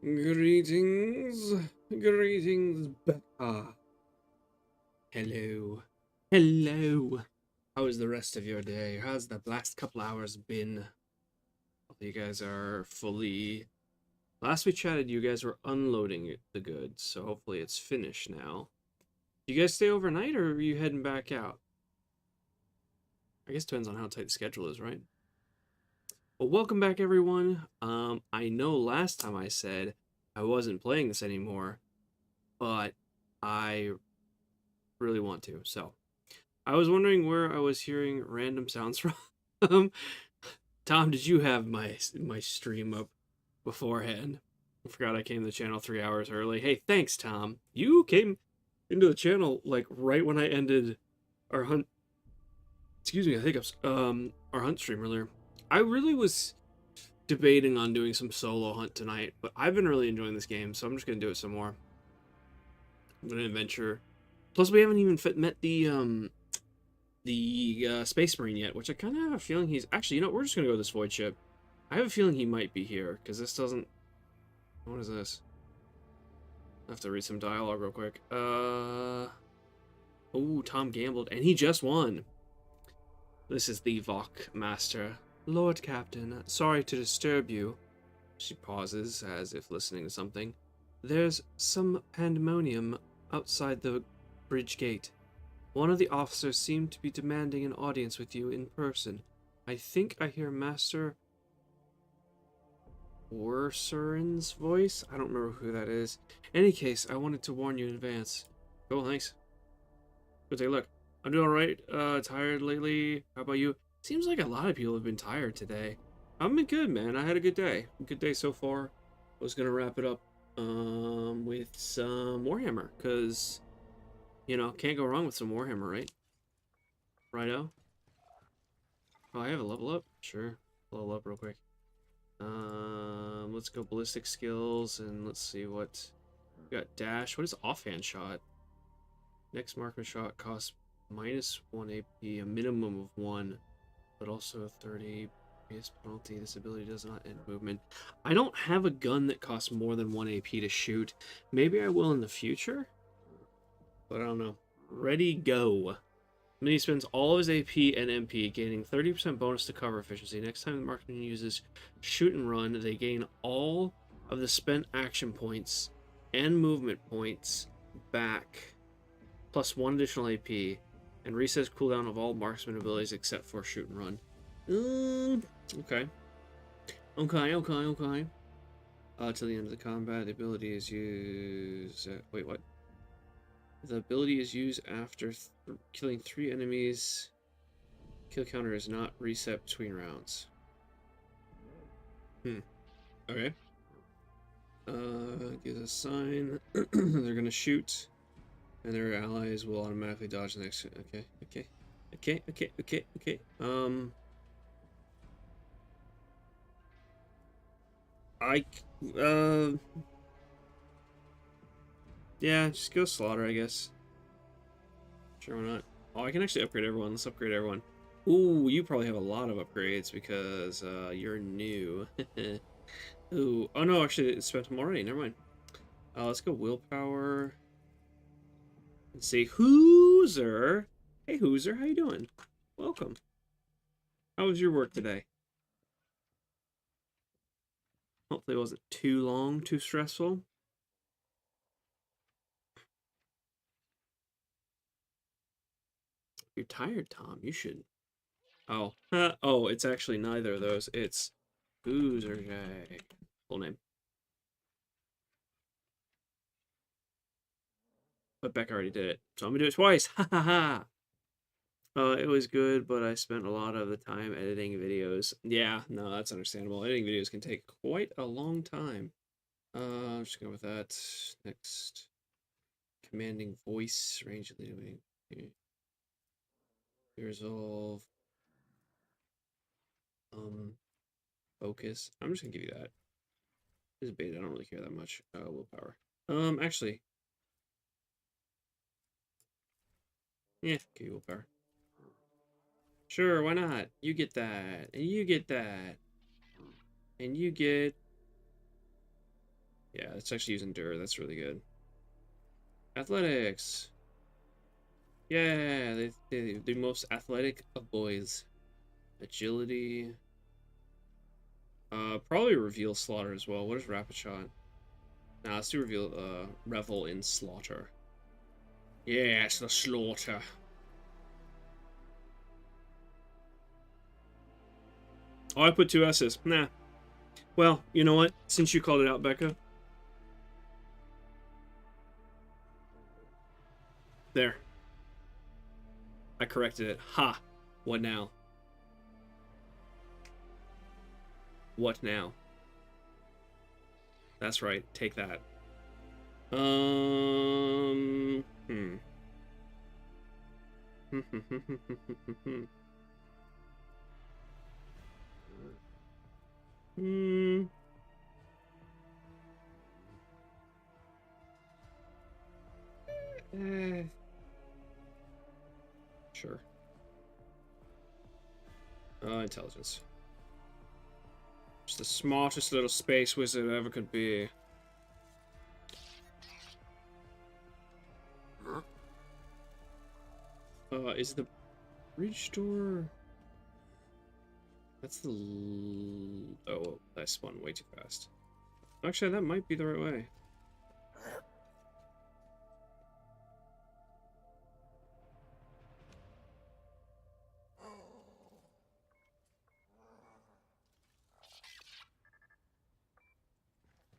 Greetings, greetings, Becca. Hello, hello. How is the rest of your day? How's the last couple hours been? Hopefully you guys are fully. Last we chatted, you guys were unloading the goods, so hopefully it's finished now. You guys stay overnight, or are you heading back out? I guess it depends on how tight the schedule is, right? Well, welcome back, everyone. I know last time I said I wasn't playing this anymore, but I really want to. So I was wondering where I was hearing random sounds from. um, Tom, did you have my stream up beforehand? I forgot I came to the channel 3 hours early. Hey, thanks, Tom. You came into the channel like right when I ended our hunt. Excuse me, I think our hunt stream earlier. I really was debating on doing some solo hunt tonight, but I've been really enjoying this game, so I'm just gonna do it some more. I'm gonna adventure. Plus, we haven't even met the Space Marine yet, which I kind of have a feeling he's actually. You know, we're just gonna go with this void ship. I have a feeling he might be here because this doesn't. What is this? I have to read some dialogue real quick. Oh, Tom gambled and he just won. This is the Vok Master, Lord Captain. Sorry to disturb you. She pauses as if listening to something. There's some pandemonium outside the bridge gate. One of the officers seemed to be demanding an audience with you in person. I think I hear Master Worsurin's voice? I don't remember who that is. In any case, I wanted to warn you in advance. Cool, thanks. Go take a look. I'm doing alright. Tired lately. How about you? Seems like a lot of people have been tired today. I've been good, man. I had a good day. Good day so far. I was gonna wrap it up with some Warhammer, because you know, can't go wrong with some Warhammer, right? Righto. Oh, I have a level up? Sure. Level up real quick. Let's go ballistic skills, and let's see what we got. Dash. What is offhand shot? Next marksman shot costs -1 AP, a minimum of 1, but also a 30 base penalty. This ability does not end movement. I don't have a gun that costs more than 1 AP to shoot. Maybe I will in the future, but I don't know. Ready, go. Mini spends all of his AP and MP, gaining 30% bonus to cover efficiency. Next time the marksman uses shoot and run, they gain all of the spent action points and movement points back, plus 1 additional AP, and resets cooldown of all marksman abilities except for shoot and run. Okay. Okay. Till the end of the combat, the ability is used. Wait, what? The ability is used after killing 3 enemies. Kill counter is not reset between rounds. Okay. Gives a sign. They're gonna shoot, and their allies will automatically dodge the next. Okay. I. Yeah, just go slaughter, I guess. Sure, why not? Oh, I can actually upgrade everyone. Let's upgrade everyone. Ooh, you probably have a lot of upgrades because you're new. Ooh, oh no, actually, it's spent them already. Never mind. Let's go willpower. Let's see, Hooser. Hey, Hooser, how you doing? Welcome. How was your work today? Hopefully it wasn't too long, too stressful. You're tired, Tom. You should. Oh, oh, it's actually neither of those. It's Hooser J. Full name. But Beck already did it, so I'm gonna do it twice. Ha ha ha. It was good, but I spent a lot of the time editing videos. Yeah, no, that's understandable. Editing videos can take quite a long time. I'm just going with that. Next, commanding voice, range leading, resolve, focus. I'm just gonna give you that. This is beta. I don't really care that much. Willpower. Actually, yeah, give you willpower. Sure, why not? You get that, and you get that, and you get Yeah, let's actually use endure. That's really good. Athletics. Yeah, they're the most athletic of boys. Agility. Probably reveal slaughter as well. What is rapid shot? Nah, let's do reveal. Revel in slaughter. Yes, the slaughter. Oh, I put 2 S's. Nah. Well, you know what? Since you called it out, Becca. There. I corrected it. Ha! What now? What now? That's right. Take that. Hmm. Hmm. Sure. Intelligence. Just the smartest little space wizard ever could be. Is the bridge door? That's the... Oh, I spun way too fast. Actually, that might be the right way.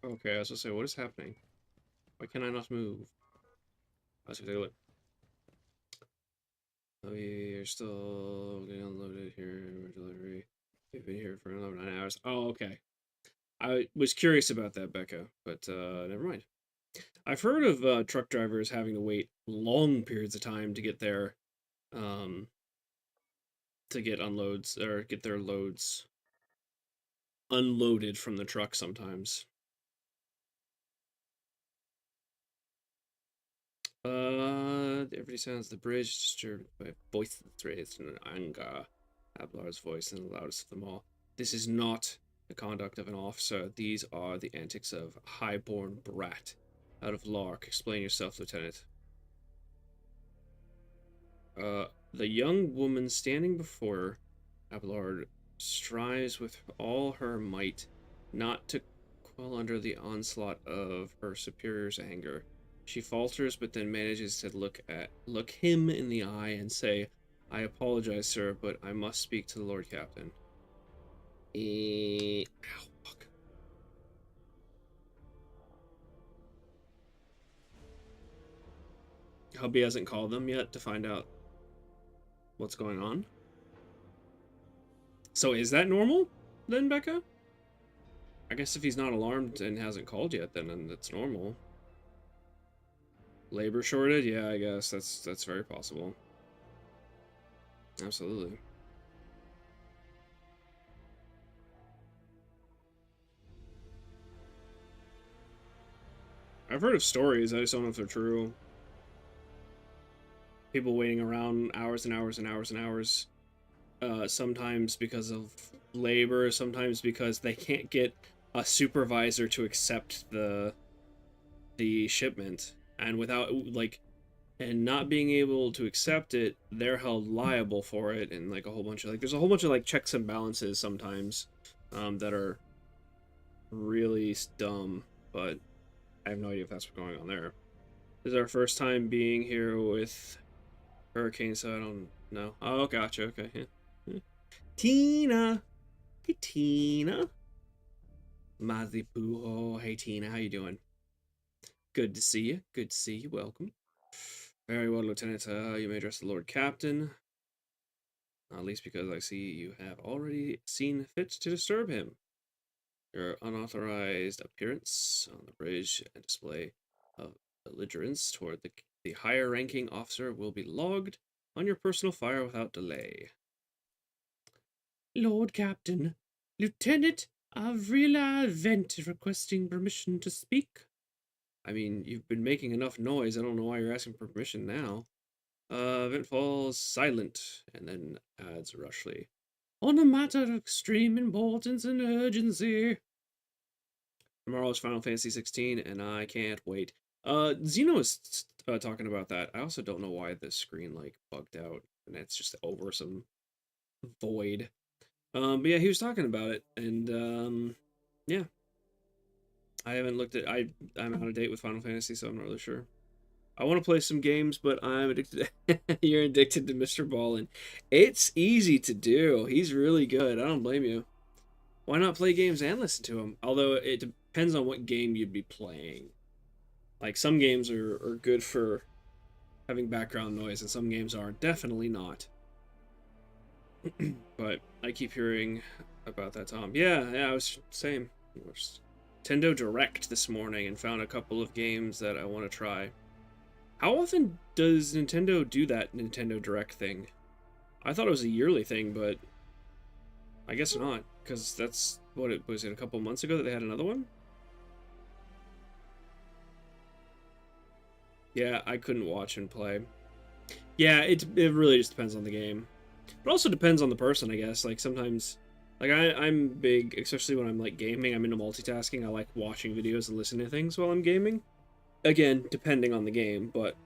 Okay, I was gonna say, what is happening? Why can I not move? Let's take a look. Oh, you're still getting unloaded here. Delivery. We've been here for 11 hours. Oh, okay. I was curious about that, Becca, but never mind. I've heard of truck drivers having to wait long periods of time um, to get unloads or get their loads unloaded from the truck sometimes. Everybody sounds the bridge disturbed by voices raised in anger. Ablar's voice and the loudest of them all. This is not the conduct of an officer. These are the antics of a high-born brat. Out of Lark. Explain yourself, Lieutenant. The young woman standing before her, Abelard, strives with all her might not to quell under the onslaught of her superior's anger. She falters, but then manages to look him in the eye and say, "I apologize, sir, but I must speak to the Lord Captain." Ow, fuck. Hubby hasn't called them yet to find out what's going on. So is that normal then, Becca? I guess if he's not alarmed and hasn't called yet, then that's normal. Labor shortage? Yeah, I guess that's very possible. Absolutely. I've heard of stories, I just don't know if they're true. People waiting around hours and hours and hours and hours. Sometimes because of labor, sometimes because they can't get a supervisor to accept the shipment. And without and not being able to accept it, they're held liable for it, and like a whole bunch of there's a whole bunch of like checks and balances sometimes that are really dumb, but I have no idea if that's what's going on there. This is our first time being here with Hurricane, so I don't know. Oh, gotcha. Okay. Yeah. Tina. Hey, Tina. Mazipuho. Hey, Tina. How you doing? Good to see you. Good to see you. Welcome. Very well, Lieutenant. You may address the Lord Captain. Not least because I see you have already seen fit to disturb him. Your unauthorized appearance on the bridge and display of belligerence toward the higher ranking officer will be logged on your personal file without delay. Lord Captain, Lieutenant Avrila Vent requesting permission to speak. I mean, you've been making enough noise. I don't know why you're asking for permission now. Vent falls silent and then adds rushly. On a matter of extreme importance and urgency. Tomorrow's Final Fantasy 16, and I can't wait. Zeno is talking about that. I also don't know why the screen like bugged out, and it's just over some void. But yeah, he was talking about it, and yeah, I haven't looked at. I'm out of date with Final Fantasy, so I'm not really sure. I want to play some games, but I'm addicted. You're addicted to Mr. Ballin. It's easy to do. He's really good. I don't blame you. Why not play games and listen to him? Although it depends on what game you'd be playing. Like some games are good for having background noise, and some games are definitely not. But I keep hearing about that, Tom. Yeah, I was same. Nintendo Direct this morning and found a couple of games that I want to try. How often does Nintendo do that Nintendo Direct thing? I thought it was a yearly thing, but I guess not, because that's what it was. It a couple months ago that they had another one. Yeah, I couldn't watch and play. Yeah, it really just depends on the game. It also depends on the person, I guess. Like sometimes, like I'm big, especially when I'm like gaming. I'm into multitasking. I like watching videos and listening to things while I'm gaming. Again, depending on the game, but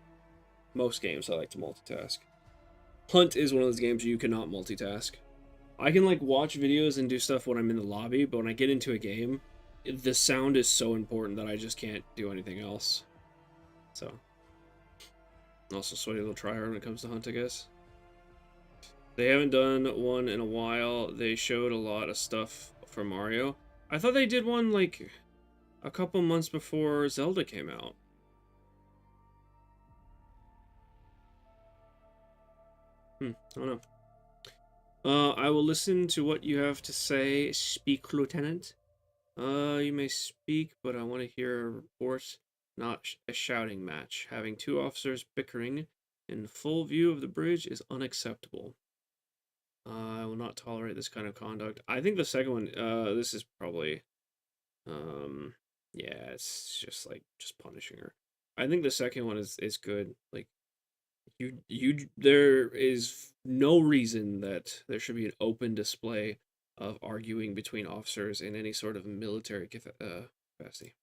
most games I like to multitask. Hunt is one of those games you cannot multitask. I can like watch videos and do stuff when I'm in the lobby, but when I get into a game, the sound is so important that I just can't do anything else. So, also sweaty little tryhard when it comes to Hunt, I guess. They haven't done one in a while. They showed a lot of stuff for Mario. I thought they did one like a couple months before Zelda came out. I don't know. I will listen to what you have to say. Speak, Lieutenant. You may speak, but I want to hear a report, not a shouting match. Having two officers bickering in full view of the bridge is unacceptable. I will not tolerate this kind of conduct. I think the second one, this is probably, yeah, it's just punishing her. I think the second one is good. Like, there is no reason that there should be an open display of arguing between officers in any sort of military capacity.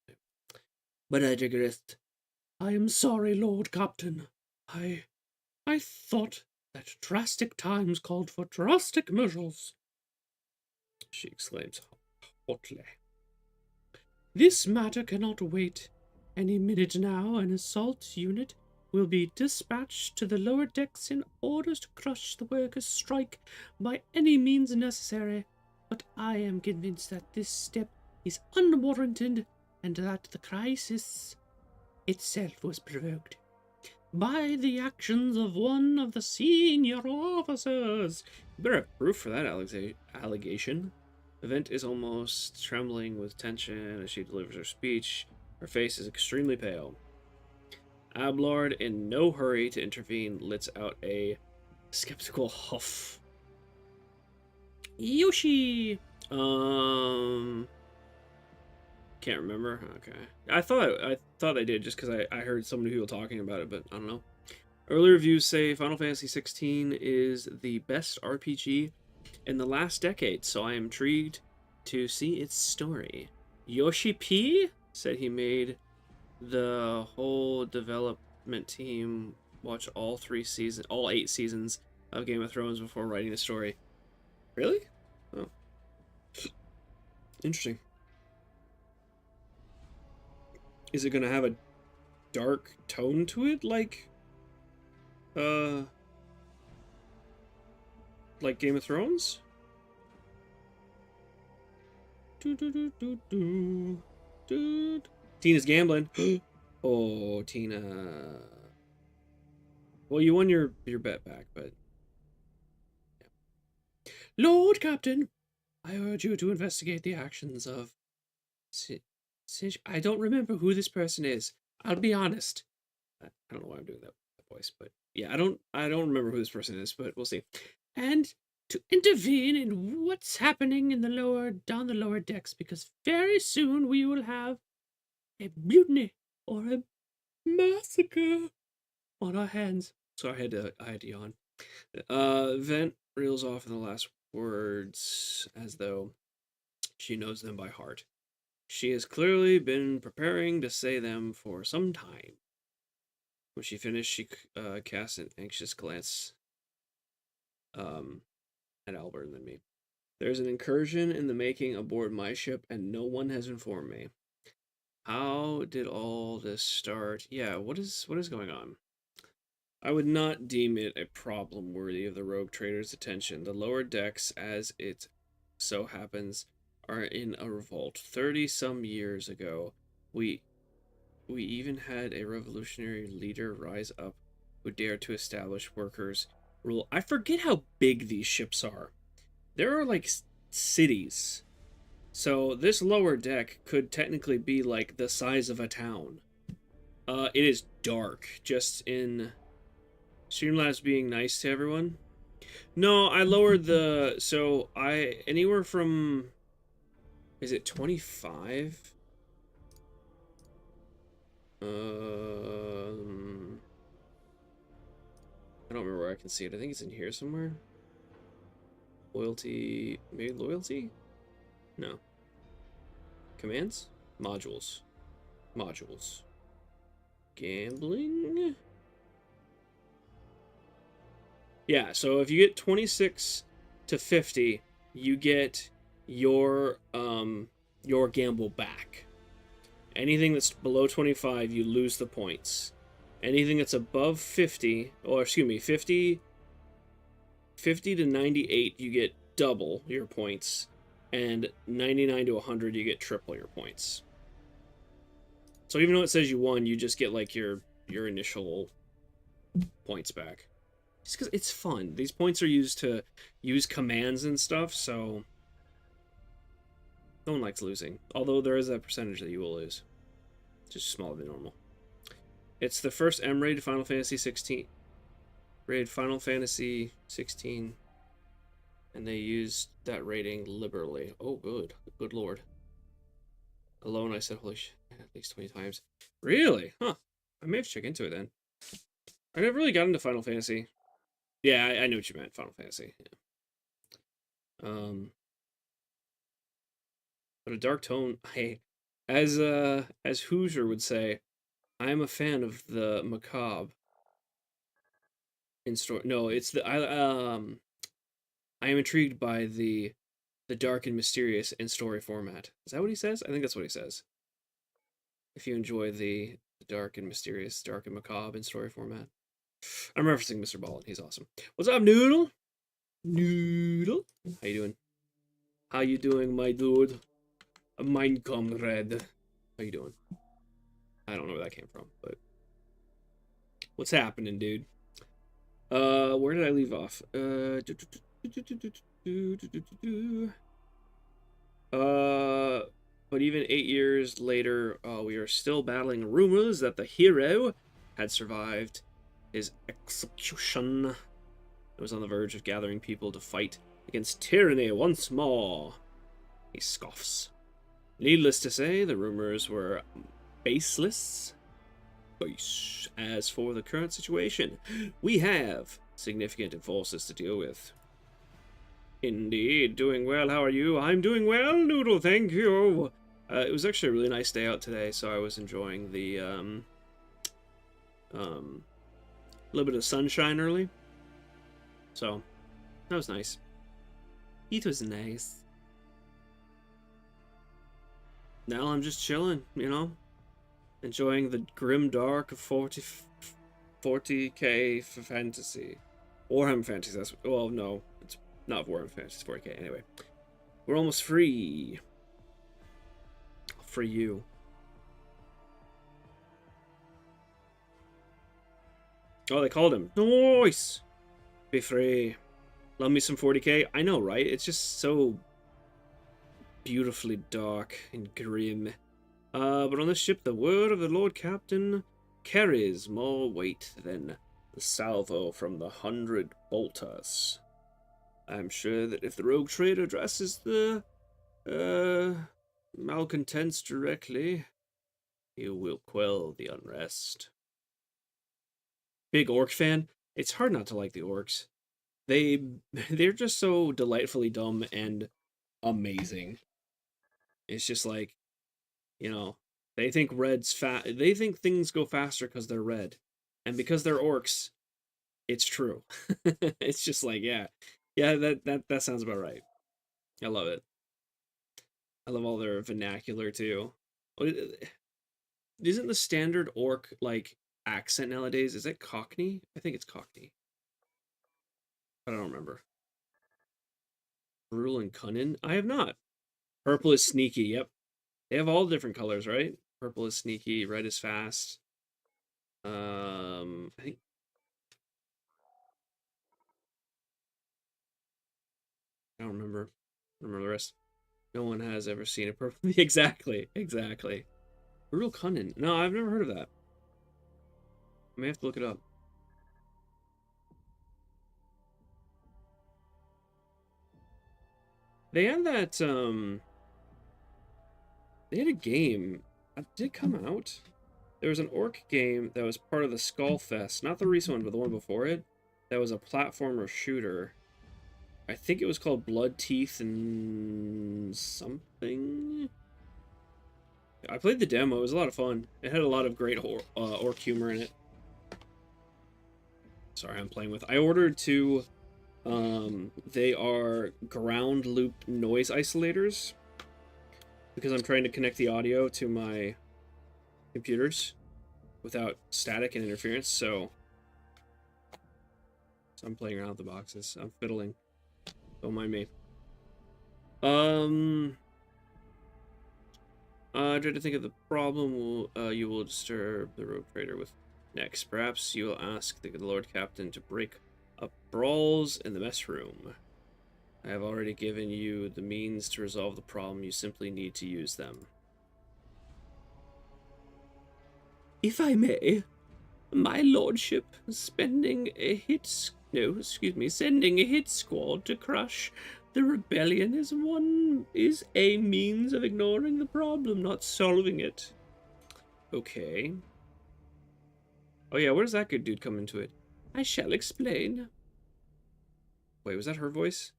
But I digress. I am sorry, Lord Captain. I I thought that drastic times called for drastic measures, she exclaims hotly. This matter cannot wait. Any minute now, an assault unit will be dispatched to the lower decks in order to crush the workers' strike by any means necessary. But I am convinced that this step is unwarranted and that the crisis itself was provoked by the actions of one of the senior officers. You better have proof for that allegation. Event is almost trembling with tension as she delivers her speech. Her face is extremely pale. Ablard, in no hurry to intervene, lets out a skeptical huff. Yoshi! Can't remember. Okay. I thought they did just because I heard so many people talking about it, but I don't know. Early reviews say Final Fantasy 16 is the best RPG in the last decade, so I am intrigued to see its story. Yoshi P said he made the whole development team watch all 8 seasons of Game of Thrones before writing the story. Really? Oh. Interesting. Is it gonna have a dark tone to it, like Game of Thrones? Tina's gambling. Oh, Tina. Well, you won your bet back, but yeah. Lord Captain, I urge you to investigate the actions of I don't remember who this person is. I'll be honest. I don't know why I'm doing that voice, but yeah, I don't remember who this person is, but we'll see. And to intervene in what's happening in down the lower decks, because very soon we will have a mutiny or a massacre on our hands. So I had to yawn. Vent reels off in the last words as though she knows them by heart. She has clearly been preparing to say them for some time. When she finished, she cast an anxious glance um, at Albert and then me. There's an incursion in the making aboard my ship, and no one has informed me. How did all this start? Yeah, what is going on? I would not deem it a problem worthy of the rogue trader's attention. The lower decks, as it so happens, are in a revolt. 30-some years ago, we even had a revolutionary leader rise up who dared to establish workers' rule. I forget how big these ships are. There are like cities. So this lower deck could technically be like the size of a town. It is dark, just in Streamlabs being nice to everyone. No, I lowered the anywhere from, is it 25? I don't remember where I can see it. I think it's in here somewhere. Loyalty, maybe loyalty? No. Commands? Modules. Modules. Gambling? Yeah, so if you get 26 to 50, you get your gamble back. Anything that's below 25, you lose the points. Anything that's above 50, or excuse me, 50 to 98, you get double your points, and 99 to 100, you get triple your points. So even though it says you won, you just get like your initial points back. Just because it's fun. These points are used to use commands and stuff, so no one likes losing. Although there is a percentage that you will lose. Just smaller than normal. It's the first M-rated Final Fantasy 16. Rated Final Fantasy 16. And they used that rating liberally. Oh, good. Good lord. Alone, I said, holy shit, at least 20 times. Really? Huh. I may have to check into it then. I never really got into Final Fantasy. Yeah, I know what you meant, Final Fantasy. Yeah. But a dark tone, as Hoosier would say, I'm a fan of the macabre in story. No, it's the I am intrigued by the dark and mysterious in story format. Is that what he says? I think that's what he says. If you enjoy the dark and mysterious, dark and macabre in story format. I'm referencing Mr. Ballin. He's awesome. What's up, Noodle? Noodle? How you doing? How you doing, my dude? A mine comrade. How you doing? I don't know where that came from, but what's happening, dude? Where did I leave off? But even 8 years later, we are still battling rumors that the hero had survived his execution. It was on the verge of gathering people to fight against tyranny once more. He scoffs. Needless to say, the rumors were baseless. As for the current situation, we have significant forces to deal with. Indeed, doing well. How are you? I'm doing well, Noodle, thank you. It was actually a really nice day out today, so I was enjoying the little bit of sunshine early. So that was nice. It was nice. Now I'm just chilling, you know, enjoying the grim dark of 40k for fantasy. Warhammer fantasy, that's, well, no, it's not Warhammer fantasy 40k, anyway. We're almost free. For you. Oh, they called him. Nice! Be free. Love me some 40k. I know, right? It's just so beautifully dark and grim. But on this ship, the word of the Lord Captain carries more weight than the salvo from the 100 bolters. I'm sure that if the rogue trader addresses the malcontents directly, he will quell the unrest. Big orc fan. It's hard not to like the orcs. They're just so delightfully dumb and amazing. It's just like, You know, they think red's fat. They think things go faster because they're red, and because they're orcs, it's true. It's just like, yeah, yeah. That sounds about right. I love it. I love all their vernacular too. Isn't the standard orc like accent nowadays? Is it Cockney? I think it's Cockney. I don't remember. Brutal and cunning. I have not. Purple is sneaky. Yep, they have all different colors, right? Purple is sneaky. Red is fast. I think I don't remember. I don't remember the rest. No one has ever seen a purple. Exactly. Exactly. Brutal cunning. No, I've never heard of that. I may have to look it up. They had that. They had a game. Did it come out? There was an orc game that was part of the Skull Fest, not the recent one, but the one before it. That was a platformer shooter. I think it was called Blood Teeth and something. I played the demo. It was a lot of fun. It had a lot of great orc humor in it. Sorry, I'm playing with. I ordered two. They are ground loop noise isolators because I'm trying to connect the audio to my computers without static and interference. So I'm playing around with the boxes. I'm fiddling. Don't mind me. I try to think of the problem you will disturb the rogue trader with next. Perhaps you will ask the Lord Captain to break up brawls in the mess room. I have already given you the means to resolve the problem. You simply need to use them. If I may, my lordship, sending a hit squad to crush the rebellion is a means of ignoring the problem, not solving it. Okay. Oh yeah, where does that good dude come into it? I shall explain. Wait, was that her voice?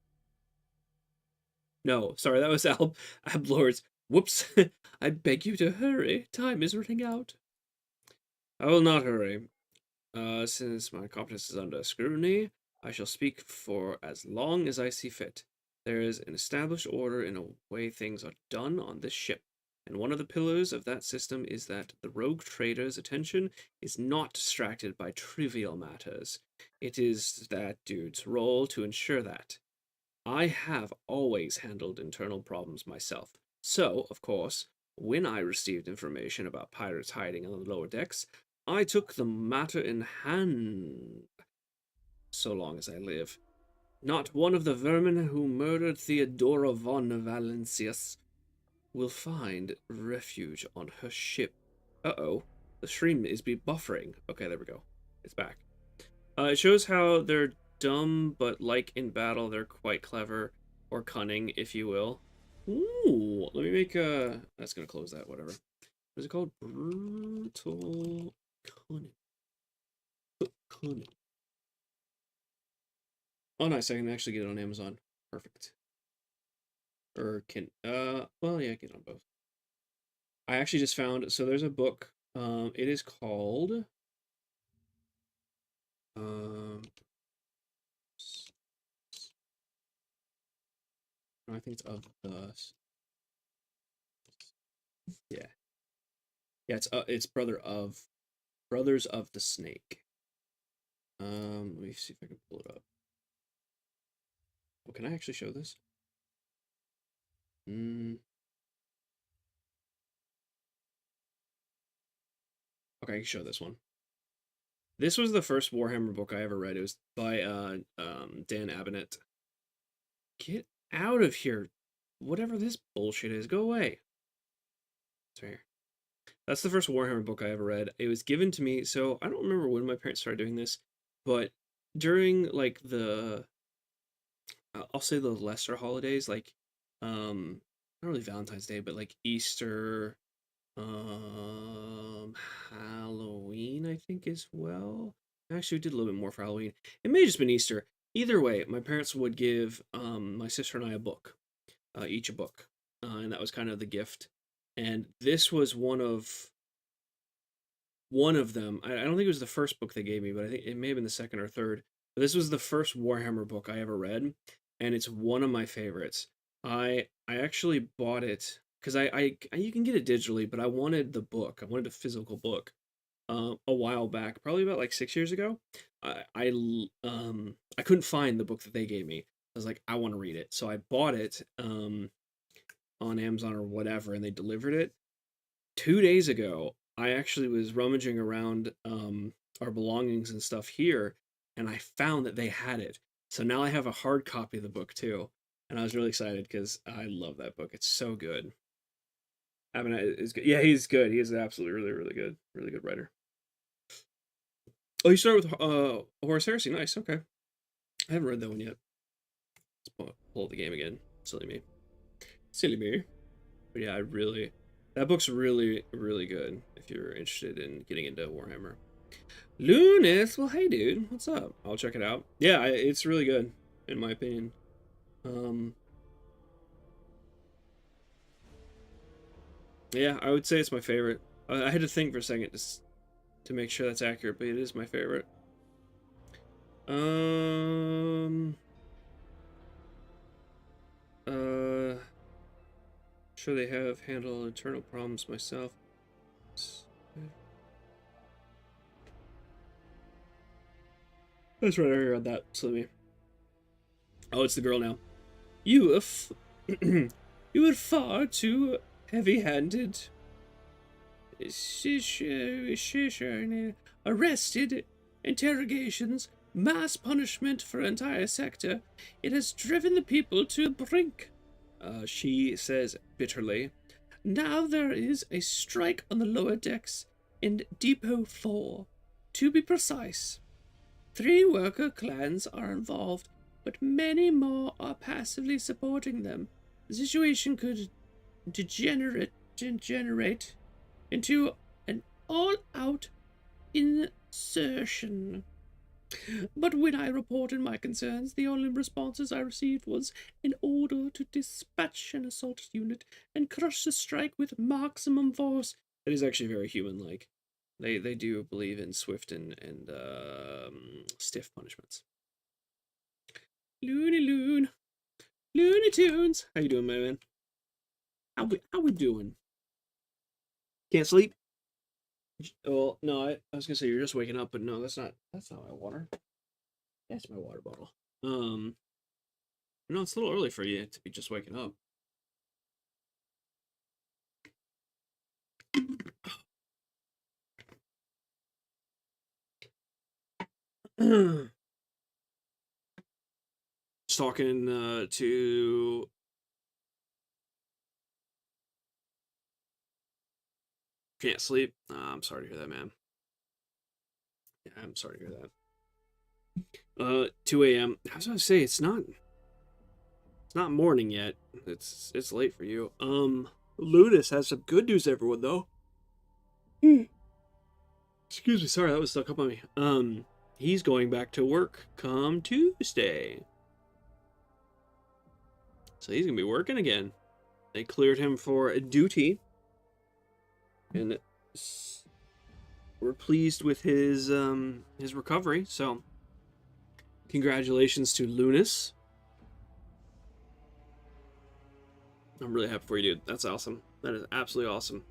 No, sorry, that was Ablord's. Whoops. I beg you to hurry. Time is running out. I will not hurry. Since my competence is under scrutiny, I shall speak for as long as I see fit. There is an established order in a way things are done on this ship, and one of the pillars of that system is that the rogue trader's attention is not distracted by trivial matters. It is that dude's role to ensure that. I have always handled internal problems myself, so, of course, when I received information about pirates hiding on the lower decks, I took the matter in hand, so long as I live. Not one of the vermin who murdered Theodora von Valencius will find refuge on her ship. Uh-oh. The stream is buffering. Okay, there we go. It's back. It shows how they're dumb, but like in battle, they're quite clever, or cunning, if you will. Ooh, let me make a... That's gonna close that, whatever. What is it called? Brutal cunning. Cunning. Oh, nice. I can actually get it on Amazon. Perfect. Or can well, yeah, I can get it on both. I actually just found, so there's a book. It is called um I think it's of the yeah. Yeah, it's Brothers of the Snake. Let me see if I can pull it up. Oh, can I actually show this? Okay, I can show this one. This was the first Warhammer book I ever read. It was by Dan Abnett. Get out of here. Whatever this bullshit is, go away. It's right here. That's the first Warhammer book I ever read. It was given to me, so I don't remember when my parents started doing this, but during like I'll say the lesser holidays, like not really Valentine's Day, but like Easter, um Halloween, I think as well. Actually, we did a little bit more for Halloween. It may have just been Easter. Either way, my parents would give my sister and I a book, each a book, and that was kind of the gift. and this was one of them. I don't think it was the first book they gave me, but I think it may have been the second or third. But this was the first Warhammer book I ever read, and it's one of my favorites. I actually bought it because you can get it digitally, but I wanted the book. I wanted a physical book. A while back, probably about like 6 years ago. I couldn't find the book that they gave me. I was like, I want to read it, so I bought it on Amazon or whatever, and they delivered it 2 days ago. I actually was rummaging around our belongings and stuff here, and I found that they had it. So now I have a hard copy of the book too, and I was really excited because I love that book. It's so good. Abinette is good. Yeah, he's good. He is absolutely really good writer. Oh, you started with Horus Heresy. Nice. Okay, I haven't read that one yet. Let's pull up the game again. Silly me. Silly me. But yeah, that book's really good if you're interested in getting into Warhammer. Lunas, well, hey, dude, what's up? I'll check it out. Yeah, it's really good, in my opinion. Yeah, I would say it's my favorite. I had to think for a second to make sure that's accurate, but it is my favorite. Sure they have handled internal problems myself. That's right, I heard that, Slimmy. Oh, it's the girl now. You you are far too heavy-handed. Arrested, interrogations, mass punishment for an entire sector. It has driven the people to the brink. She says bitterly. Now there is a strike on the lower decks in Depot 4. To be precise, 3 worker clans are involved, but many more are passively supporting them. The situation could degenerate into an all-out insertion. But when I reported my concerns, the only responses I received was an order to dispatch an assault unit and crush the strike with maximum force. That is actually very human-like. They do believe in swift and stiff punishments. Looney Tunes. How you doing, my man? How we doing? Can't sleep? Well, no, I was gonna say you're just waking up, but no, that's not my water. That's my water bottle. No, it's a little early for you to be just waking up. Just talking to can't sleep. I'm sorry to hear that, man. Yeah, I'm sorry to hear that. 2 a.m. I was gonna say it's not morning yet. It's late for you. Ludus has some good news, everyone, though. Excuse me, sorry, that was stuck up on me. He's going back to work come Tuesday. So he's gonna be working again. They cleared him for duty. And we're pleased with his recovery, so congratulations to Lunas. I'm really happy for you, dude. That's awesome. That is absolutely awesome.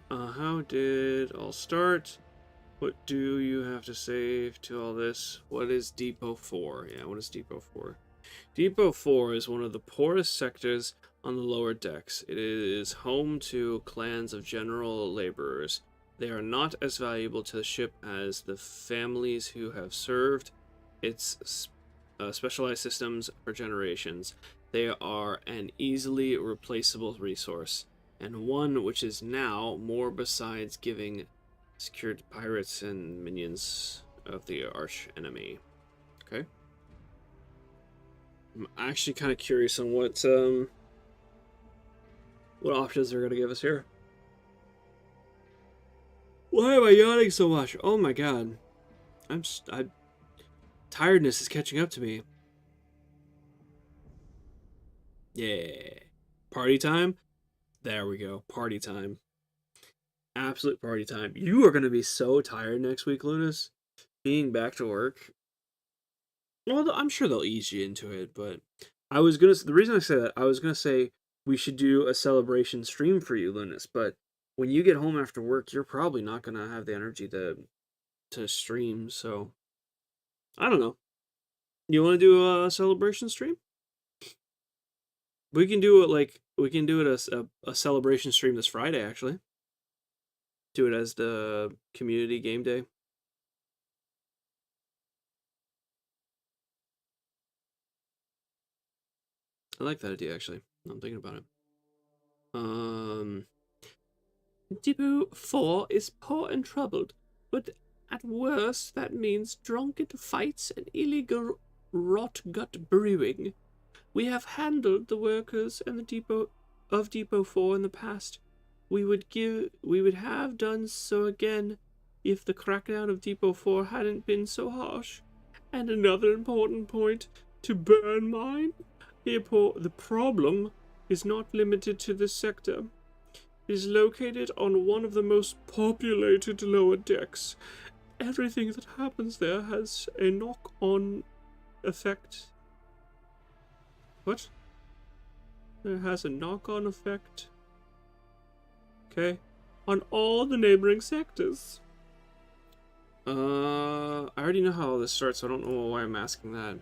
How did all start? What do you have to say to all this? What is Depot 4? Yeah, what is Depot 4? Depot 4 is one of the poorest sectors on the lower decks. It is home to clans of general laborers. They are not as valuable to the ship as the families who have served its specialized systems for generations. They are an easily replaceable resource, and one which is now more besides giving secured pirates and minions of the arch enemy. Okay. I'm actually kind of curious on what options they're gonna give us here. Why am I yawning so much? Oh my god, tiredness is catching up to me. Yeah. Party time? There we go. Party time. Absolute party time. You are going to be so tired next week, Lunas. Being back to work. Well, I'm sure they'll ease you into it, but the reason I say that, I was gonna say we should do a celebration stream for you, Lunas, but when you get home after work, you're probably not gonna have the energy to stream, so I don't know. You want to do a celebration stream? We can do it a celebration stream this Friday, actually. Do it as the community game day. I like that idea, actually. I'm thinking about it. Depot 4 is poor and troubled, but at worst that means drunken fights and illegal rot-gut brewing. We have handled the workers and the Depot 4 in the past. We would have done so again if the crackdown of Depot 4 hadn't been so harsh. And another important point to bear in mind, the problem is not limited to this sector. It is located on one of the most populated lower decks. Everything that happens there has a knock-on effect. What? It has a knock-on effect. Okay. On all the neighboring sectors. I already know how all this starts, so I don't know why I'm asking that.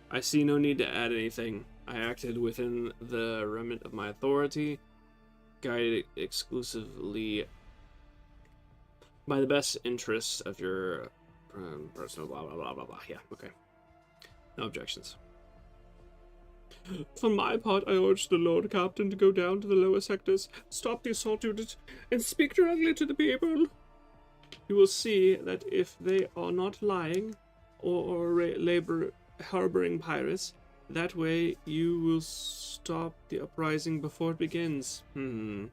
I see no need to add anything. I acted within the remit of my authority, guided exclusively by the best interests of your personal blah blah blah blah blah. Yeah, okay. No objections. For my part, I urge the Lord Captain to go down to the lower sectors, stop the assault unit, and speak directly to the people. You will see that if they are not lying or harboring pirates, that way you will stop the uprising before it begins. We're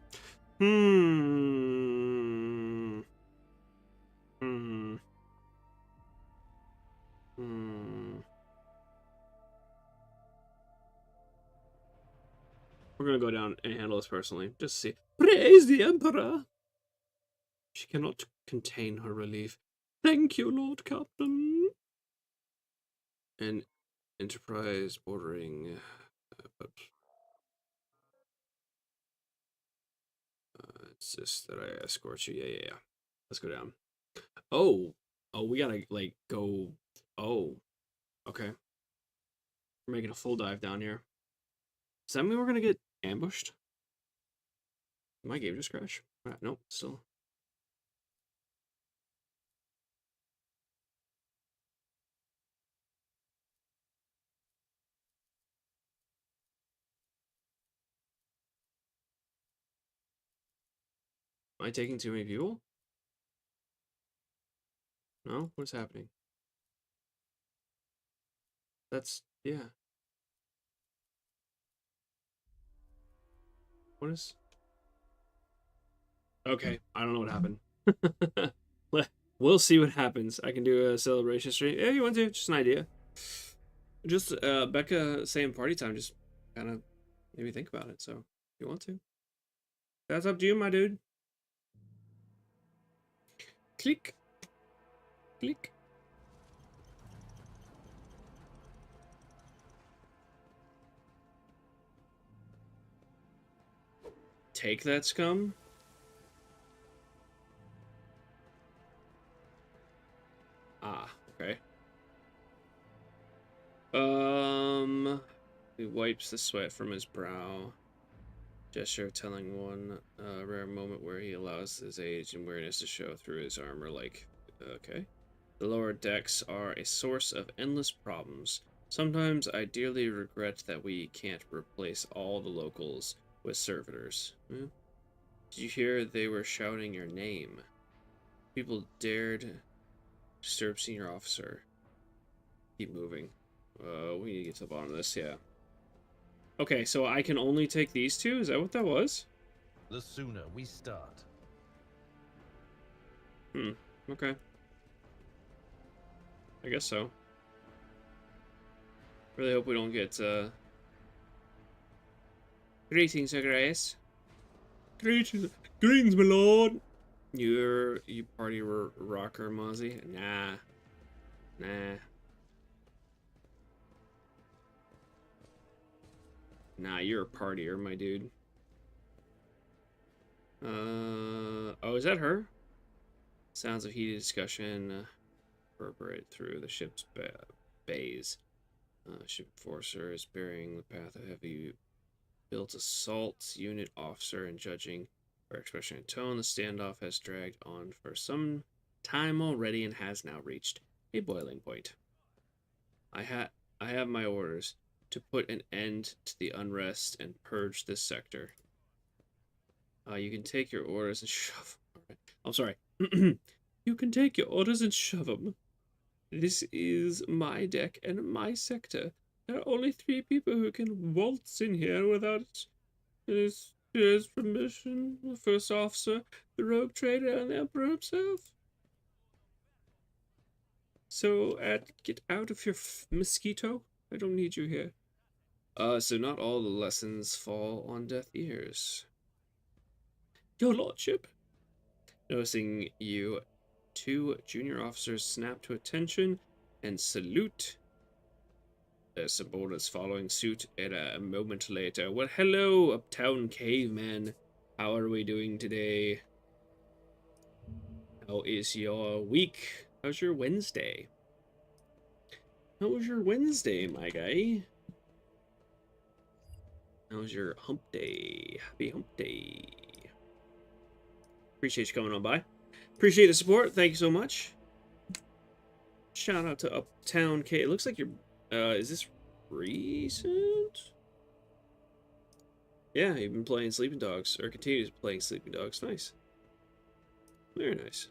gonna go down and handle this personally, just to see. Praise the Emperor! She cannot contain her relief. Thank you, Lord Captain. An enterprise bordering... insist that I escort you. Yeah. Let's go down. Oh, we gotta like go. Oh, okay. We're making a full dive down here. Does that mean we're gonna get ambushed? Did my game just crash? Nope, still. Am I taking too many people? No? What's happening? Yeah. What is... Okay, I don't know what happened. We'll see what happens. I can do a celebration stream. Yeah, you want to? Just an idea. Just, Becca saying party time, just kind of made me think about it, so if you want to. That's up to you, my dude. Click. Click. Take that, scum. Ah, okay. He wipes the sweat from his brow. Gesture of telling one rare moment where he allows his age and weariness to show through his armor like, okay. The lower decks are a source of endless problems. Sometimes I dearly regret that we can't replace all the locals with servitors. Did you hear they were shouting your name? People dared disturb senior officer. Keep moving. We need to get to the bottom of this, yeah. Okay, so I can only take these two? Is that what that was? The sooner we start. Okay. I guess so. Really hope we don't get, Greetings, Your Grace. Greetings, my lord. You party rocker, Mozzie? Nah. Nah, you're a partier, my dude. Oh, is that her? Sounds of heated discussion reverberate through the ship's bays. Ship enforcer is bearing the path of heavy built assault unit officer, and judging her expression and tone, the standoff has dragged on for some time already and has now reached a boiling point. I have my orders to put an end to the unrest and purge this sector. You can take your orders and shove. I'm sorry. You can take your orders and shove them. This is my deck and my sector. There are only 3 people who can waltz in here without his permission. The first officer, the rogue trader, and the Emperor himself. So, get out of your mosquito. I don't need you here. So not all the lessons fall on deaf ears. Your lordship. Noticing you, 2 junior officers snap to attention and salute. Their subordinates following suit at a moment later. Well, hello, Uptown Caveman. How are we doing today? How is your week? How's your Wednesday? How was your Wednesday, my guy? How's your hump day? Happy hump day. Appreciate you coming on by. Appreciate the support. Thank you so much. Shout out to Uptown K. It looks like you're... is this recent? Yeah, you've been playing Sleeping Dogs, or continues playing Sleeping Dogs. Nice. Very nice.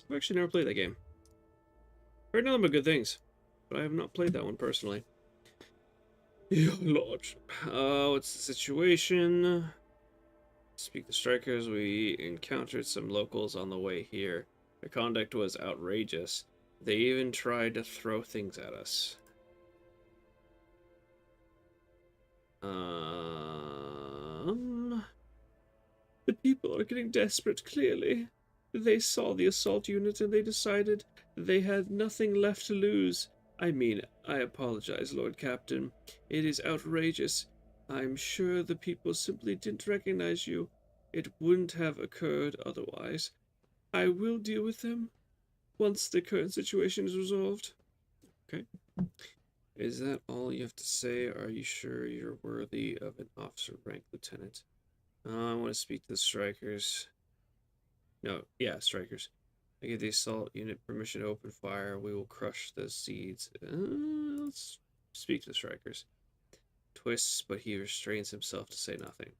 I've actually never played that game. Heard nothing but good things, but I have not played that one personally. Your lord. What's the situation? Speak the strikers, we encountered some locals on the way here. Their conduct was outrageous. They even tried to throw things at us. The people are getting desperate, clearly. They saw the assault unit and they decided they had nothing left to lose. I mean, I apologize, Lord Captain. It is outrageous. I'm sure the people simply didn't recognize you. It wouldn't have occurred otherwise. I will deal with them once the current situation is resolved. Okay. Is that all you have to say? Are you sure you're worthy of an officer rank, Lieutenant? I want to speak to the strikers. No, yeah, strikers. I give the assault unit permission to open fire. We will crush the seeds. Let's speak to the strikers. Twists, but he restrains himself to say nothing.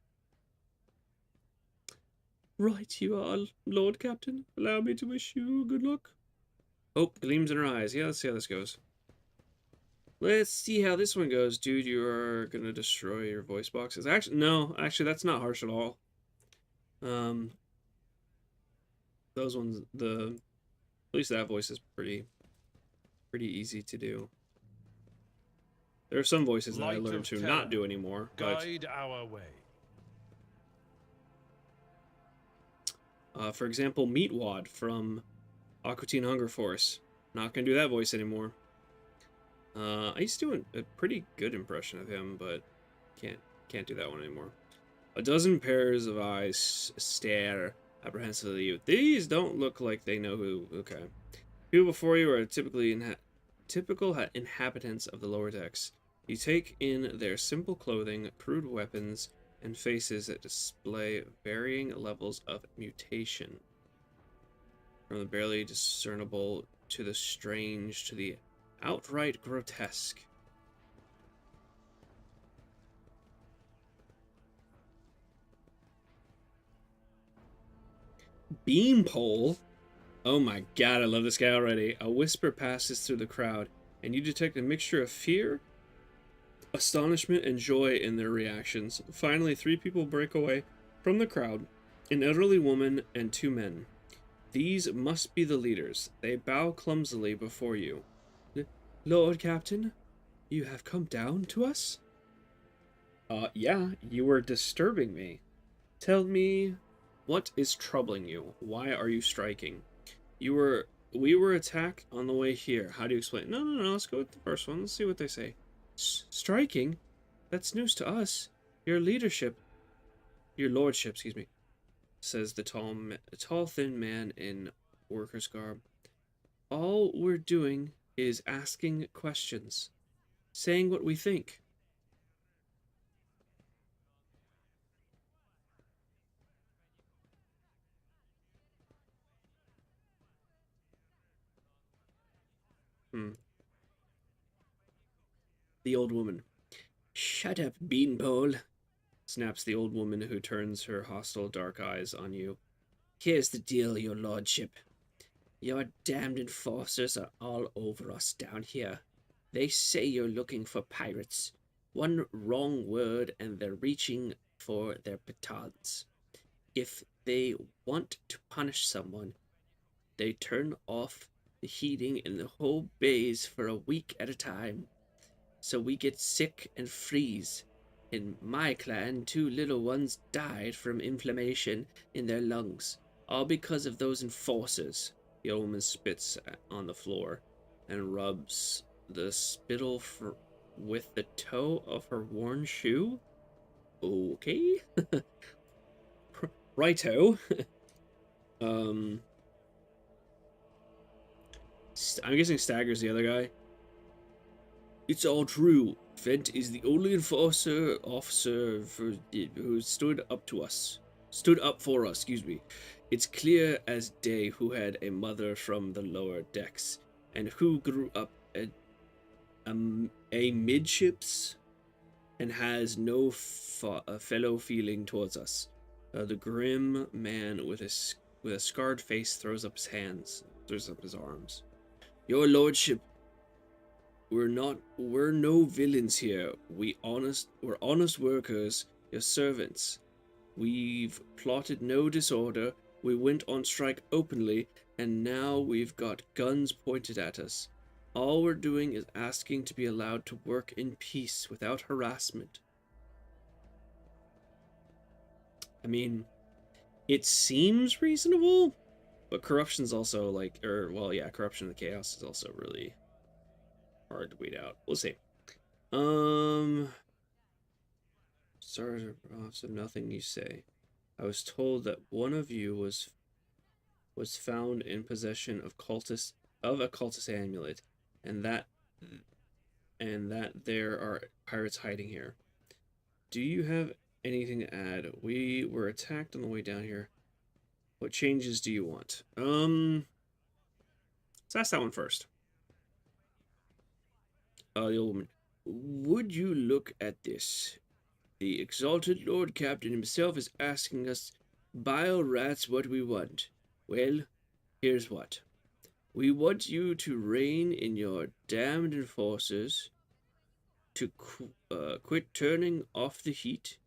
Right you are, Lord Captain. Allow me to wish you good luck. Hope gleams in her eyes. Yeah, let's see how this goes. Let's see how this one goes. Dude, you are gonna destroy your voice boxes. Actually, no. Actually, that's not harsh at all. Those ones, at least that voice is pretty easy to do. There are some voices that I learned to not do anymore. Guide our way. For example, Meatwad from Aqua Teen Hunger Force. Not gonna do that voice anymore. I used to do a pretty good impression of him, but can't do that one anymore. A dozen pairs of eyes stare apprehensively at you. These don't look like they know who. Okay. People before you are typical inhabitants of the lower decks. You take in their simple clothing, crude weapons, and faces that display varying levels of mutation. From the barely discernible to the strange to the outright grotesque. Beanpole? Oh my god, I love this guy already. A whisper passes through the crowd, and you detect a mixture of fear, astonishment, and joy in their reactions. Finally, 3 people break away from the crowd, an elderly woman and 2 men. These must be the leaders. They bow clumsily before you. Lord Captain, you have come down to us? Yeah, you were disturbing me. Tell me, what is troubling you? Why are you striking? We were attacked on the way here. How do you explain? No, no, no, let's go with the first one. Let's see what they say. Striking? That's news to us. Your leadership, your lordship, excuse me, says the tall, thin man in worker's garb. All we're doing is asking questions, saying what we think. Hmm. The old woman. Shut up, beanpole, snaps the old woman who turns her hostile dark eyes on you. Here's the deal, your lordship. Your damned enforcers are all over us down here. They say you're looking for pirates. One wrong word and they're reaching for their batons. If they want to punish someone, they turn off the heating in the whole bays for a week at a time. So we get sick and freeze. In my clan, 2 little ones died from inflammation in their lungs, all because of those enforcers. The old woman spits on the floor and rubs the spittle with the toe of her worn shoe. Okay. Righto. um, I'm guessing Stagger's the other guy. It's all true. Fent is the only officer who stood up to us. Stood up for us, excuse me. It's clear as day who had a mother from the lower decks, and who grew up a midships, and has no fellow feeling towards us. The grim man with a scarred face throws up his arms. Your lordship, we're no villains here. We're honest workers, your servants. We've plotted no disorder. We went on strike openly, and now we've got guns pointed at us. All we're doing is asking to be allowed to work in peace without harassment. I mean, it seems reasonable, but corruption's also corruption and chaos is also really hard to weed out. We'll see. Stars are off, so nothing you say. I was told that one of you was found in possession of a cultist amulet, and that there are pirates hiding here. Do you have anything to add? We were attacked on the way down here. What changes do you want? Let's ask that one first. The old woman. Would you look at this? The exalted Lord Captain himself is asking us bile rats what we want. Well, here's what. We want you to rein in your damned enforcers, to quit turning off the heat,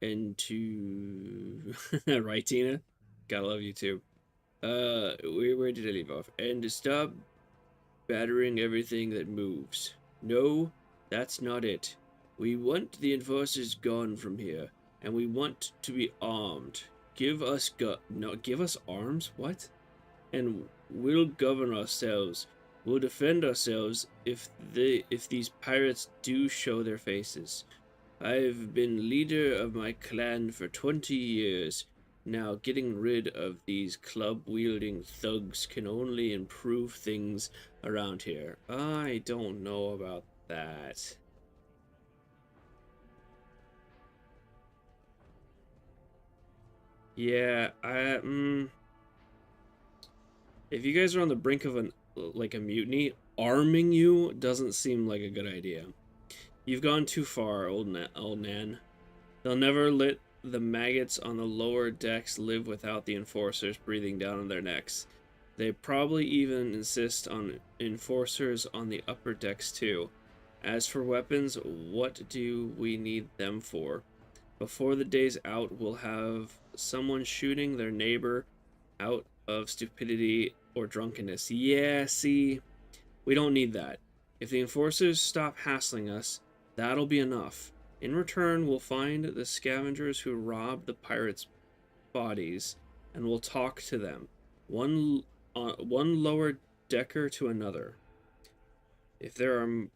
and to... right, Tina? Gotta love you too. Where did I leave off? And to stop battering everything that moves. No, that's not it. We want the enforcers gone from here, and we want to be armed. Give us arms? What? And we'll govern ourselves. We'll defend ourselves if these pirates do show their faces. I've been leader of my clan for 20 years. Now, getting rid of these club-wielding thugs can only improve things around here. I don't know about that. Yeah, if you guys are on the brink of a mutiny, arming you doesn't seem like a good idea. You've gone too far, old Nan. They'll never let the maggots on the lower decks live without the enforcers breathing down on their necks. They probably even insist on enforcers on the upper decks too. As for weapons, what do we need them for? Before the day's out, we'll have someone shooting their neighbor out of stupidity or drunkenness. Yeah, see, we don't need that. If the enforcers stop hassling us, that'll be enough. In return, we'll find the scavengers who robbed the pirates' bodies, and we'll talk to them. One lower decker to another. If there are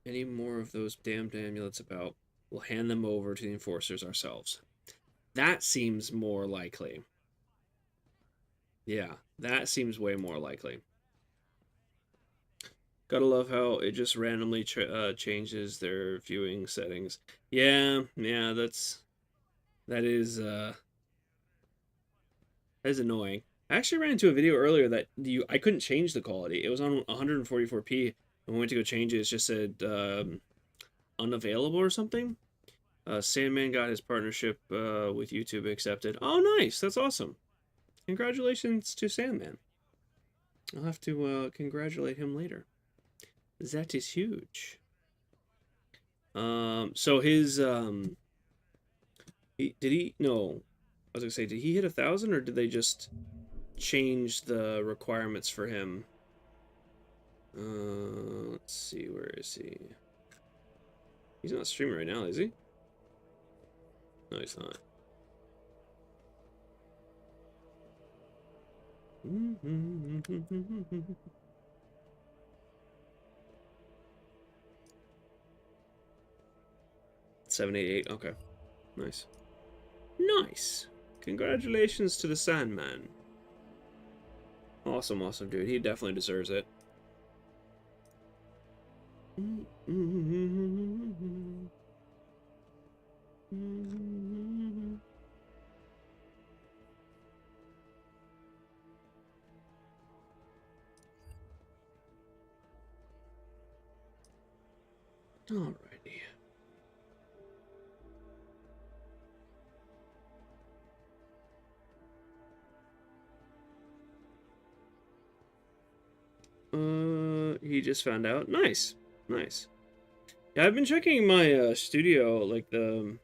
any more of those damned amulets about, we'll hand them over to the enforcers ourselves. That seems more likely. Yeah, that seems way more likely. Gotta love how it just randomly changes their viewing settings. Yeah, that is annoying. I actually ran into a video earlier that I couldn't change the quality. It was on 144p, and when I went to go change it, it just said unavailable or something. Sandman got his partnership with YouTube accepted. Oh, nice! That's awesome. Congratulations to Sandman. I'll have to congratulate him later. That is huge. So his no, I was gonna say, did he hit 1,000 or did they just change the requirements for him? Let's see, where is he? He's not streaming right now, is he? No, he's not. 788. Okay, nice. Nice. Congratulations to the Sandman. Awesome, awesome, dude. He definitely deserves it. Alrighty. He just found out. Nice, nice. Yeah, I've been checking my studio, like the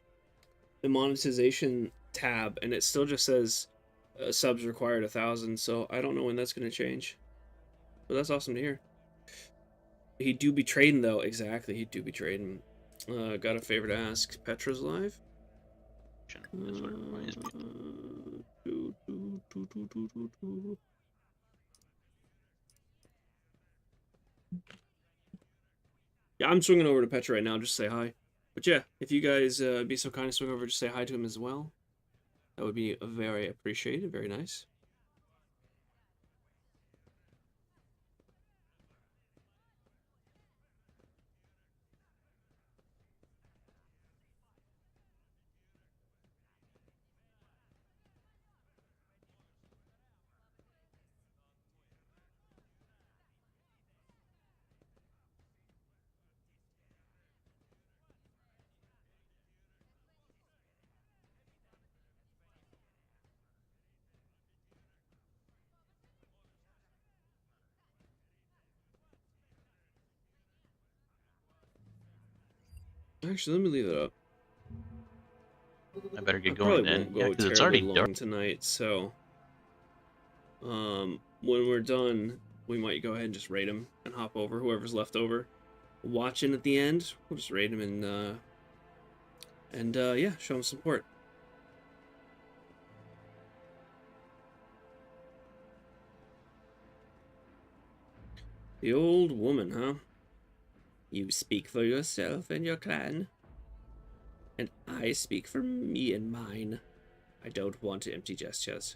monetization tab, and it still just says subs required 1,000. So I don't know when that's gonna change. But that's awesome to hear. He do be trading though. Exactly, he do be trading. Got a favor to ask. Petra's live. That's what it reminds me. Yeah, I'm swinging over to Petra right now just to say hi. But yeah, if you guys be so kind to swing over, just say hi to him as well. That would be very appreciated. Very nice. Actually, let me leave it up. I better I get probably going then. won't Yeah, go because it's terribly already long dark. tonight, so when we're done, we might go ahead and just raid him and hop over. Whoever's left over, watching at the end, we'll just raid him and yeah, show him support. The old woman, huh? You speak for yourself and your clan, and I speak for me and mine. I don't want empty gestures.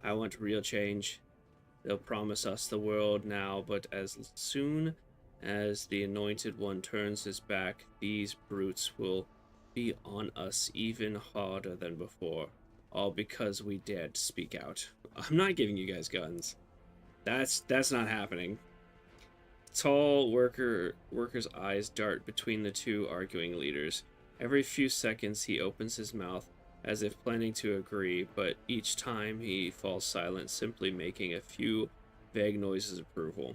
I want real change. They'll promise us the world now, but as soon as the Anointed One turns his back, these brutes will be on us even harder than before. All because we dared to speak out. I'm not giving you guys guns. That's not happening. Tall worker's eyes dart between the two arguing leaders. Every few seconds he opens his mouth as if planning to agree, but each time he falls silent, simply making a few vague noises of approval.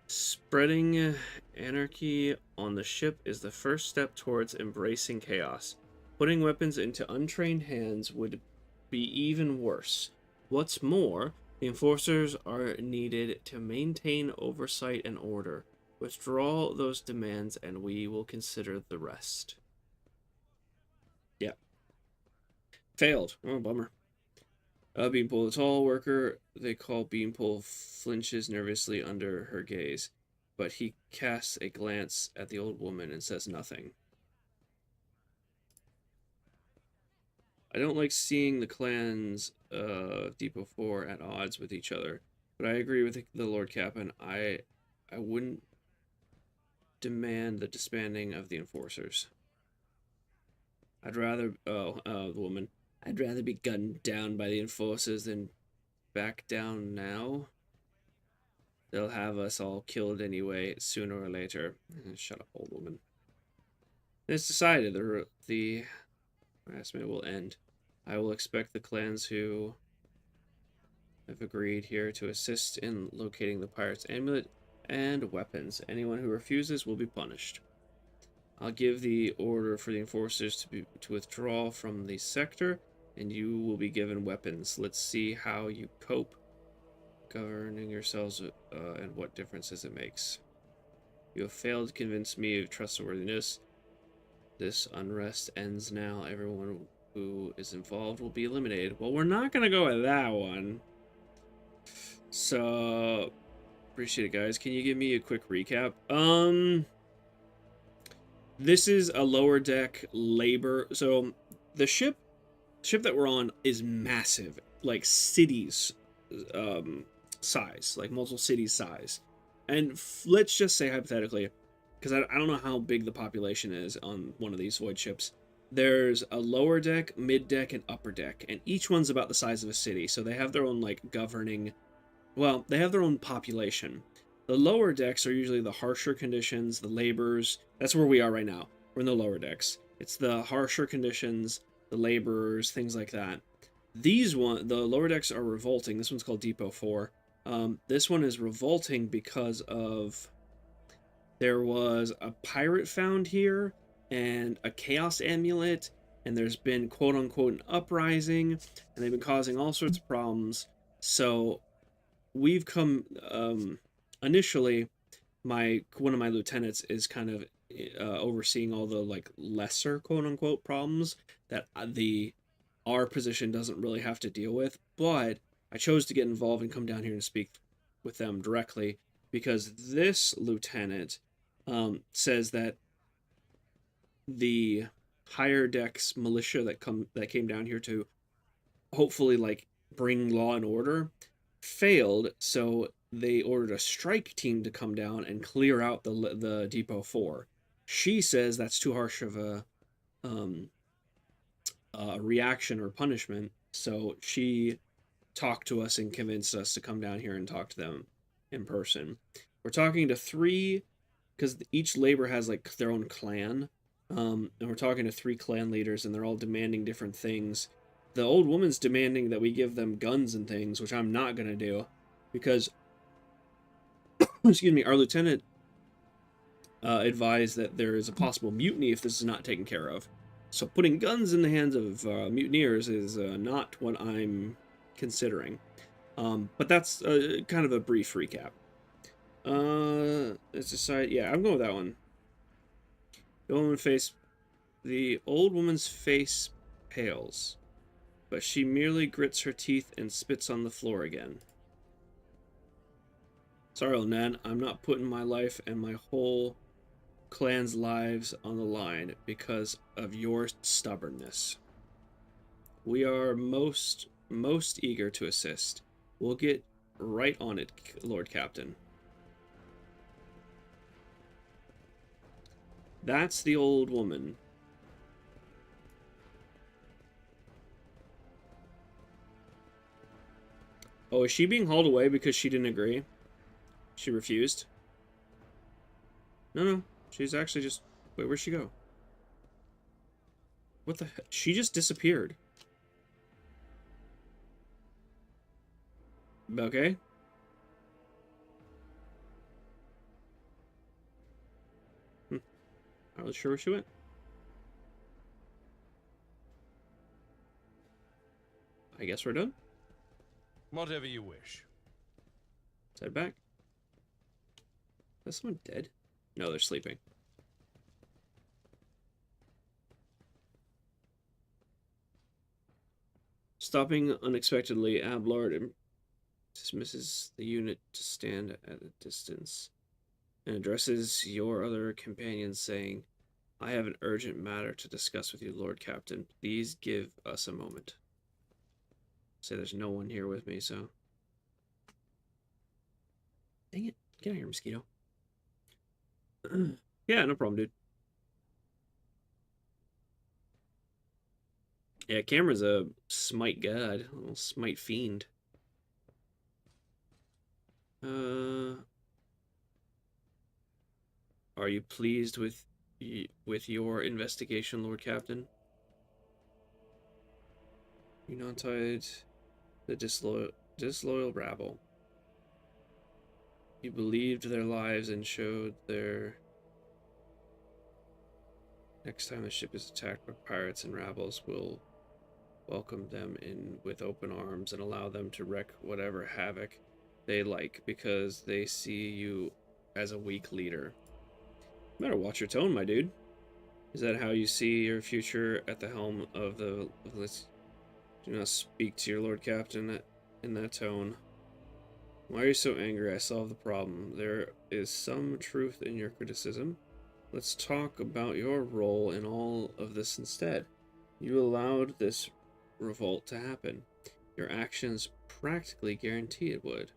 Spreading anarchy on the ship is the first step towards embracing chaos. Putting weapons into untrained hands would be even worse. What's more, The enforcers are needed to maintain oversight and order. Withdraw those demands and we will consider the rest. Yeah. Failed. Oh, bummer. Beanpole, the tall worker they call Beanpole, flinches nervously under her gaze, but he casts a glance at the old woman and says nothing. I don't like seeing the clans of Depot 4 at odds with each other, but I agree with the Lord Captain. I wouldn't demand the disbanding of the enforcers. I'd rather, the woman, I'd rather be gunned down by the enforcers than back down now. They'll have us all killed anyway, sooner or later. Shut up, old woman. It's decided the harassment will end. I will expect the clans who have agreed here to assist in locating the pirate's amulet and weapons. Anyone who refuses will be punished. I'll give the order for the enforcers to withdraw from the sector, and you will be given weapons. Let's see how you cope governing yourselves and what differences it makes. You have failed to convince me of trustworthiness. This unrest ends now. Everyone who is involved will be eliminated. Well, we're not going to go with that one. So, appreciate it, guys. Can you give me a quick recap? This is a lower deck labor. So, the ship that we're on is massive, like cities size, like multiple cities size. And let's just say hypothetically, because I don't know how big the population is on one of these void ships. There's a lower deck, mid deck, and upper deck, and each one's about the size of a city. So they have their own like governing, well, they have their own population. The lower decks are usually the harsher conditions, the laborers. That's where we are right now. We're in the lower decks. It's the harsher conditions, the laborers, things like that. The lower decks are revolting. This one's called Depot 4. This one is revolting because of there was a pirate found here and a chaos amulet, and there's been quote-unquote an uprising, and they've been causing all sorts of problems. So we've come, initially, one of my lieutenants is kind of overseeing all the like lesser quote-unquote problems that our position doesn't really have to deal with, but I chose to get involved and come down here and speak with them directly because this lieutenant says that the higher decks militia that came down here to hopefully like bring law and order failed, so they ordered a strike team to come down and clear out the Depot 4. She says that's too harsh of a reaction or punishment, so she talked to us and convinced us to come down here and talk to them in person. We're talking to 3, because each labor has like their own clan, and we're talking to 3 clan leaders, and they're all demanding different things. The old woman's demanding that we give them guns and things, which I'm not going to do, because, excuse me, our lieutenant advised that there is a possible mutiny if this is not taken care of. So putting guns in the hands of mutineers is not what I'm considering. But that's kind of a brief recap. Let's decide. Yeah, I'm going with that one. The old woman's face pales, but she merely grits her teeth and spits on the floor again. Sorry, old man, I'm not putting my life and my whole clan's lives on the line because of your stubbornness. We are most eager to assist. We'll get right on it, Lord Captain. That's the old woman. Oh, is she being hauled away because she didn't agree? She refused? No. She's actually just... Wait, where'd she go? What the heck? She just disappeared. Okay. Not really sure where she went. I guess we're done. Whatever you wish. Is that back? Is someone dead? No, they're sleeping. Stopping unexpectedly, Ablard dismisses the unit to stand at a distance and addresses your other companions, saying, I have an urgent matter to discuss with you, Lord Captain. Please give us a moment. Say there's no one here with me, so... Dang it. Get out of here, mosquito. Yeah, no problem, dude. Yeah, Cameron's a smite god. A little smite fiend. Are you pleased with your investigation, Lord Captain? United the disloyal rabble. You believed their lives and showed their... Next time the ship is attacked by pirates and rabbles, we'll welcome them in with open arms and allow them to wreak whatever havoc they like, because they see you as a weak leader. You better watch your tone, my dude. Is that how you see your future at the helm of the... Do not speak to your Lord Captain in that tone. Why are you so angry? I solved the problem. There is some truth in your criticism. Let's talk about your role in all of this instead. You allowed this revolt to happen. Your actions practically guarantee it would.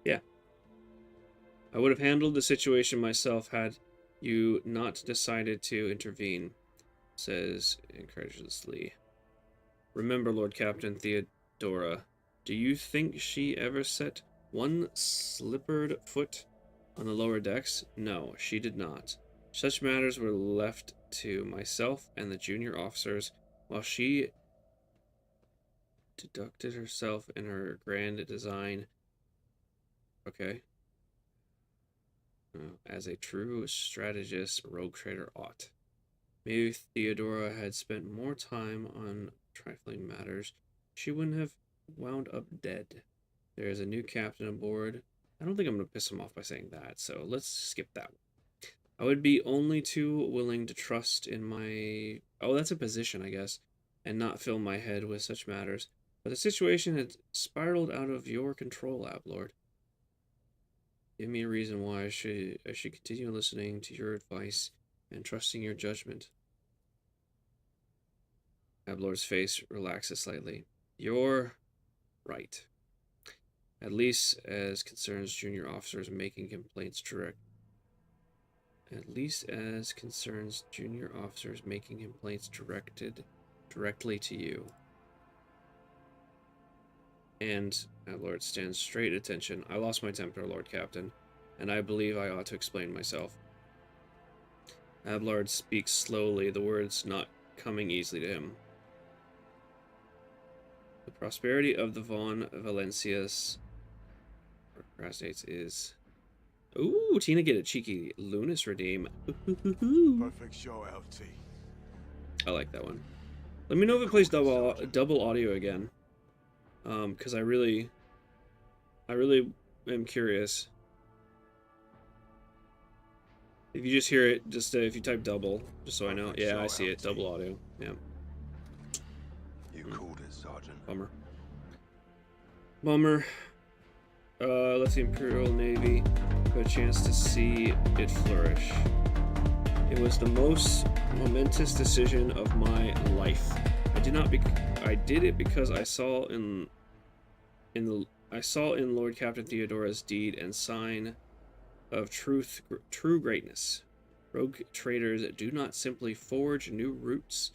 Yeah. I would have handled the situation myself had you not decided to intervene, says incredulously. Remember, Lord Captain Theodora, do you think she ever set one slippered foot on the lower decks? No, she did not. Such matters were left to myself and the junior officers, while she deducted herself in her grand design. Okay. As a true strategist, rogue trader ought. Maybe if Theodora had spent more time on trifling matters, she wouldn't have wound up dead. There is a new captain aboard. I don't think I'm going to piss him off by saying that, so let's skip that one. I would be only too willing to trust in my... Oh, that's a position, I guess, and not fill my head with such matters. But the situation had spiraled out of your control, Ablord. Give me a reason why I should continue listening to your advice and trusting your judgment. Ablord's face relaxes slightly. You're right. At least as concerns junior officers making complaints directly to you. And Ablord stands straight at attention. I lost my temper, Lord Captain, and I believe I ought to explain myself. Ablord speaks slowly, the words not coming easily to him. The prosperity of the Von Valencias procrastinates is... Ooh, Tina get a cheeky Lunas redeem. Perfect show, LT. I like that one. Let me know if it plays double audio again. Because I really am curious. If you just hear it, just if you type double, just so I know. Yeah, I see it. Double audio. Yeah. You called it, Sergeant. Bummer. Bummer. Let the Imperial Navy have a chance to see it flourish. It was the most momentous decision of my life. I did it because I saw in Lord Captain Theodora's deed and sign of true greatness. Rogue traders do not simply forge new routes,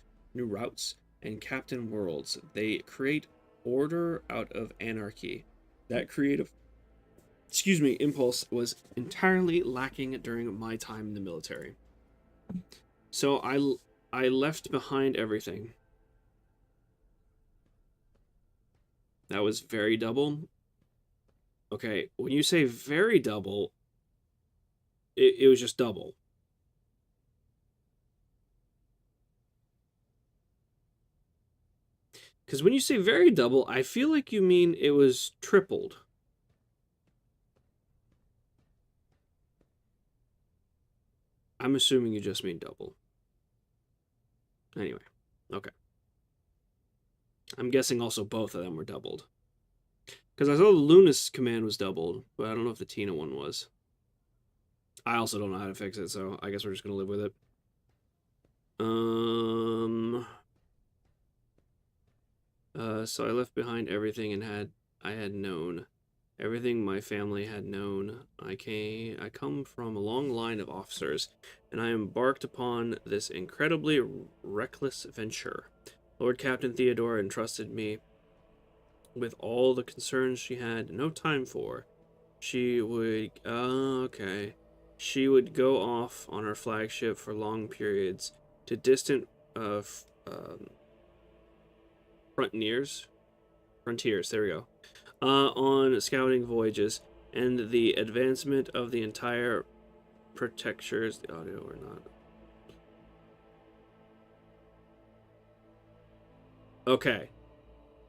and captain worlds. They create order out of anarchy. That creative, impulse was entirely lacking during my time in the military. So I left behind everything. That was very double. Okay. Okay, when you say very double, it was just double. Because when you say very double, I feel like you mean it was tripled. I'm assuming you just mean double. Anyway, okay. I'm guessing also both of them were doubled. Because I saw the Lunas command was doubled, but I don't know if the Tina one was. I also don't know how to fix it, so I guess we're just going to live with it. So I left behind everything and I had known. Everything my family had known. I come from a long line of officers, and I embarked upon this incredibly reckless venture. Lord Captain Theodora entrusted me with all the concerns she had no time for. She would, She would go off on her flagship for long periods to distant frontiers, there we go, on scouting voyages, and the advancement of the entire protectures, the audio or not. Okay.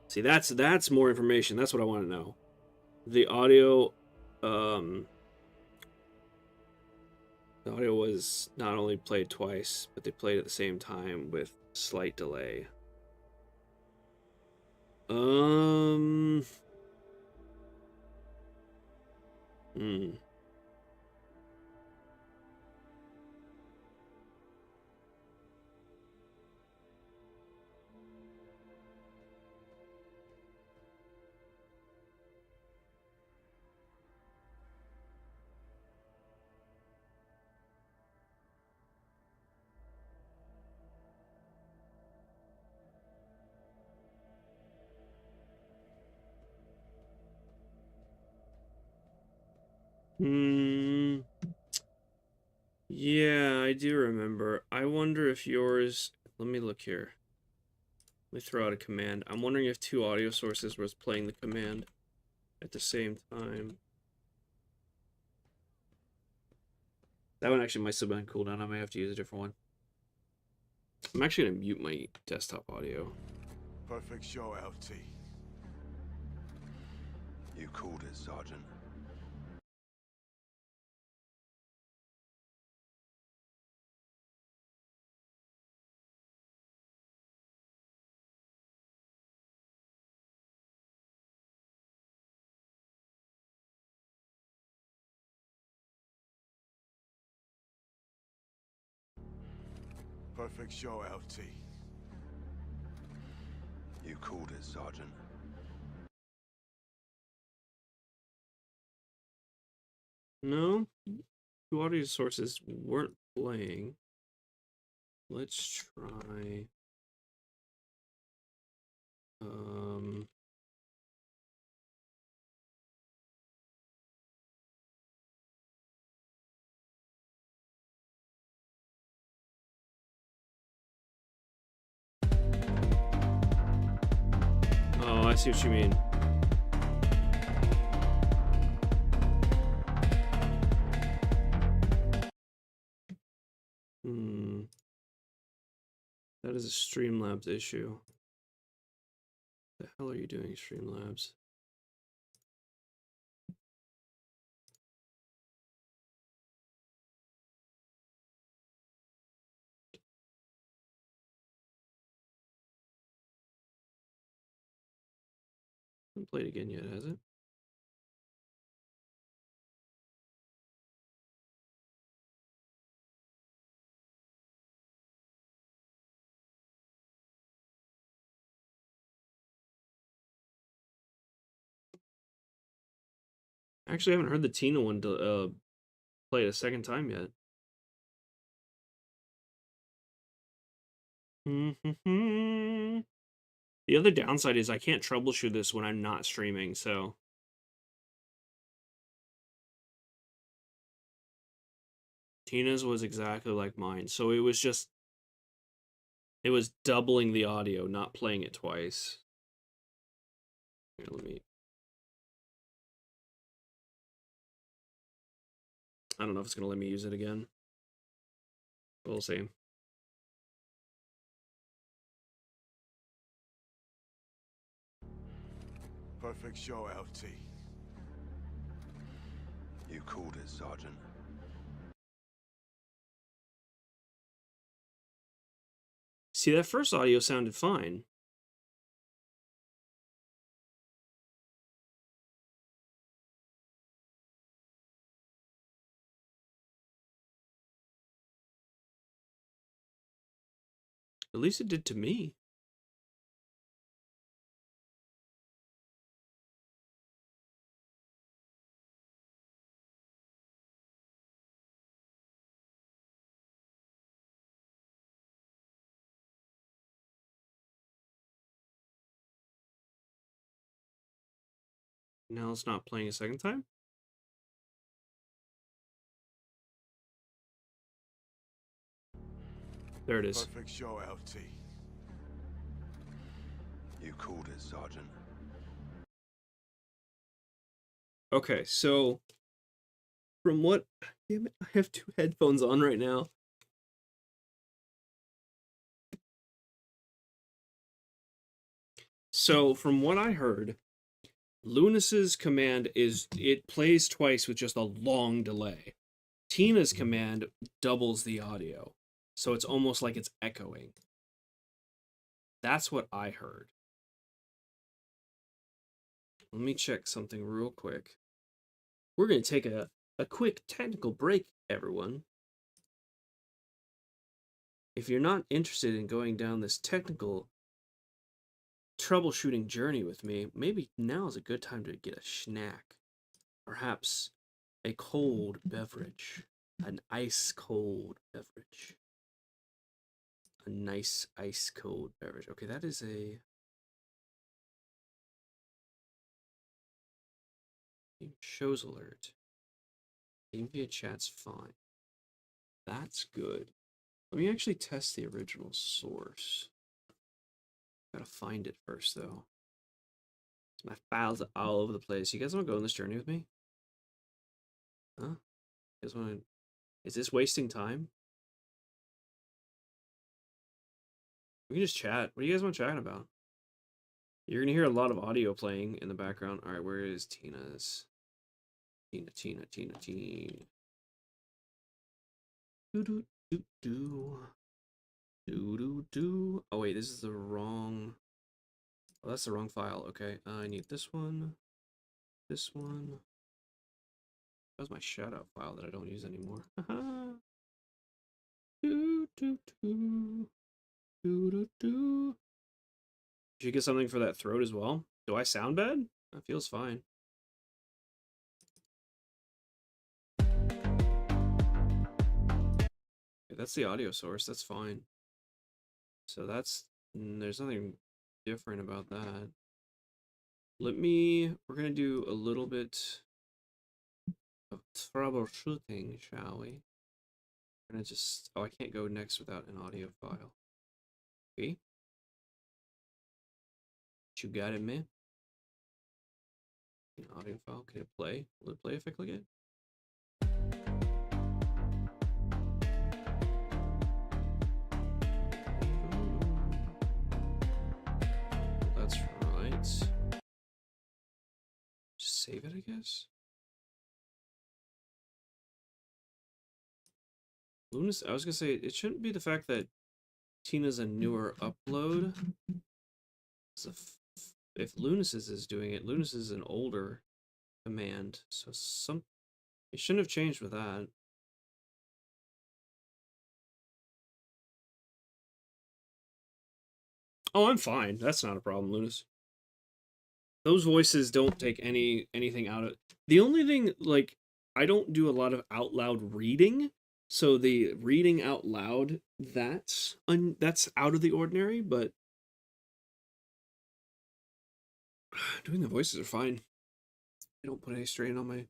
See, that's more information. That's what I want to know. The audio, the audio was not only played twice, but they played at the same time with slight delay. Hmm. Yeah, I do remember. I wonder if yours... Let me look here. Let me throw out a command. I'm wondering if two audio sources was playing the command at the same time. That one actually might still be on cooldown. I might have to use a different one. I'm actually going to mute my desktop audio. Perfect show, LT. You called it, Sergeant. Perfect show, LT. You called it, Sergeant. No, two audio sources weren't playing. Let's try... Oh, I see what you mean. That is a Streamlabs issue. What the hell are you doing, Streamlabs? Haven't played again yet, has it? Actually, I haven't heard the Tina one play it a second time yet. The other downside is I can't troubleshoot this when I'm not streaming, so... Tina's was exactly like mine, so it was just... It was doubling the audio, not playing it twice. Here, let me... I don't know if it's going to let me use it again. We'll see. Perfect show, LT. You called it, Sergeant. See, that first audio sounded fine. At least it did to me. Now it's not playing a second time? There it is. Perfect show, LT. You called it, Sergeant. Okay, so from what... Damn it, I have 2 headphones on right now. So from what I heard, Lunas's command is... It plays twice with just a long delay. Tina's command doubles the audio. So it's almost like it's echoing. That's what I heard. Let me check something real quick. We're going to take a quick technical break, everyone. If you're not interested in going down this technical troubleshooting journey with me, maybe now is a good time to get a snack. Perhaps a cold beverage. An ice-cold beverage. A nice ice-cold beverage. Okay, that is a... Shows alert. Game via chat's fine. That's good. Let me actually test the original source. Gotta find it first, though. My files are all over the place. You guys want to go on this journey with me? Huh? You guys want to... Is this wasting time? We can just chat. What do you guys want chatting about? You're gonna hear a lot of audio playing in the background. All right, where is Tina's? Tina. Do. Oh wait, this is the wrong. Oh, that's the wrong file. Okay, I need this one. This one. That was my shout out file that I don't use anymore. Did you get something for that throat as well? Do I sound bad? That feels fine. Okay, that's the audio source. That's fine. So that's... There's nothing different about that. We're going to do a little bit of troubleshooting, shall we? We're going to just... Oh, I can't go next without an audio file. Okay. You got it, man. An audio file. Can it play? Will it play if I click it? That's right. Just save it, I guess. Lunas, I was gonna say, it shouldn't be the fact that Tina's a newer upload. So if Lunas's is doing it, Lunas is an older command, so it shouldn't have changed with that. Oh, I'm fine. That's not a problem, Lunas. Those voices don't take anything out of... The only thing, like, I don't do a lot of out loud reading, so the reading out loud, that's out of the ordinary, but doing the voices are fine. I don't put any strain on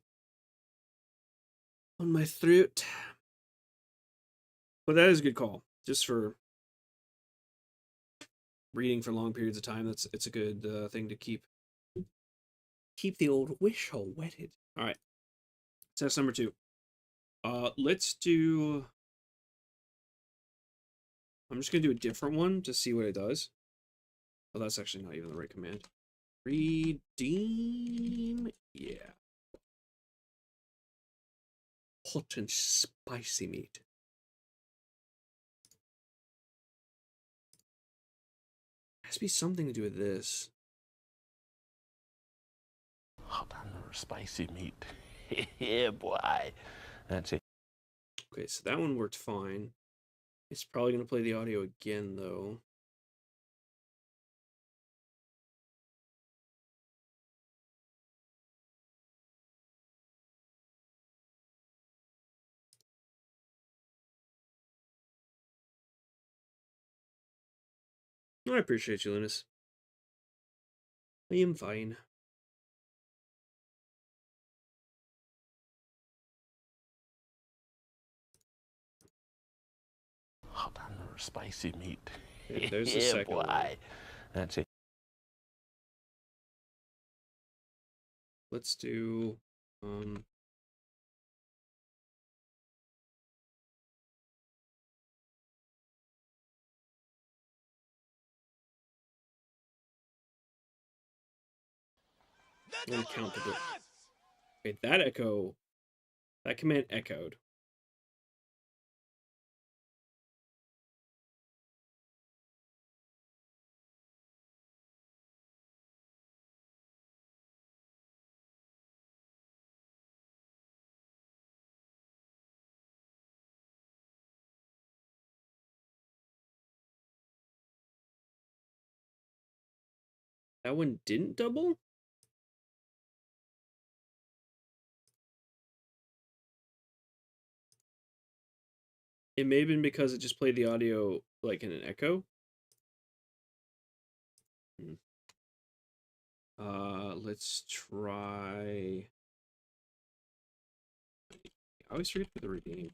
my throat. But that is a good call. Just for reading for long periods of time, it's a good thing to keep the old wish hole wetted. All right. Test number 2. Let's do... I'm just gonna do a different one to see what it does. Oh, that's actually not even the right command. Redeem... Yeah. Hot and spicy meat. Has to be something to do with this. Hot and spicy meat. Yeah, boy. That's it. Okay, so that one worked fine. It's probably going to play the audio again, though. I appreciate you, Linus. I am fine. Hot and spicy meat. Okay, there's the Yeah, second one. boy. That's it. Let's do... I want to count the... Okay, that echo... That command echoed. That one didn't double? It may have been because it just played the audio like in an echo. Let's try... I always forget to put the redeem.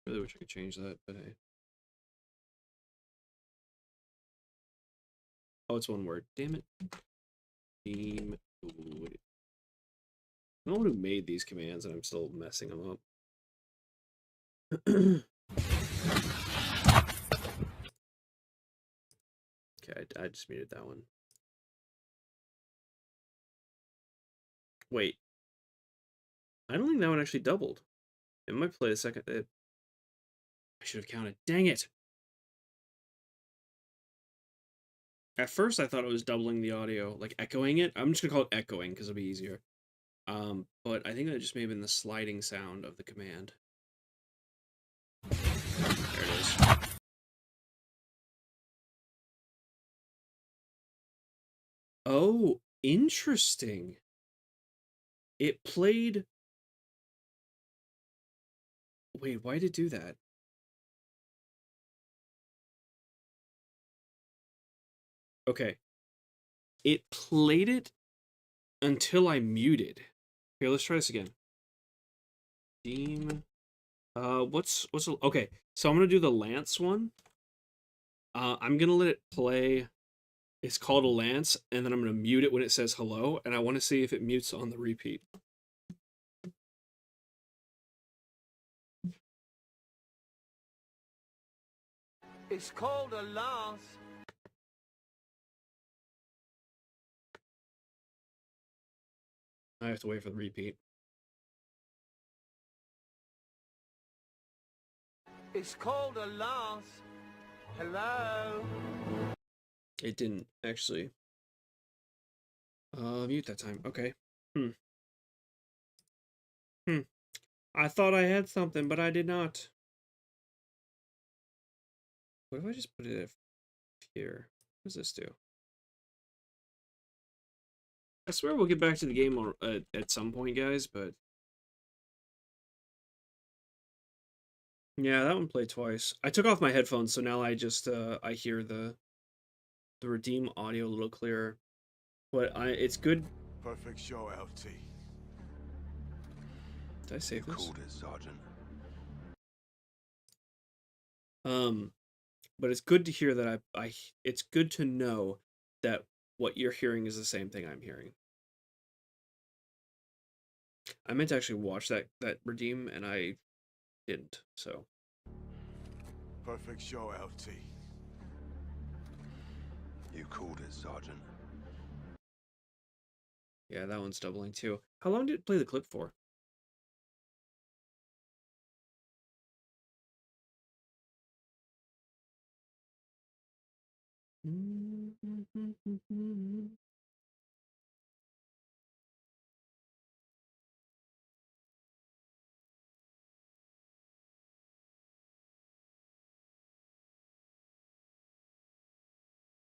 Really wish I could change that, but hey. Oh, it's one word. Damn it. Team. I don't know who made these commands, and I'm still messing them up. Okay, I just muted that one. Wait. I don't think that one actually doubled. It might play a second. I should have counted. Dang it! At first, I thought it was doubling the audio, like echoing it. I'm just gonna call it echoing because it'll be easier. But I think that just may have been the sliding sound of the command. There it is. Oh, interesting. It played... Wait, why did it do that? Okay. It played it until I muted. Here, let's try this again. Team. Okay, so I'm gonna do the Lance one. I'm gonna let it play. It's called a Lance, and then I'm gonna mute it when it says hello, and I want to see if it mutes on the repeat. It's called a lance. I have to wait for the repeat. It's called a lance. Hello? It didn't actually mute that time. Okay. I thought I had something, but I did not. What if I just put it here? What does this do? I swear we'll get back to the game at some point, guys, but... Yeah, that one played twice. I took off my headphones, so now I just, I hear the redeem audio a little clearer. But it's good... Perfect show, LT. Did I save You this? called it, Sergeant. But it's good to hear that it's good to know that what you're hearing is the same thing I'm hearing. I meant to actually watch that redeem, and I didn't. So Perfect show, LT. You called it, Sergeant. yeah, that one's doubling too. How long did it play the clip for?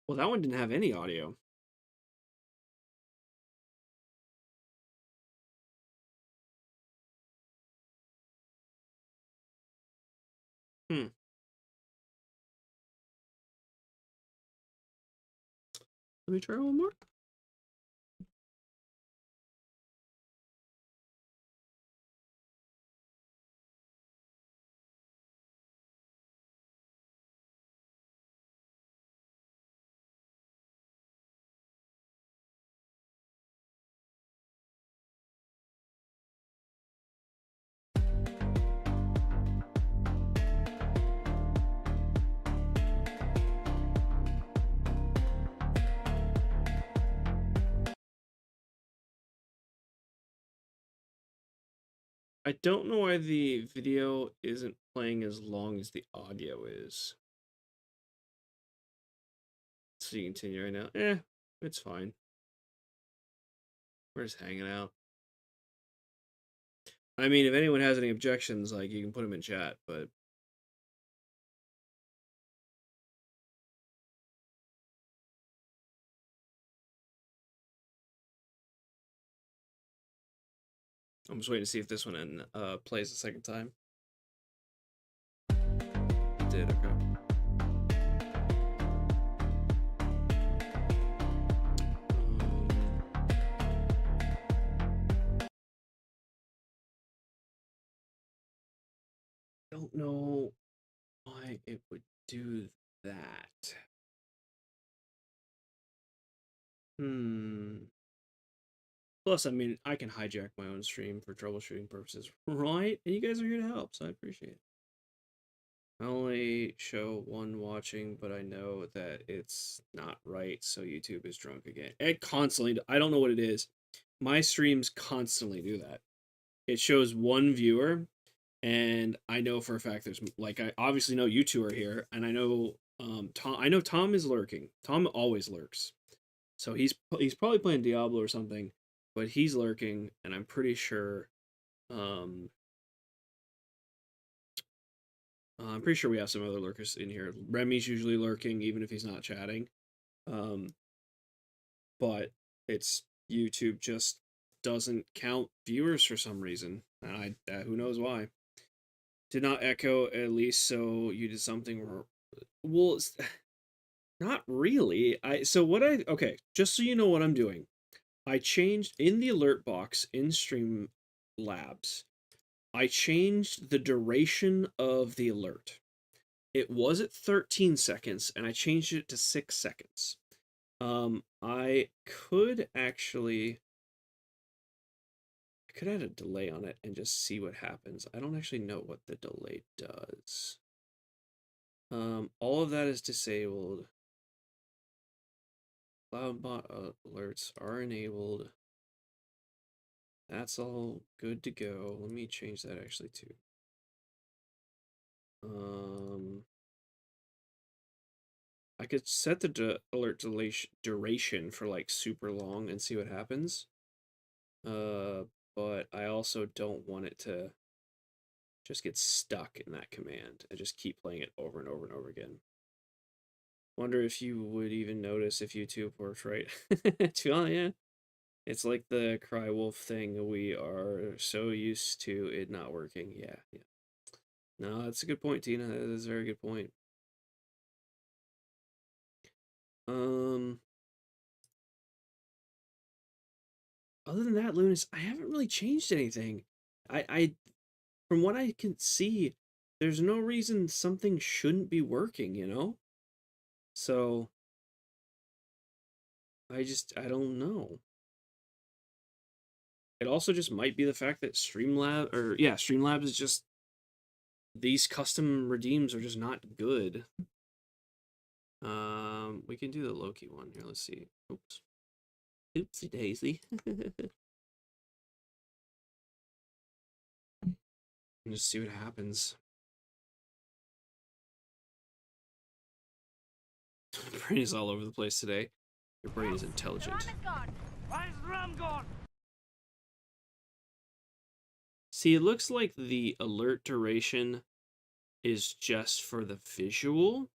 Well, that one didn't have any audio. Hmm. Let me try one more. I don't know why the video isn't playing as long as the audio is. So you continue right now. It's fine. We're just hanging out. I mean, if anyone has any objections, like, you can put them in chat, but I'm just waiting to see if this one plays the second time. It did, okay. Don't know why it would do that. Plus, I mean, I can hijack my own stream for troubleshooting purposes, right? And you guys are here to help, so I appreciate it. I only show one watching, but I know that it's not right, so YouTube is drunk again. It constantly, I don't know what it is. My streams constantly do that. It shows one viewer, and I know for a fact there's, like, I obviously know you two are here, and I know Tom is lurking. Tom always lurks. So he's probably playing Diablo or something, but he's lurking, and I'm pretty sure I'm pretty sure we have some other lurkers in here. Remy's usually lurking, even if he's not chatting. But it's YouTube just doesn't count viewers for some reason. And who knows why. Did not echo, at least, so you did something. Well, not really. Okay, just so you know what I'm doing. I changed in the alert box in Streamlabs. I changed the duration of the alert. It was at 13 seconds, and I changed it to 6 seconds. I could add a delay on it and just see what happens. I don't actually know what the delay does. All of that is disabled. Cloudbot alerts are enabled. That's all good to go. Let me change that actually too. I could set the alert duration for like super long and see what happens. But I also don't want it to just get stuck in that command and just keep playing it over and over and over again. Wonder if you would even notice if YouTube works right. Yeah. It's like the cry wolf thing. We are so used to it not working. Yeah. No, that's a good point, Tina. That is a very good point. Other than that, Lunas, I haven't really changed anything. I from what I can see, there's no reason something shouldn't be working, you know? So I don't know. It also just might be the fact that Streamlabs is just, these custom redeems are just not good. We can do the Loki one here. Let's see. Oops. Oopsie daisy. And just see what happens. Brain is all over the place today. Your brain is intelligent. See, it looks like the alert duration is just for the visual.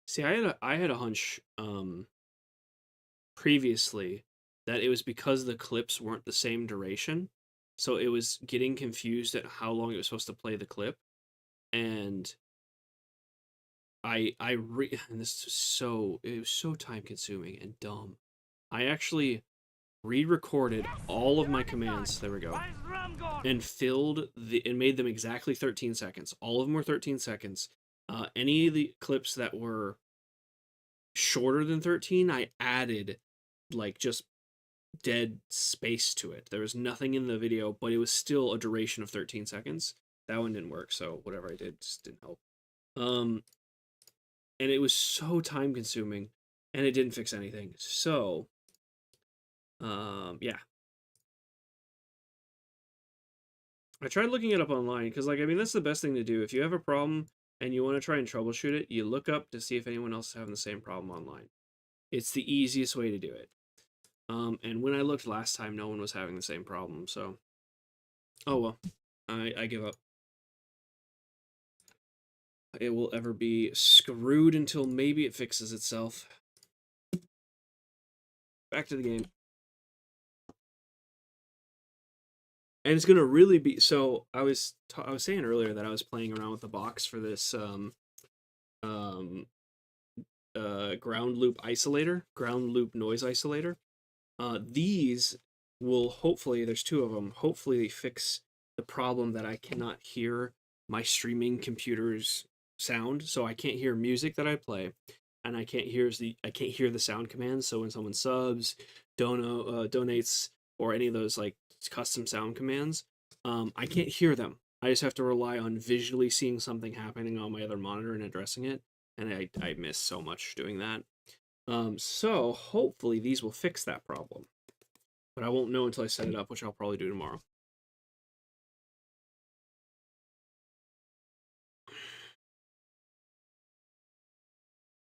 See, I had a hunch previously that it was because the clips weren't the same duration. So it was getting confused at how long it was supposed to play the clip. And and this is it was so time consuming and dumb. I actually re-recorded all of my commands, there we go, and made them exactly 13 seconds. All of them were 13 seconds. Any of the clips that were shorter than 13, I added like just dead space to it. There was nothing in the video, but it was still a duration of 13 seconds. That one didn't work, so whatever I did just didn't help. And it was so time consuming, and it didn't fix anything. So, yeah. I tried looking it up online, because, like, I mean, that's the best thing to do. If you have a problem and you want to try and troubleshoot it, you look up to see if anyone else is having the same problem online. It's the easiest way to do it. And when I looked last time, no one was having the same problem, so... Oh, well. I give up. It will ever be screwed until maybe it fixes itself. Back to the game. And it's gonna really be... So, I was saying earlier that I was playing around with the box for this, ground loop isolator, ground loop noise isolator. These will hopefully, there's two of them, hopefully fix the problem that I cannot hear my streaming computer's sound. So I can't hear music that I play, and I can't hear the sound commands. So when someone subs, donates, or any of those like custom sound commands, I can't hear them. I just have to rely on visually seeing something happening on my other monitor and addressing it. And I miss so much doing that. So hopefully these will fix that problem, but I won't know until I set it up, which I'll probably do tomorrow.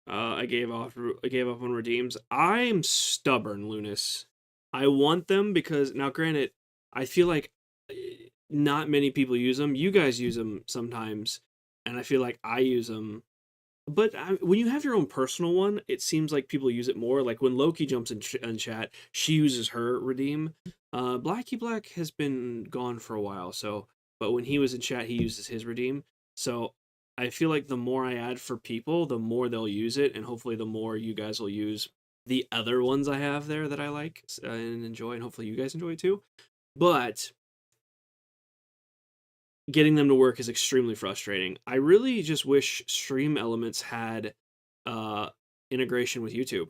I gave up on redeems. I'm stubborn, Lunas. I want them because, now granted, I feel like not many people use them. You guys use them sometimes, and I feel like I use them. But when you have your own personal one, it seems like people use it more. Like when Loki jumps in chat, she uses her redeem. Blackie Black has been gone for a while, but when he was in chat, he uses his redeem. So I feel like the more I add for people, the more they'll use it, and hopefully the more you guys will use the other ones I have there that I like and enjoy, and hopefully you guys enjoy too. But getting them to work is extremely frustrating. I really just wish Stream Elements had integration with YouTube,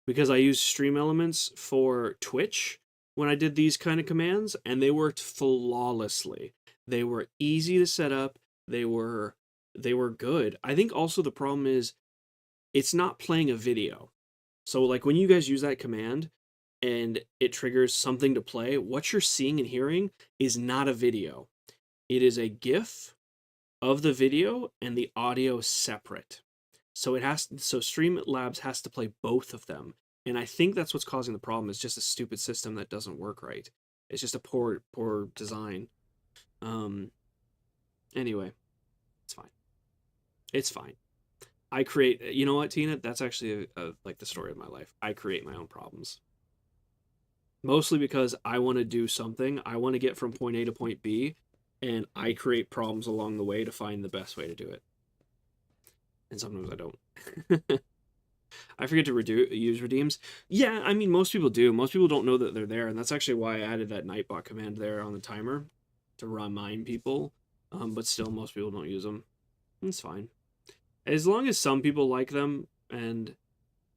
because I used Stream Elements for Twitch when I did these kind of commands, and they worked flawlessly. They were easy to set up. They were good. I think also the problem is it's not playing a video. So like when you guys use that command and it triggers something to play, what you're seeing and hearing is not a video. It is a GIF of the video and the audio separate. So Streamlabs has to play both of them. And I think that's what's causing the problem. It's just a stupid system that doesn't work right. It's just a poor design. Anyway, it's fine. It's fine. I create, you know what, Tina? That's actually like the story of my life. I create my own problems. Mostly because I want to do something. I want to get from point A to point B, and I create problems along the way to find the best way to do it. And sometimes I don't. I forget to use redeems. Yeah, I mean, most people do. Most people don't know that they're there, and that's actually why I added that Nightbot command there on the timer to remind people. But still, most people don't use them. It's fine. As long as some people like them, and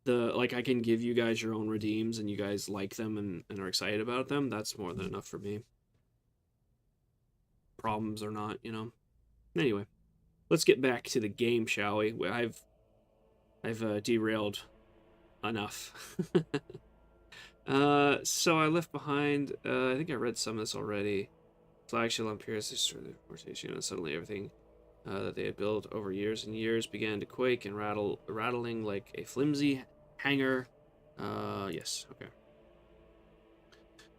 I can give you guys your own redeems and you guys like them and are excited about them, that's more than enough for me. Problems or not, you know. Anyway, let's get back to the game, shall we? I've derailed enough. So I left behind, I think I read some of this already. Flagship on Pierce destroyed the deportation, and suddenly everything that they had built over years and years began to quake and rattling like a flimsy hanger. Yes, okay.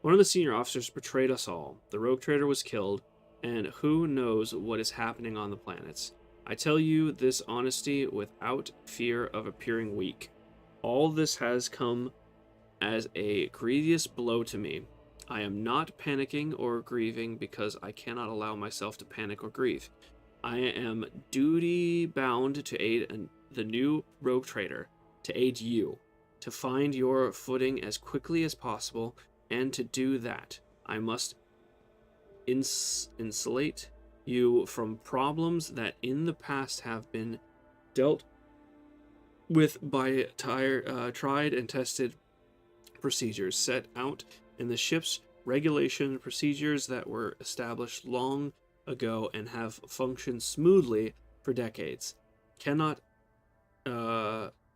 One of the senior officers betrayed us all. The rogue trader was killed, and who knows what is happening on the planets. I tell you this honesty without fear of appearing weak. All this has come as a grievous blow to me. I am not panicking or grieving because I cannot allow myself to panic or grieve. I am duty bound to aid the new rogue trader, to aid you, to find your footing as quickly as possible, and to do that, I must insulate you from problems that in the past have been dealt with by tried and tested procedures set out in the ship's regulation procedures that were established long ago and have functioned smoothly for decades. Cannot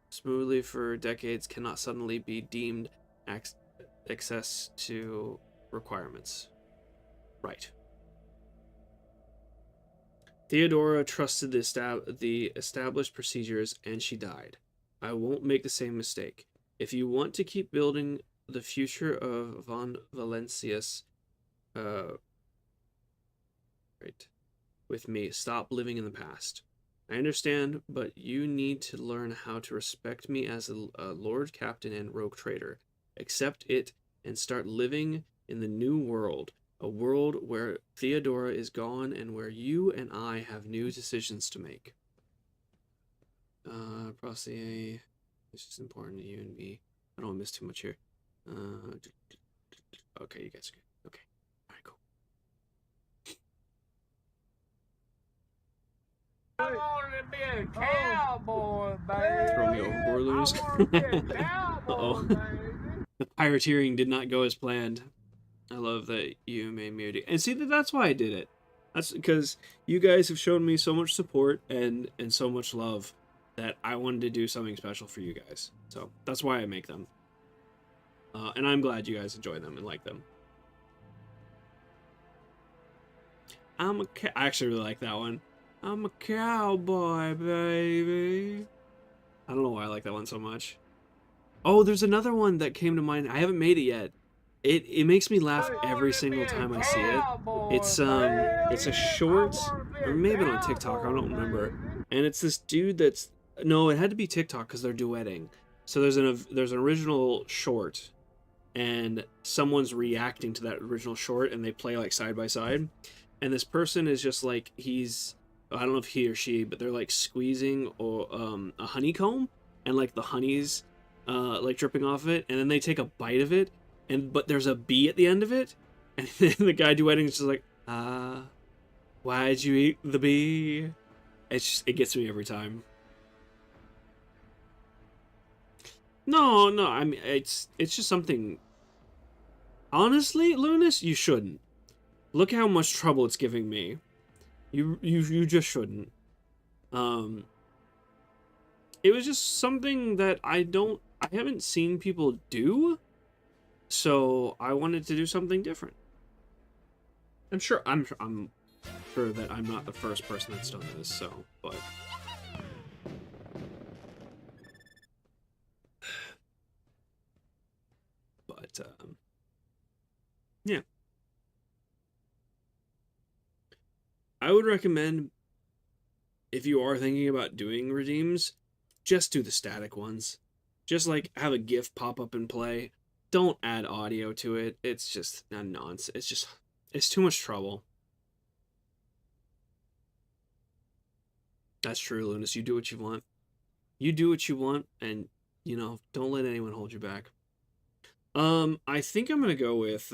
suddenly be deemed access to requirements. Right. Theodora trusted the established procedures, and she died. I won't make the same mistake. If you want to keep building the future of Von Valencius, with me, stop living in the past. I understand, but you need to learn how to respect me as a Lord Captain and Rogue Trader. Accept it and start living in the new world. A world where Theodora is gone and where you and I have new decisions to make. Process. This is important to you and me. I don't want to miss too much here. Okay, you guys are good. Okay. Alright, cool. I want to be a cowboy, baby. Throw me overboard, Louis. I want to be a cowboy, Uh-oh. baby. The pirateering did not go as planned. I love that you made me and see that's why I did it. That's because you guys have shown me so much support and so much love that I wanted to do something special for you guys. So that's why I make them. And I'm glad you guys enjoy them and like them. I actually really like that one. I'm a cowboy, baby. I don't know why I like that one so much. Oh, there's another one that came to mind. I haven't made it yet. It makes me laugh every single time I see it. It's a short, or maybe on TikTok, I don't remember. And it's this dude that's, no, it had to be TikTok because they're duetting. So there's an original short, and someone's reacting to that original short, and they play like side by side. And this person is just like, I don't know if he or she, but they're like squeezing a honeycomb, and like the honey's like dripping off of it, and then they take a bite of it. But there's a bee at the end of it, and then the guy duetting is just like, why'd you eat the bee? It gets me every time. No, I mean, it's just something. Honestly, Lunas, you shouldn't. Look how much trouble it's giving me. You just shouldn't. It was just something that I haven't seen people do. So I wanted to do something different. I'm sure that I'm not the first person that's done this, so, but yeah. I would recommend, if you are thinking about doing redeems, just do the static ones. Just like have a GIF pop up and play. Don't add audio to it. It's just nonsense. It's too much trouble. That's true, Lunas. You do what you want. You do what you want, and, don't let anyone hold you back. I think I'm gonna go with,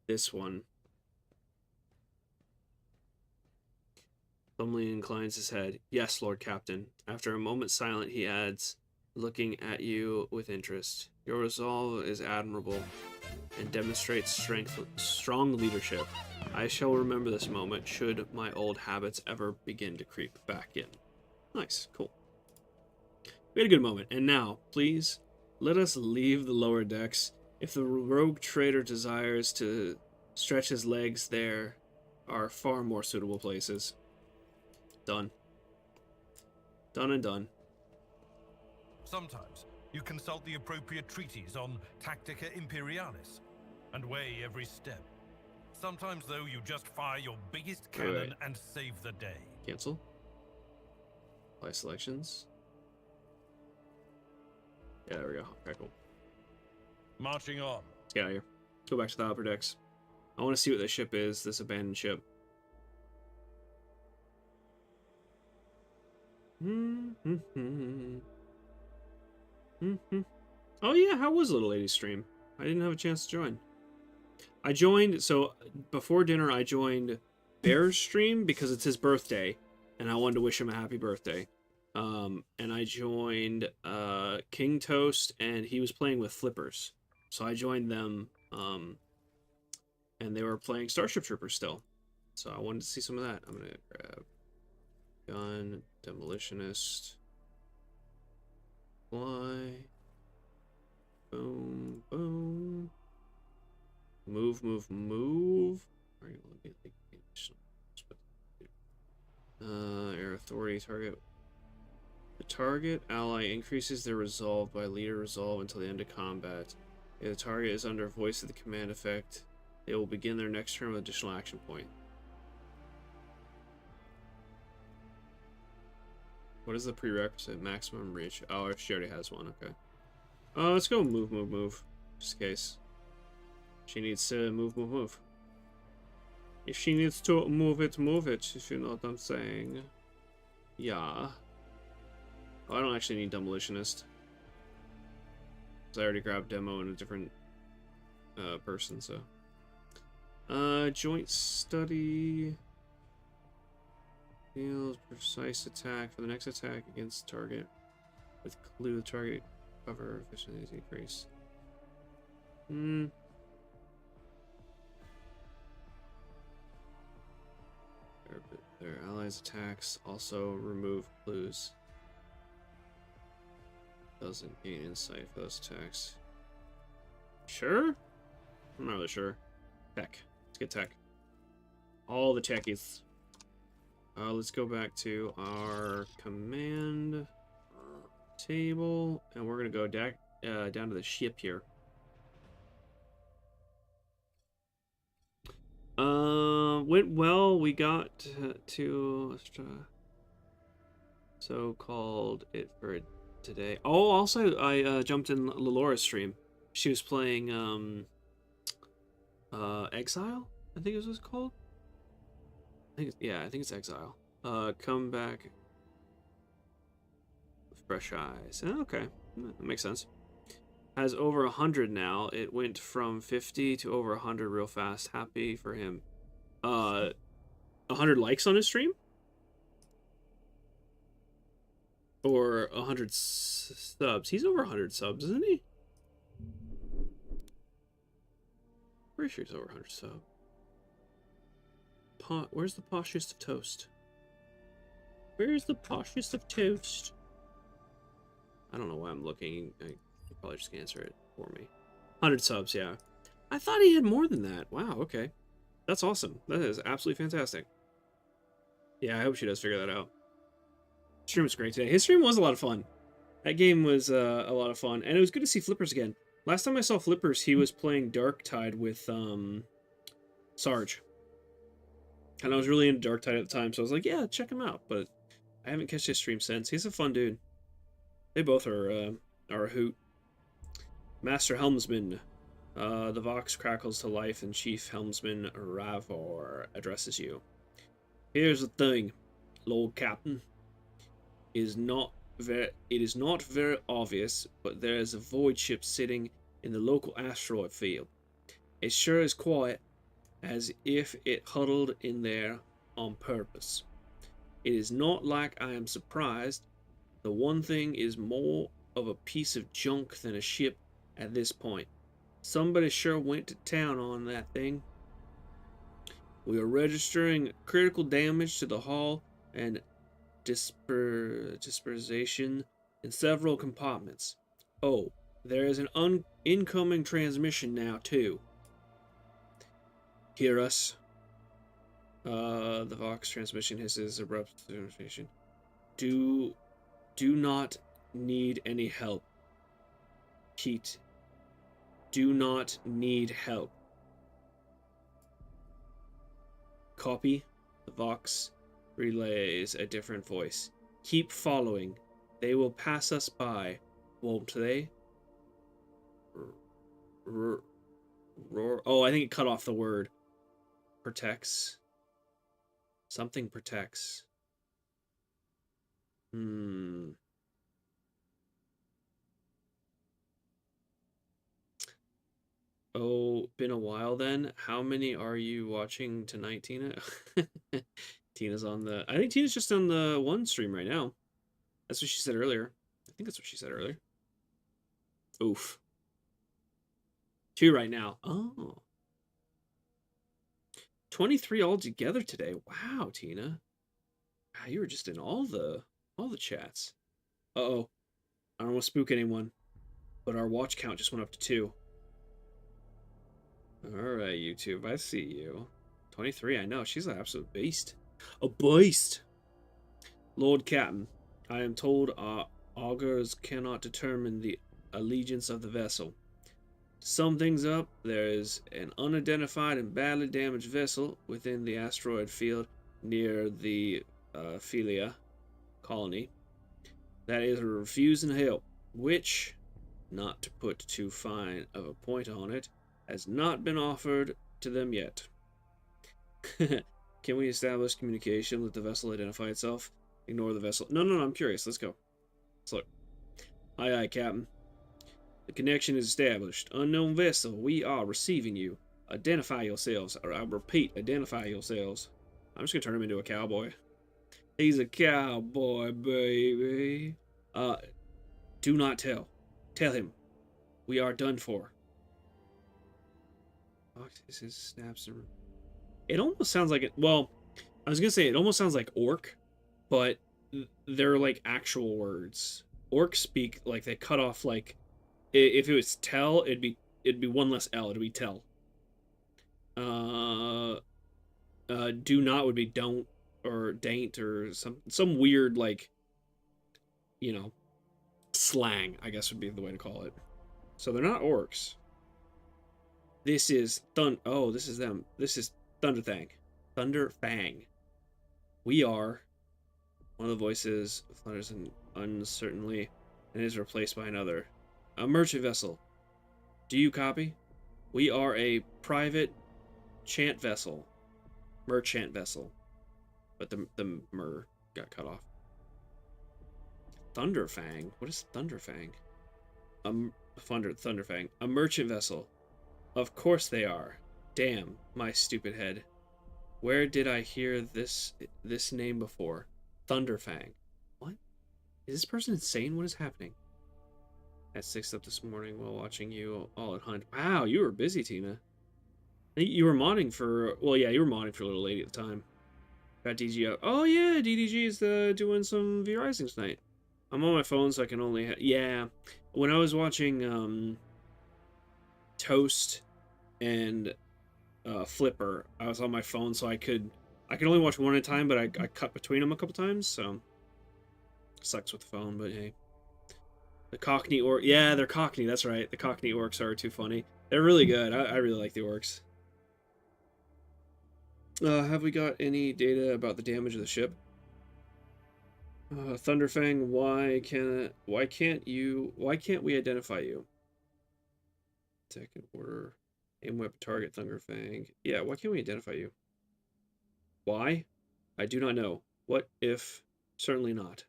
this one. Humbly inclines his head. Yes, Lord Captain. After a moment silent, he adds, looking at you with interest. Your resolve is admirable and demonstrates strong leadership. I shall remember this moment should my old habits ever begin to creep back in. Nice, cool. We had a good moment, and now, please, let us leave the lower decks. If the rogue trader desires to stretch his legs, there are far more suitable places. Done. Done and done. Sometimes you consult the appropriate treatise on Tactica Imperialis and weigh every step. Sometimes, though, you just fire your biggest cannon and save the day. Cancel. Apply selections. Yeah, there we go. Okay, cool. Marching on. Let's get out of here. Let's go back to the upper decks. I want to see what this ship is, this abandoned ship. Oh yeah, how was Little Lady's stream? I didn't have a chance to join. I joined, so before dinner I joined Bear's stream because it's his birthday, and I wanted to wish him a happy birthday. And I joined King Toast, and he was playing with Flippers. So I joined them, and they were playing Starship Troopers still. So I wanted to see some of that. I'm going to grab Gun, Demolitionist, Fly, boom, boom, move, move, move. Air Authority target. The target ally increases their resolve by leader resolve until the end of combat. If the target is under voice of the command effect, they will begin their next turn with additional action point. What is the prerequisite? Maximum reach. Oh, she already has one. Okay. Let's go move, move, move. Just in case. She needs to move, move, move. If she needs to move it, if you know what I'm saying. Yeah. Oh, I don't actually need Demolitionist. Because I already grabbed Demo in a different person, so. Joint Study. Deals precise attack for the next attack against target. With clue the target cover efficiency increase. Their allies' attacks also remove clues. Doesn't gain insight for those attacks. Sure? I'm not really sure. Tech. Let's get tech. All the techies. Let's go back to our command table, and we're gonna go down to the ship here. Went well. We got to so called it for today. Oh, also I jumped in Lelora's stream. She was playing Exile, I think it was called. I think it's Exile. Come back with fresh eyes. Okay, that makes sense. Has over 100 now. It went from 50 to over 100 real fast. Happy for him. 100 likes on his stream? Or 100 subs. He's over 100 subs, isn't he? Pretty sure he's over 100 subs. Where's the poshest of toast? Where's the poshest of toast? I don't know why I'm looking. I could probably just answer it for me. 100 subs, yeah. I thought he had more than that. Wow, okay. That's awesome. That is absolutely fantastic. Yeah, I hope she does figure that out. Stream was great today. His stream was a lot of fun. That game was a lot of fun. And it was good to see Flippers again. Last time I saw Flippers, he was playing Darktide with Sarge. And I was really into Darktide at the time, so I was like, yeah, check him out. But I haven't catched his stream since. He's a fun dude. They both are a hoot. Master Helmsman. The Vox crackles to life, and Chief Helmsman Ravor addresses you. Here's the thing, Lord Captain. It is not very obvious, but there is a void ship sitting in the local asteroid field. It sure is quiet, as if it huddled in there on purpose. It is not like I am surprised. The one thing is more of a piece of junk than a ship at this point. Somebody sure went to town on that thing. We are registering critical damage to the hull and dispersation in several compartments. Oh, there is an incoming transmission now, too. Hear us. The Vox transmission hisses abrupt transmission. Do not need any help. Pete. Do not need help. Copy. The Vox relays a different voice. Keep following. They will pass us by, won't they? Roar. Oh, I think it cut off the word. Protects. Something protects. Oh, been a while then. How many are you watching tonight, Tina? Tina's on the... I think Tina's just on the one stream right now. That's what she said earlier. I think that's what she said earlier. Oof. 2 right now. Oh. 23 altogether today. Wow, Tina. Wow, you were just in all the chats. Uh-oh. I don't want to spook anyone, but our watch count just went up to 2. Alright, YouTube, I see you. 23, I know. She's an absolute beast. A beast! Lord Captain, I am told our augurs cannot determine the allegiance of the vessel. To sum things up, there is an unidentified and badly damaged vessel within the asteroid field near the Philia colony that is refusing help, which, not to put too fine of a point on it, has not been offered to them yet. Can we establish communication? Let the vessel identify itself. Ignore the vessel. No, I'm curious. Let's go. Let's look. Aye, Captain. The connection is established. Unknown vessel, we are receiving you. Identify yourselves. Or I repeat, identify yourselves. I'm just gonna turn him into a cowboy. He's a cowboy, baby. Do not tell. Tell him. We are done for. This is snaps. It almost sounds like it. Well, I was gonna say it almost sounds like orc, but they're like actual words. Orcs speak like they cut off like if it was tell, it'd be one less L. It'd be tell. Do not would be don't or daint or some weird like slang, I guess would be the way to call it. So they're not orcs. This is oh, this is them. This is Thunderfang. Thunderfang. We are one of the voices flutters uncertainly and is replaced by another. A merchant vessel. Do you copy? We are a private merchant vessel. But the mer got cut off. Thunderfang? What is Thunderfang? Thunderfang. A merchant vessel. Of course they are. Damn, my stupid head. Where did I hear this name before? Thunderfang. What? Is this person insane? What is happening? At 6 up this morning while watching you all at hunt. Wow, you were busy, Tina. You were modding for... Well, yeah, you were modding for a little lady at the time. Got DG out. Oh, yeah, DDG is doing some V-Rising tonight. I'm on my phone, so I can only... Yeah. When I was watching Toast and Flipper, I was on my phone, so I could only watch one at a time, but I cut between them a couple times, so... Sucks with the phone, but hey. The Cockney Orc... Yeah, they're Cockney, that's right. The Cockney Orcs are too funny. They're really good. I really like the Orcs. Have we got any data about the damage of the ship? Thunderfang, why can't we identify you? Second order. Aim weapon target Thunderfang. Yeah, why can't we identify you? Why? I do not know. What if? Certainly not.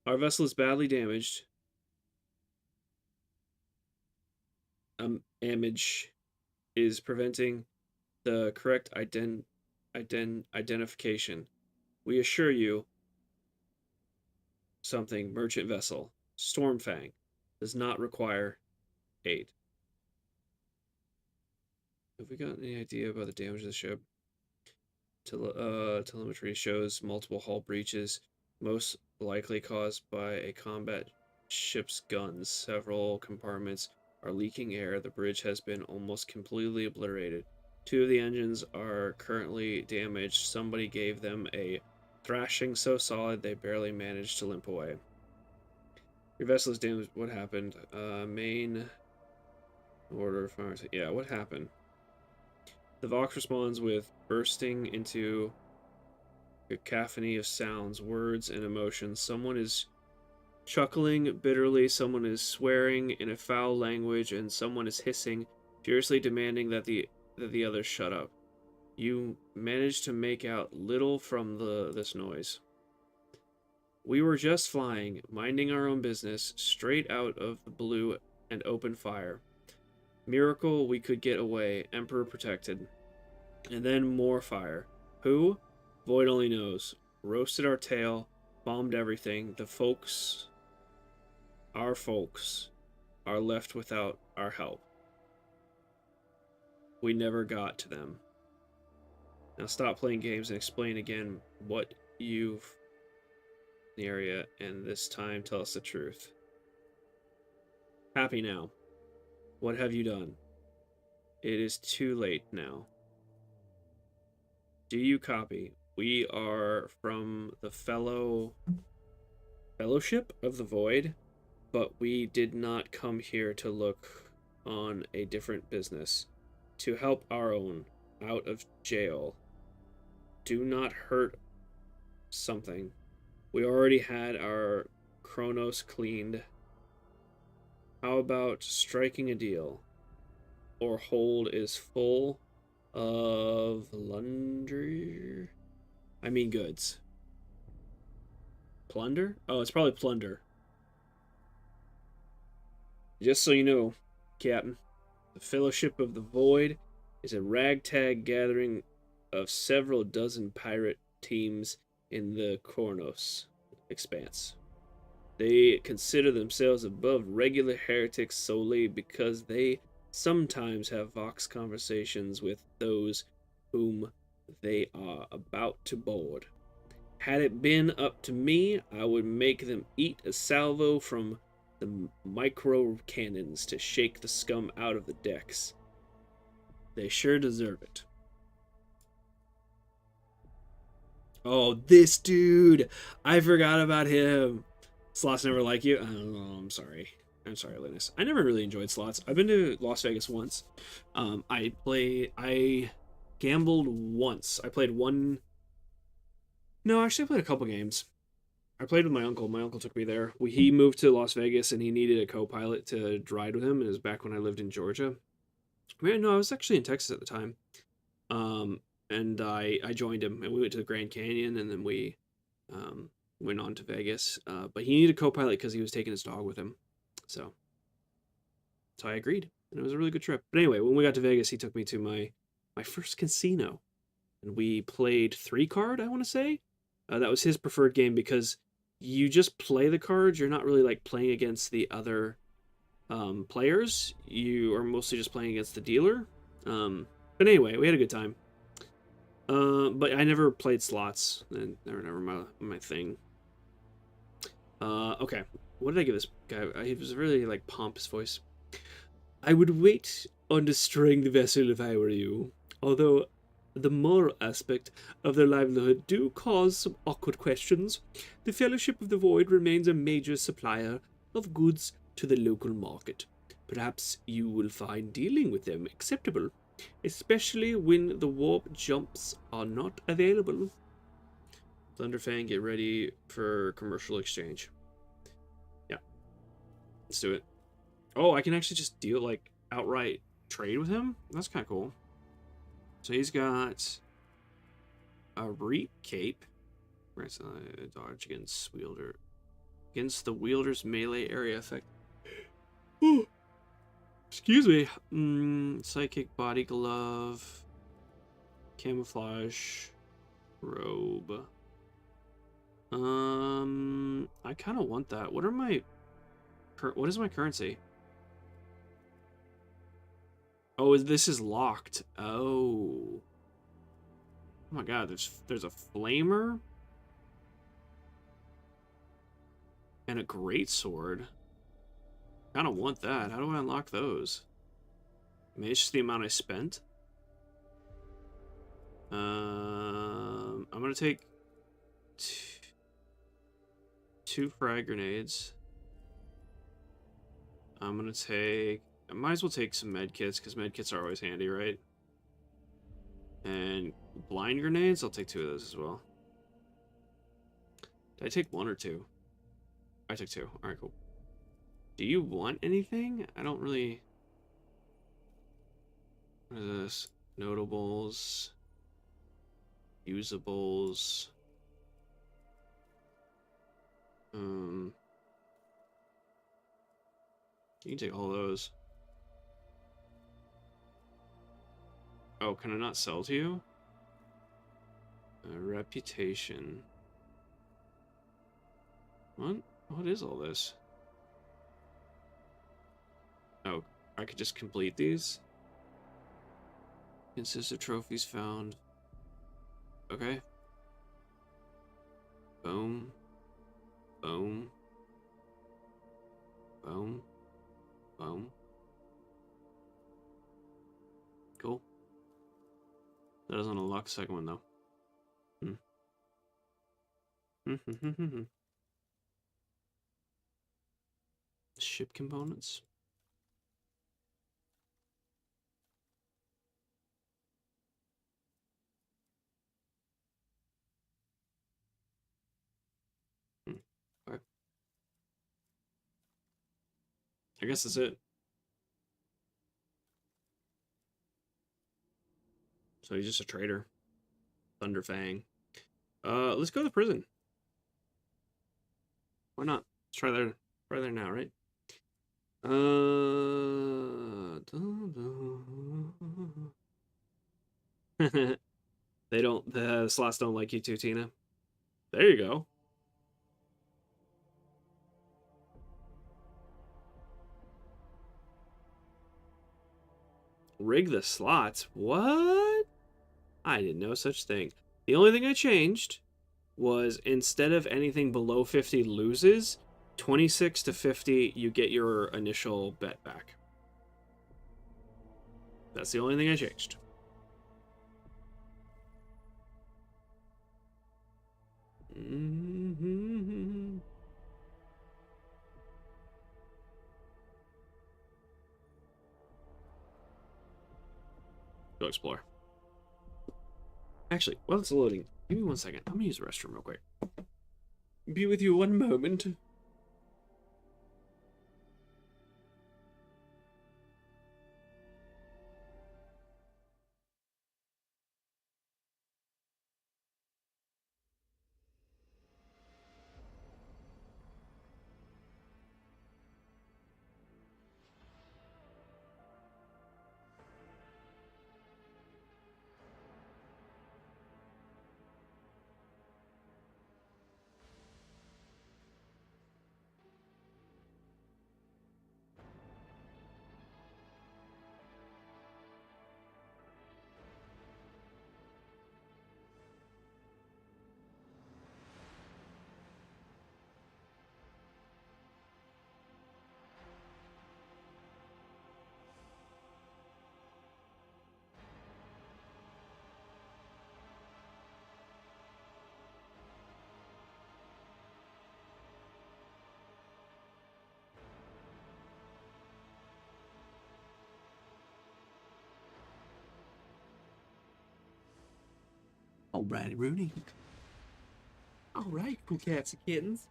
Our vessel is badly damaged. Damage is preventing the correct identification. We assure you something, merchant vessel, Stormfang, does not require aid. Have we got any idea about the damage of the ship? Telemetry shows multiple hull breaches, most likely caused by a combat ship's guns. Several compartments are leaking air. The bridge has been almost completely obliterated. 2 of the engines are currently damaged. Somebody gave them a thrashing so solid they barely managed to limp away. Your vessel is damaged. What happened? Main order of fire. Yeah, what happened? The Vox responds with bursting into a cacophony of sounds, words, and emotions. Someone is chuckling bitterly, someone is swearing in a foul language, and someone is hissing, furiously demanding that the others shut up. You manage to make out little from this noise. We were just flying, minding our own business, straight out of the blue and open fire. Miracle we could get away, Emperor protected. And then more fire. Who? Void only knows. Roasted our tail, bombed everything. The folks, our folks, are left without our help. We never got to them. Now stop playing games and explain again what you've in the area, and this time tell us the truth. Happy now. What have you done? It is too late now. Do you copy? We are from the Fellowship of the Void, but we did not come here to look on a different business, to help our own out of jail. Do not hurt something. We already had our Chronos cleaned. How about striking a deal? Or hold is full of goods. Plunder? Oh, it's probably plunder. Just so you know, Captain, the Fellowship of the Void is a ragtag gathering of several dozen pirate teams in the Chronos expanse. They consider themselves above regular heretics solely because they sometimes have Vox conversations with those whom they are about to board. Had it been up to me, I would make them eat a salvo from the micro cannons to shake the scum out of the decks. They sure deserve it. Oh, this dude! I forgot about him. Slots never like you? I don't know, I'm sorry. I'm sorry, Linus. I never really enjoyed slots. I've been to Las Vegas once. I gambled once. I played one... No, actually I played a couple games. I played with my uncle. My uncle took me there. He moved to Las Vegas and he needed a co-pilot to ride with him. It was back when I lived in Georgia. No, I was actually in Texas at the time. And I joined him and we went to the Grand Canyon and then we went on to Vegas. But he needed a co-pilot because he was taking his dog with him. So I agreed. And it was a really good trip. But anyway, when we got to Vegas, he took me to my first casino. And we played 3-card, I want to say. That was his preferred game because you just play the cards. You're not really like playing against the other players. You are mostly just playing against the dealer. But anyway, we had a good time. But I never played slots. And they were never my thing. Okay. What did I give this guy? It was a really like pompous voice. I would wait on destroying the vessel if I were you. Although the moral aspect of their livelihood do cause some awkward questions. The Fellowship of the Void remains a major supplier of goods to the local market. Perhaps you will find dealing with them acceptable, especially when the warp jumps are not available. Thunderfang, get ready for commercial exchange. Yeah, let's do it. Oh, I can actually just deal like outright trade with him? That's kind of cool. So he's got a Reap Cape. Dodge against wielder. Against the wielder's melee area effect. Ooh. Excuse me. Psychic body glove. Camouflage. Robe. I kind of want that. What is my currency? Oh, this is locked. Oh. Oh my god, there's a flamer and a greatsword. Kind of want that. How do I unlock those? Maybe it's just the amount I spent. I'm gonna take two frag grenades. I'm gonna take. I might as well take some med kits because med kits are always handy, right? And blind grenades. I'll take 2 of those as well. Did I take 1 or 2? I took 2. All right, cool. Do you want anything? I don't really. What is this? Notables. Usables. You can take all those. Oh, can I not sell to you? Reputation. What? What is all this? Oh, I could just complete these? Consists of trophies found. Okay. Boom. Boom. Boom. Boom. Cool. That doesn't unlock the second one, though. Ship components. Okay. I guess that's it. So he's just a traitor. Thunderfang. Let's go to the prison. Why not? Let's try there. Try there now, right? They don't. The slots don't like you too, Tina. There you go. Rig the slots. What? I didn't know such thing. The only thing I changed was instead of anything below 50 loses, 26 to 50 you get your initial bet back. That's the only thing I changed. Go explore. Actually, while it's loading, give me 1 second. I'm gonna use the restroom real quick. Be with you 1 moment. Alrighty, Rooney. Alright, cool cats and kittens.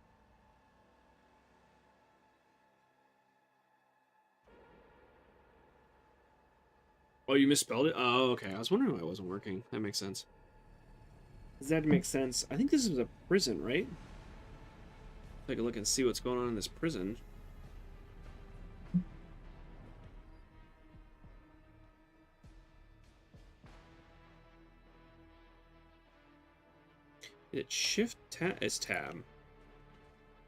Oh, you misspelled it? Oh, okay. I was wondering why it wasn't working. That makes sense. Does that make sense? I think this is a prison, right? Take a look and see what's going on in this prison. it shift tab? It's tab.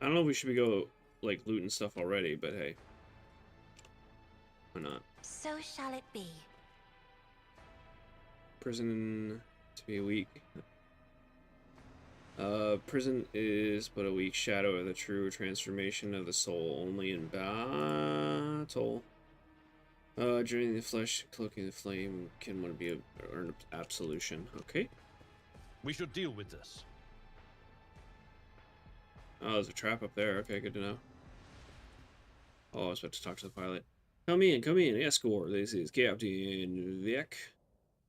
I don't know if we should be like looting stuff already, but hey. Why not? So shall it be. Prison to be a week. Prison is but a weak shadow of the true transformation of the soul, only in battle. Joining the flesh, cloaking the flame, can one be earn absolution. Okay. We should deal with this. Oh, there's a trap up there. Okay, good to know. Oh, I was about to talk to the pilot. Come in, escort. This is Captain Vic.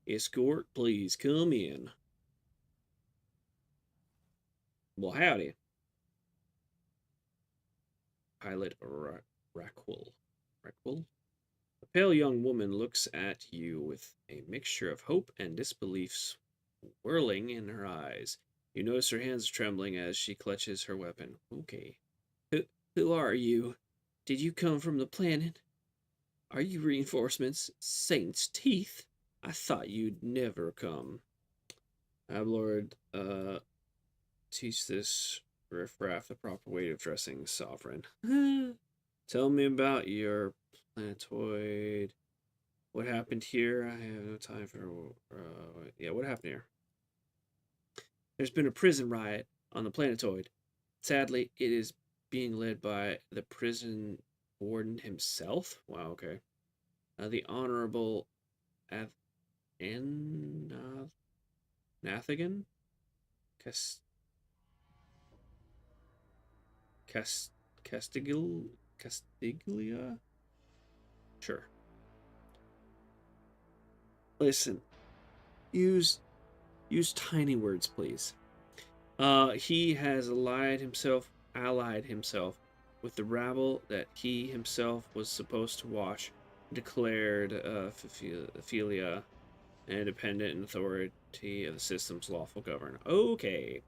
Escort, please come in. Well, howdy. Pilot Raquel. A pale young woman looks at you with a mixture of hope and disbelief swirling in her eyes. You notice her hands trembling as she clutches her weapon. Okay. Who are you? Did you come from the planet? Are you reinforcements? Saint's teeth? I thought you'd never come. Ablord, teach this riffraff the proper way of dressing sovereign. Tell me about your planetoid. What happened here? I have no time for... yeah, what happened here? There's been a prison riot on the planetoid. Sadly, it is being led by the prison warden himself. Wow, okay. The Honorable Nathagan? Castiglia? Sure. Listen. Use tiny words, please. He has allied himself with the rabble that he himself was supposed to watch, declared Philia an independent and authority of the system's lawful governor. Okay.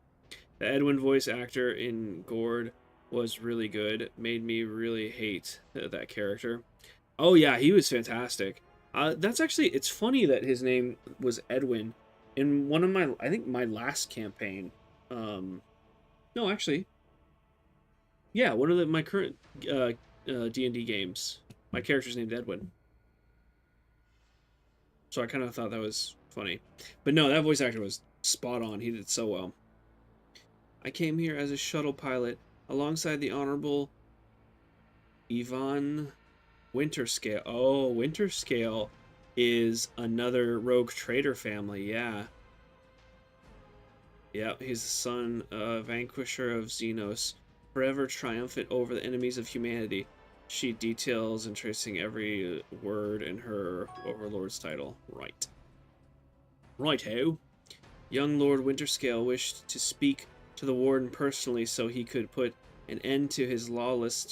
The Edwin voice actor in Gord was really good. Made me really hate that character. Oh yeah, he was fantastic. That's actually, it's funny that his name was Edwin. In one of my, I think my last campaign, no, actually, yeah, one of my current D&D games, my character's named Edwin. So I kind of thought that was funny. But no, that voice actor was spot on. He did so well. I came here as a shuttle pilot alongside the Honorable Yvonne Winterscale. Oh, Winterscale is another rogue trader family, yeah. Yeah, he's the son of Vanquisher of Xenos, forever triumphant over the enemies of humanity. She details and tracing every word in her Overlord's title. Right. Righto. Young Lord Winterscale wished to speak to the Warden personally so he could put an end to his lawless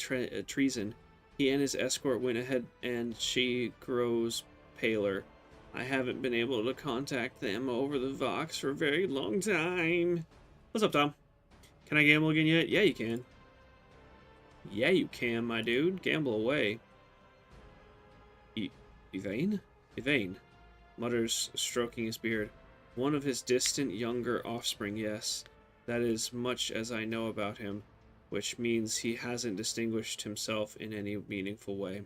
treason. He and his escort went ahead and she grows paler. I haven't been able to contact them over the Vox for a very long time. What's up, Tom? Can I gamble again yet? Yeah, you can. Yeah, you can, my dude. Gamble away. Yvain? Yvain, mutters, stroking his beard. One of his distant younger offspring, yes. That is much as I know about him, which means he hasn't distinguished himself in any meaningful way.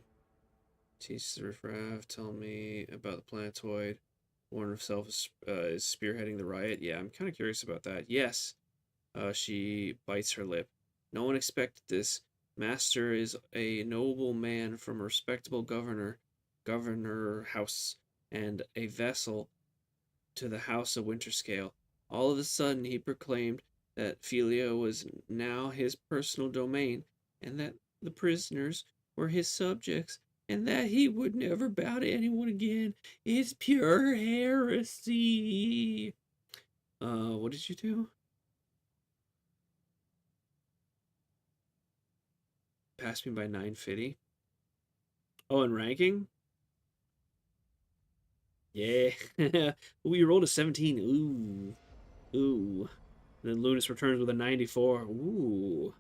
Teach the riffraff, tell me about the planetoid. Warren himself is spearheading the riot. Yeah, I'm kind of curious about that. Yes. She bites her lip. No one expected this. Master is a noble man from a respectable governor house, and a vessel to the house of Winterscale. All of a sudden he proclaimed that Philia was now his personal domain, and that the prisoners were his subjects, and that he would never bow to anyone again. It's pure heresy. What did you do? Passed me by 950. Oh, and ranking? Yeah. Ooh, you rolled a 17. Ooh. Ooh. And then Lunas returns with a 94. Ooh.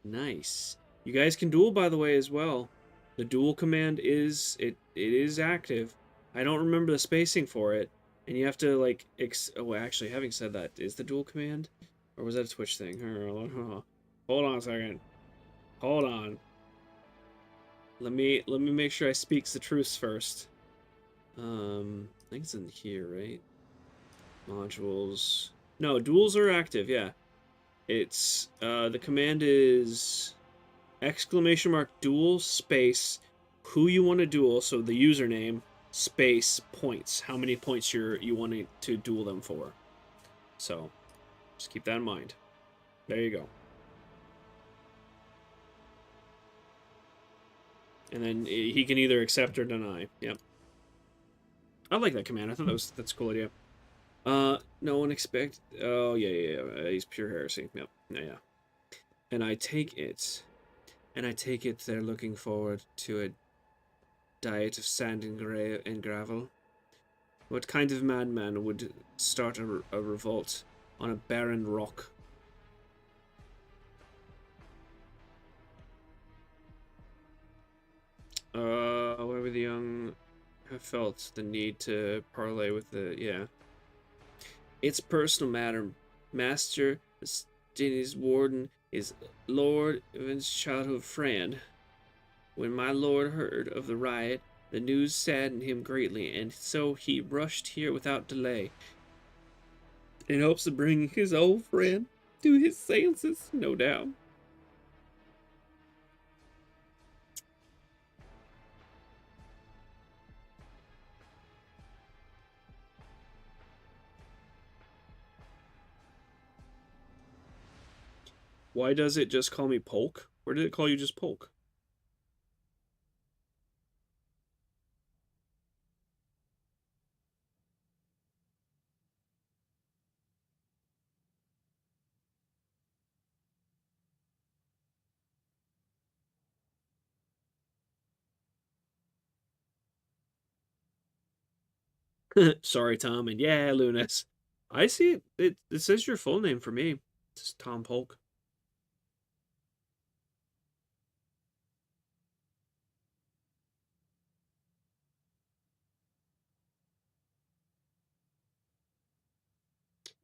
Nice. You guys can duel, by the way, as well. The duel command is... It is active. I don't remember the spacing for it. And you have to, like... Oh, actually, having said that, is the duel command? Or was that a Twitch thing? Hold on a second. Hold on. Let me make sure I speaks the truths first. I think it's in here, right? Modules. No, duels are active, yeah. It's the command is !duel space who you want to duel, so the username space points. How many points you want to duel them for. So just keep that in mind. There you go. And then he can either accept or deny. Yep. I like that command. I thought that's a cool idea. No one expect. Oh yeah. He's pure heresy. Yep. Yeah. And I take it they're looking forward to a diet of sand and gravel. What kind of madman would start a revolt on a barren rock? Whatever the young have felt the need to parlay with the, yeah. It's personal matter. Master Stiny's warden is Lord Evan's childhood friend. When my lord heard of the riot, the news saddened him greatly, and so he rushed here without delay, in hopes of bringing his old friend to his senses, no doubt. Why does it just call me Polk? Or did it call you just Polk? Sorry, Tom, and yeah, Lunas. I see it. It says your full name for me. It's Tom Polk.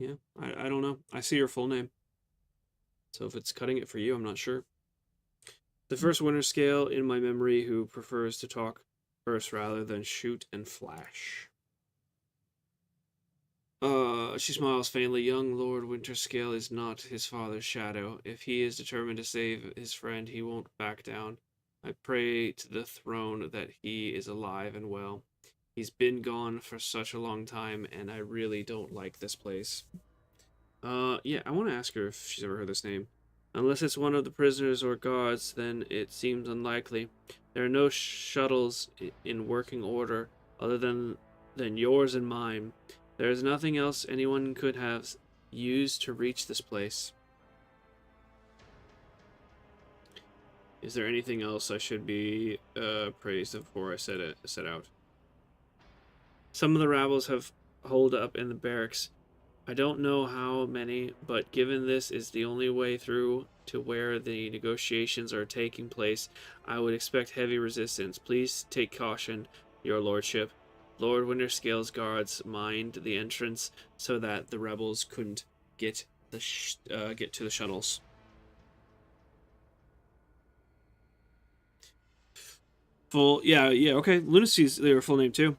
Yeah, I don't know. I see your full name. So if it's cutting it for you, I'm not sure. The first winter scale in my memory who prefers to talk first rather than shoot and flash. She smiles faintly. Young Lord Winterscale is not his father's shadow. If he is determined to save his friend, he won't back down. I pray to the throne that he is alive and well. He's been gone for such a long time, and I really don't like this place. Yeah, I want to ask her if she's ever heard this name. Unless it's one of the prisoners or guards, then it seems unlikely. There are no shuttles in working order other than yours and mine. There is nothing else anyone could have used to reach this place. Is there anything else I should be praised before I set out? Some of the rabbles have holed up in the barracks. I don't know how many, but given this is the only way through to where the negotiations are taking place, I would expect heavy resistance. Please take caution, your lordship. Lord Winterscale's guards mined the entrance so that the rebels couldn't get to the shuttles. Yeah, okay. Lunacy's their full name too.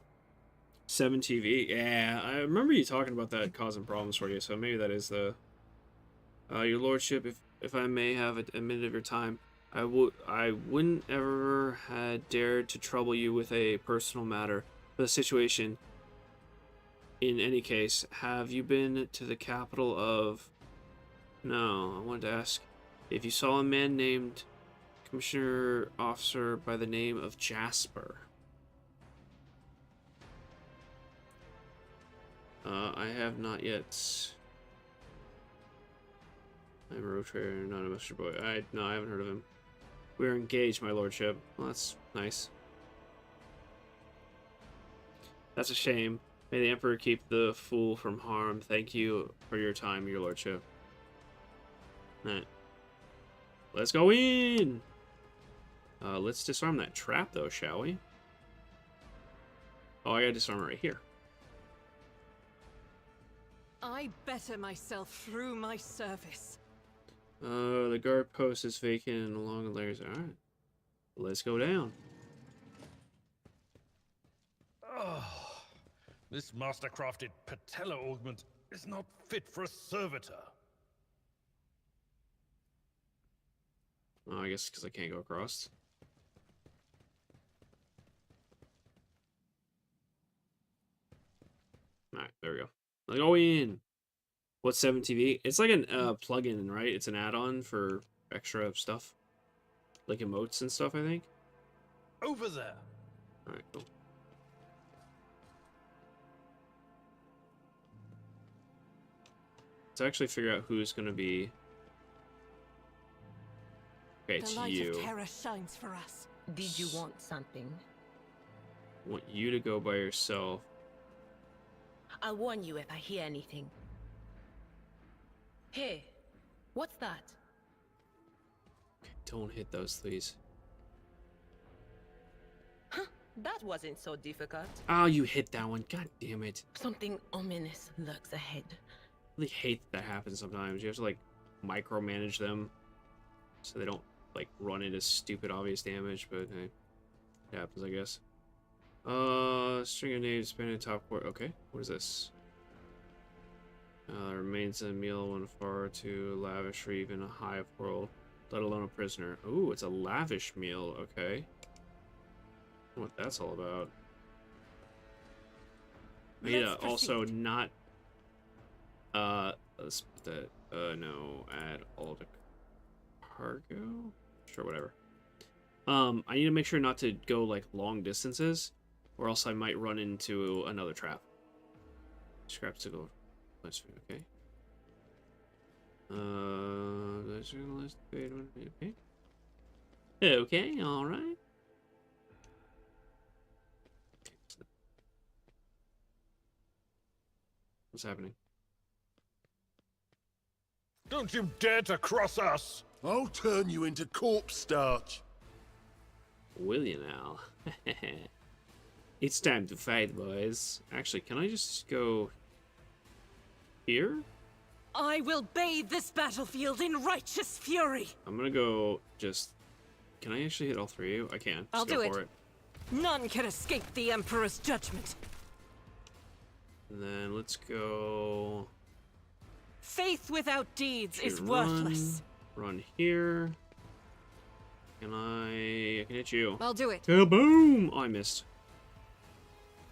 7TV. Yeah, I remember you talking about that causing problems for you, so maybe that is the... your lordship, if I may have a minute of your time, I wouldn't ever had dared to trouble you with a personal matter. The situation, in any case, have you been to the capital of... No, I wanted to ask if you saw a man named Commissioner Officer by the name of Jasper. I have not yet. I'm a road trader, not a Mr. Boy. No, I haven't heard of him. We're engaged, my lordship. Well, that's nice. That's a shame. May the Emperor keep the fool from harm. Thank you for your time, your lordship. Alright. Let's go in! Let's disarm that trap, though, shall we? Oh, I gotta disarm it right here. I better myself through my service. The guard post is vacant and along the layers. Alright. Let's go down. Oh, this master-crafted patella augment is not fit for a servitor. Oh, I guess because I can't go across. Alright, there we go. Let's go in. What's 7TV? It's like an plugin, right? It's an add-on for extra stuff. Like emotes and stuff, I think. Over there. Alright, cool. Let's actually figure out who's gonna be. Okay, The it's light you. of terror shines for us. Did you want something? I want you to go by yourself. I'll warn you if I hear anything. Hey, what's that? Okay, don't hit those, please. Huh, that wasn't so difficult. Oh, you hit that one. God damn it. Something ominous lurks ahead. I really hate that happens sometimes. You have to, like, micromanage them so they don't, like, run into stupid obvious damage, but hey, it happens, I guess. String of names spanning top port. Okay, what is this? Remains of a meal when far too lavish for even a hive world, let alone a prisoner. Ooh, it's a lavish meal. Okay. I don't know what that's all about. Yeah, also not. Let's put that. No, add all to cargo. Sure, whatever. I need to make sure not to go like long distances, or else I might run into another trap. Scraps to go. Okay. Okay. Okay. All right. What's happening? Don't you dare to cross us! I'll turn you into corpse starch. Will you now? It's time to fight, boys. Actually, can I just go here? I will bathe this battlefield in righteous fury. I'm gonna go just... Can I actually hit all three of you? I can. Just I'll go do for it. None can escape the Emperor's judgment. And then let's go... Faith without deeds is run, worthless. Run here. Can I can hit you. I'll do it. Kaboom! Oh, I missed.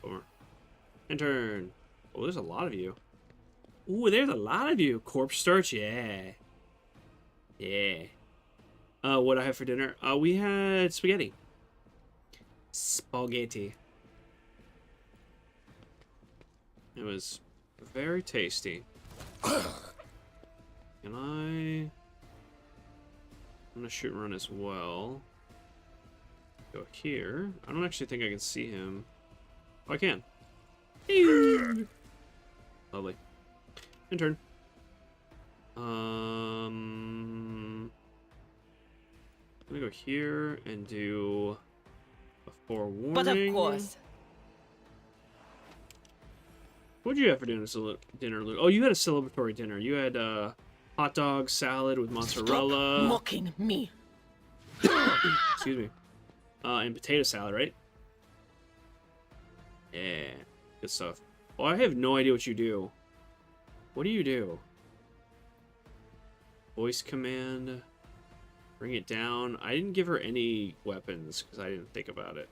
Bummer. And turn. Oh, there's a lot of you. Ooh, there's a lot of you. Corpse starch, yeah. Yeah. What I have for dinner? We had spaghetti. Spaghetti. It was very tasty. Can I... I'm gonna shoot and run as well. Go here. I don't actually think I can see him. Oh, I can. Lovely. In turn. I'm gonna go here and do a forewarning. But of course. What'd you have for dinner, Luke? Oh, you had a celebratory dinner. You had hot dog salad with mozzarella. Stop mocking me. Excuse me. And potato salad, right? Yeah, good stuff. Well, I have no idea what you do. What do you do? Voice command. Bring it down. I didn't give her any weapons because I didn't think about it.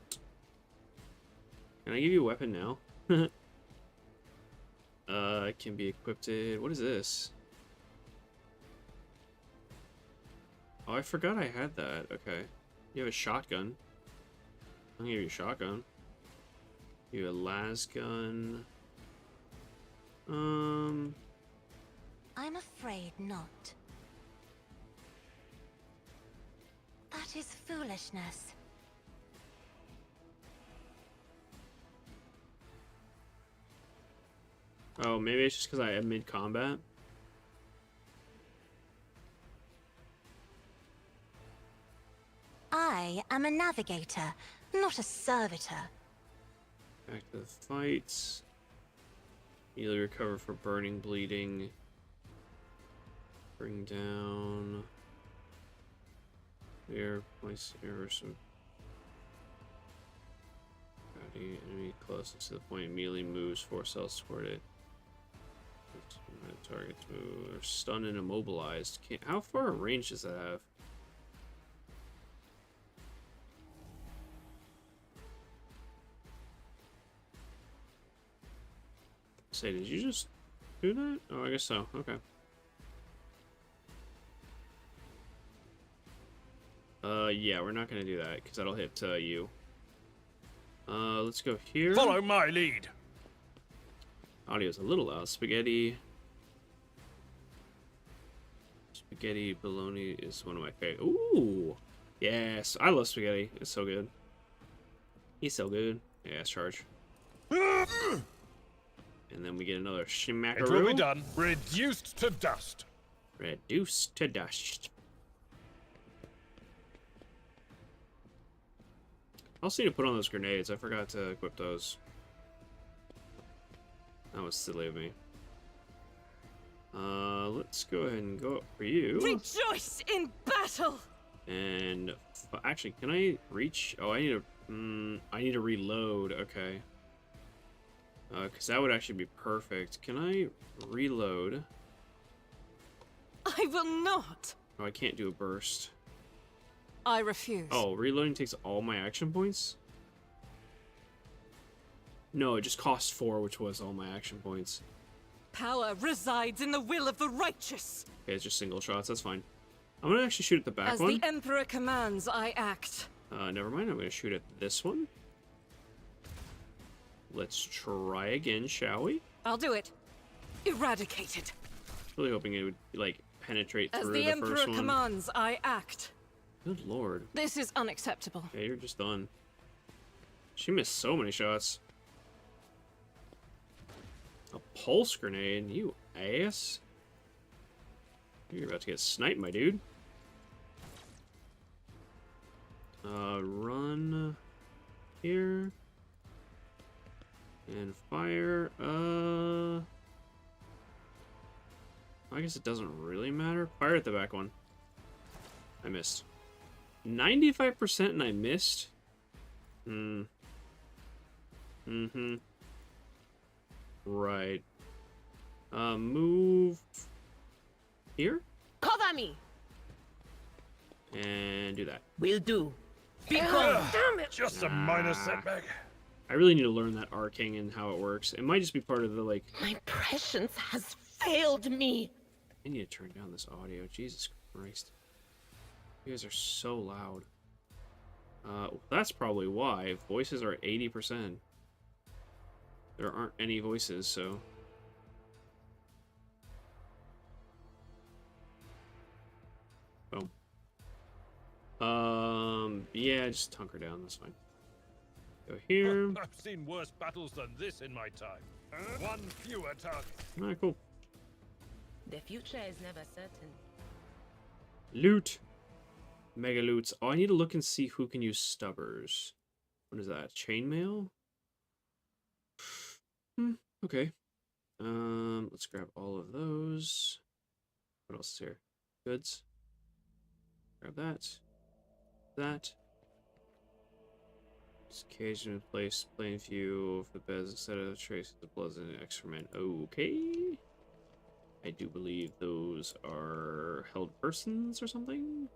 Can I give you a weapon now? It can be equipped. What is this? Oh, I forgot I had that. Okay. You have a shotgun. I'll give you a shotgun. You have a las gun. I'm afraid not. That is foolishness. Oh, maybe it's just because I am mid-combat. I am a navigator, not a servitor. Back to the fights. Immediately recover for burning, bleeding. Bring down. Here, place here some. Enemy closest to the point immediately moves 4 cells toward it. Targets move. They're stunned and immobilized. How far a range does that have? Say, did you just do that? Oh, I guess so. Okay. Yeah, we're not gonna do that because that'll hit you. Let's go here. Follow my lead. Audio's a little loud. Spaghetti bologna is one of my favorite. Ooh, yes, I love spaghetti. It's so good. He's so good. Yeah, charge. And then we get another schmackaroo. It will be done. Reduced to dust. Reduced to dust. I also need to put on those grenades. I forgot to equip those. That was silly of me. Let's go ahead and go up for you. Rejoice in battle! And actually, can I reach? Oh, I need to reload. Okay. Because that would actually be perfect. Can I reload? I will not! Oh, I can't do a burst. I refuse. Oh, reloading takes all my action points? No, it just cost 4, which was all my action points. Power resides in the will of the righteous. Okay, it's just single shots. That's fine. I'm gonna actually shoot at the back As one. the Emperor commands, I act. Never mind. I'm gonna shoot at this one. Let's try again, shall we? I'll do it. Eradicated. Really hoping it would like penetrate As through the the Emperor first one. commands, I act. Good lord. This is unacceptable. Yeah, you're just done. She missed so many shots. A pulse grenade, you ass. You're about to get sniped, my dude. Run here. And fire. I guess it doesn't really matter. Fire at the back one. I missed. 95% and I missed? Right. Move here Cover me! and do that. Will do. Damn it! Just a minor setback. I really need to learn that arcing and how it works. It might just be part of the like. My prescience has failed me. I need to turn down this audio. Jesus Christ. You guys are so loud. That's probably why. Voices are 80%. There aren't any voices, so... Boom. Yeah, just hunker down, that's fine. Go here. I've seen worse battles than this in my time. One fewer target. Alright, cool. The future is never certain. Loot. Mega loots. Oh, I need to look and see who can use stubbers. What is that? Chainmail? Okay. Let's grab all of those. What else is here? Goods. Grab that. That. Occasionally place plain view of the beds instead of traces of blood and excrement. Okay. I do believe those are held persons or something.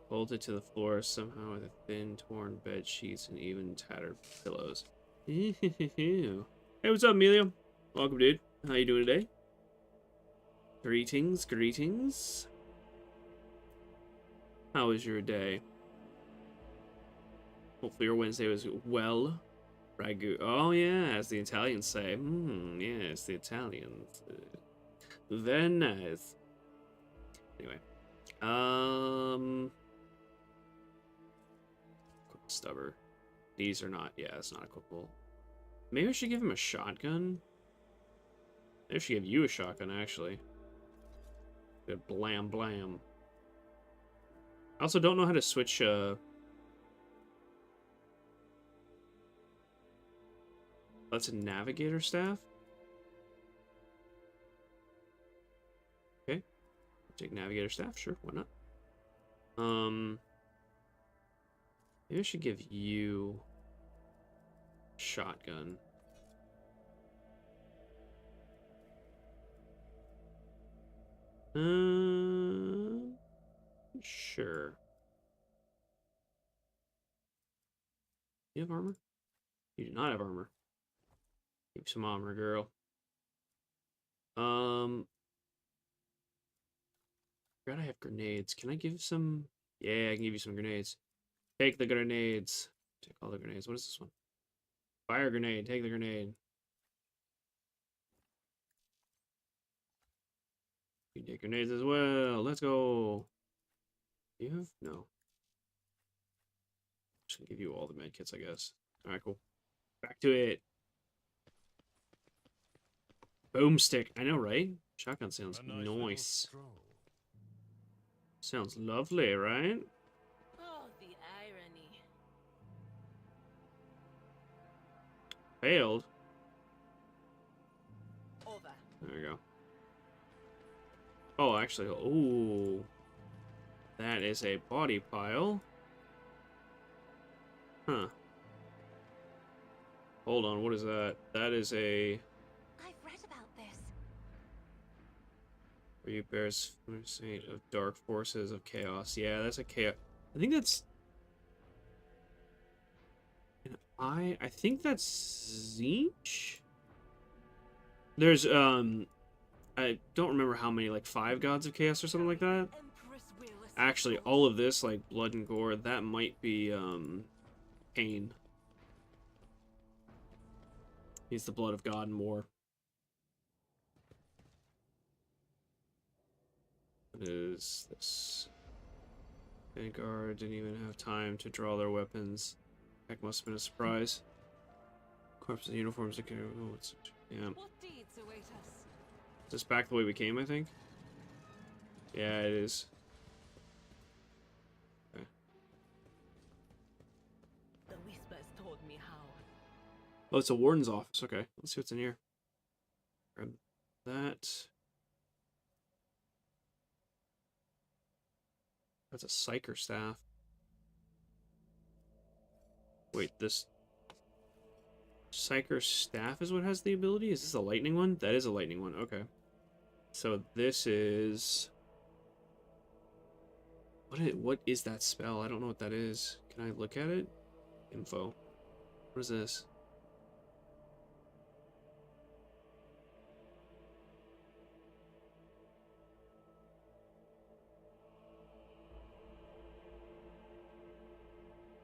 Bolted to the floor somehow with a thin, torn bed sheets and even tattered pillows. Hey, what's up, Emilio? Welcome, dude. How you doing today? Greetings, greetings. How was your day? Hopefully your Wednesday was well. Ragu. Oh yeah, as the Italians say. Yes, the Italians. Very nice. Anyway. Stubber. These are not. Yeah, it's not equipable. Maybe I should give him a shotgun. Maybe I should give you a shotgun, actually. Good blam blam. I also don't know how to switch. That's a navigator staff. Take navigator staff, sure, why not? Maybe I should give you shotgun. Sure. You have armor? You do not have armor. Give some armor, girl. Forgot I have grenades. Can I give some? Yeah, I can give you some grenades. Take the grenades. Take all the grenades. What is this one? Fire grenade. Take the grenade. You take grenades as well. Let's go. You have? No. Just gonna give you all the med kits, I guess. Alright, cool. Back to it. Boomstick. I know, right? Shotgun sounds nice. Sounds lovely, right? Oh, the irony. Failed. Over. There we go. Oh, actually, oh. That is a body pile. Huh. Hold on, what is that? That is a... I've read about this. Where you bears saint of dark forces of chaos. Yeah, that's a chaos. I think that's... I think that's Zinch? There's, I don't remember how many, like 5 gods of chaos or something like that. Actually, all of this, like blood and gore, that might be, Pain. He's the blood of God and war. What is this? Vanguard didn't even have time to draw their weapons. Heck, must have been a surprise. Corpses and uniforms. Okay, oh, it's, yeah. What deeds await us? Is this back the way we came, I think? Yeah, it is. Okay. The whispers told me how. Oh, it's a warden's office. Okay, let's see what's in here. Grab that. That's a psyker staff. Wait, this psyker staff is what has the ability? Is this a lightning one? That is a lightning one. Okay. So this is... What is that spell? I don't know what that is. Can I look at it? Info. What is this?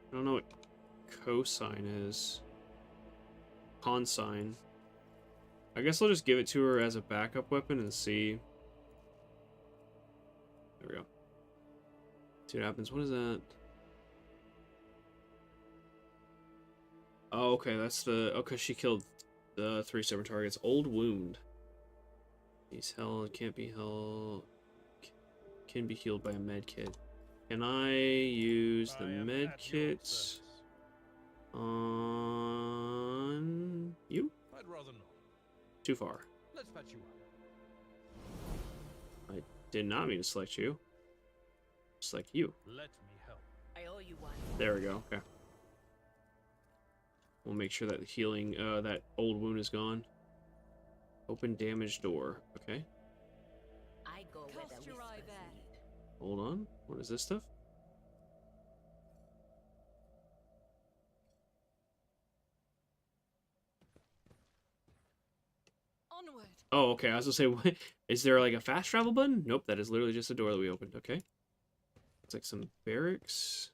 I don't know what cosine is. Consine. I guess I'll just give it to her as a backup weapon and see. There we go. See what happens. What is that? Oh, okay. That's the... Okay, she killed the 3 separate targets. Old wound. He's held. Can't be held. Can be healed by a med kit. Can I use the med kits on you? I'd rather not. Too far. Let's patch you up. I did not mean to select you. Select you. Let me help. I owe you one. There we go. Okay. We'll make sure that the healing, that old wound is gone. Open damaged door. Okay. I go where Cast the your eye whispers there. lead. Hold on. What is this stuff? Onward. Oh, okay. I was gonna say, what, is there like a fast travel button? Nope, that is literally just a door that we opened. Okay. It's like some barracks.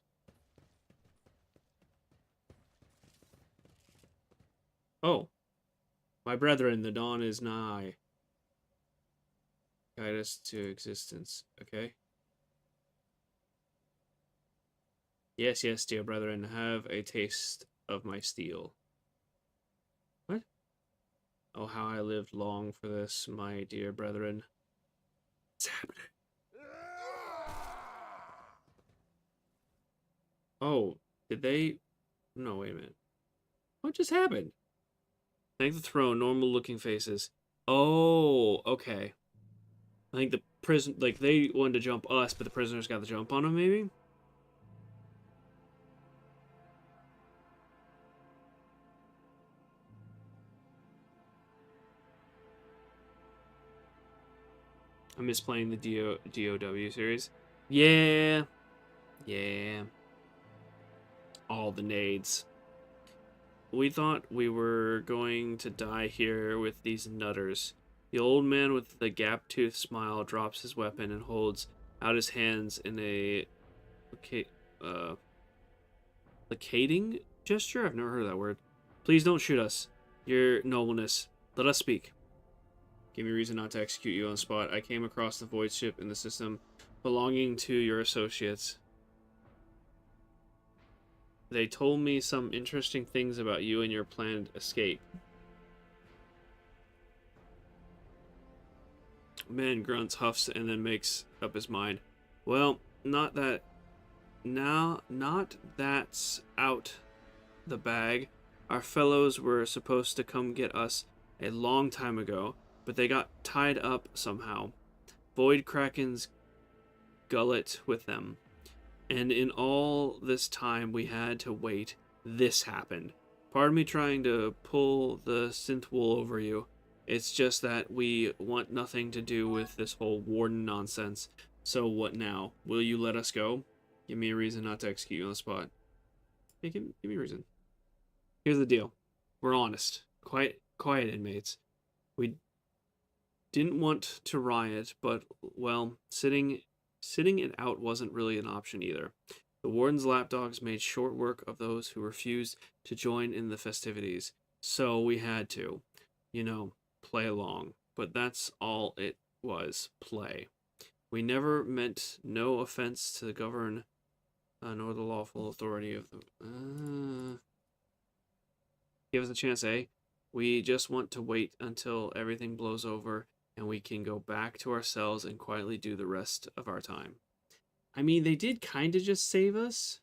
Oh. My brethren, the dawn is nigh. Guide us to existence. Okay. Yes, yes, dear brethren, have a taste of my steel. What? Oh, how I lived long for this, my dear brethren. What's happening? Oh, did they... No, wait a minute. What just happened? Thank the throne, normal looking faces. Oh, okay. I think the prison, like they wanted to jump us, but the prisoners got the jump on them, maybe? I miss playing the DOW series. Yeah. Yeah. All the nades. We thought we were going to die here with these nutters. The old man with the gap-toothed smile drops his weapon and holds out his hands in a placating gesture? I've never heard of that word. Please don't shoot us. Your nobleness. Let us speak. Give me reason not to execute you on the spot. I came across the void ship in the system belonging to your associates. They told me some interesting things about you and your planned escape. Man grunts, huffs, and then makes up his mind. Well, not that's out the bag. Our fellows were supposed to come get us a long time ago, but they got tied up somehow. Void Kraken's gullet with them. And in all this time we had to wait, this happened. Pardon me trying to pull the synth wool over you. It's just that we want nothing to do with this whole warden nonsense. So what now? Will you let us go? Give me a reason not to execute you on the spot. Hey, give me a reason. Here's the deal. We're honest. Quiet inmates. We didn't want to riot, but, well, sitting it out wasn't really an option either. The warden's lapdogs made short work of those who refused to join in the festivities, so we had to, play along. But that's all it was, play. We never meant no offense to the govern, nor the lawful authority of the... Give us a chance, eh? We just want to wait until everything blows over and we can go back to our cells and quietly do the rest of our time. I mean, they did kind of just save us.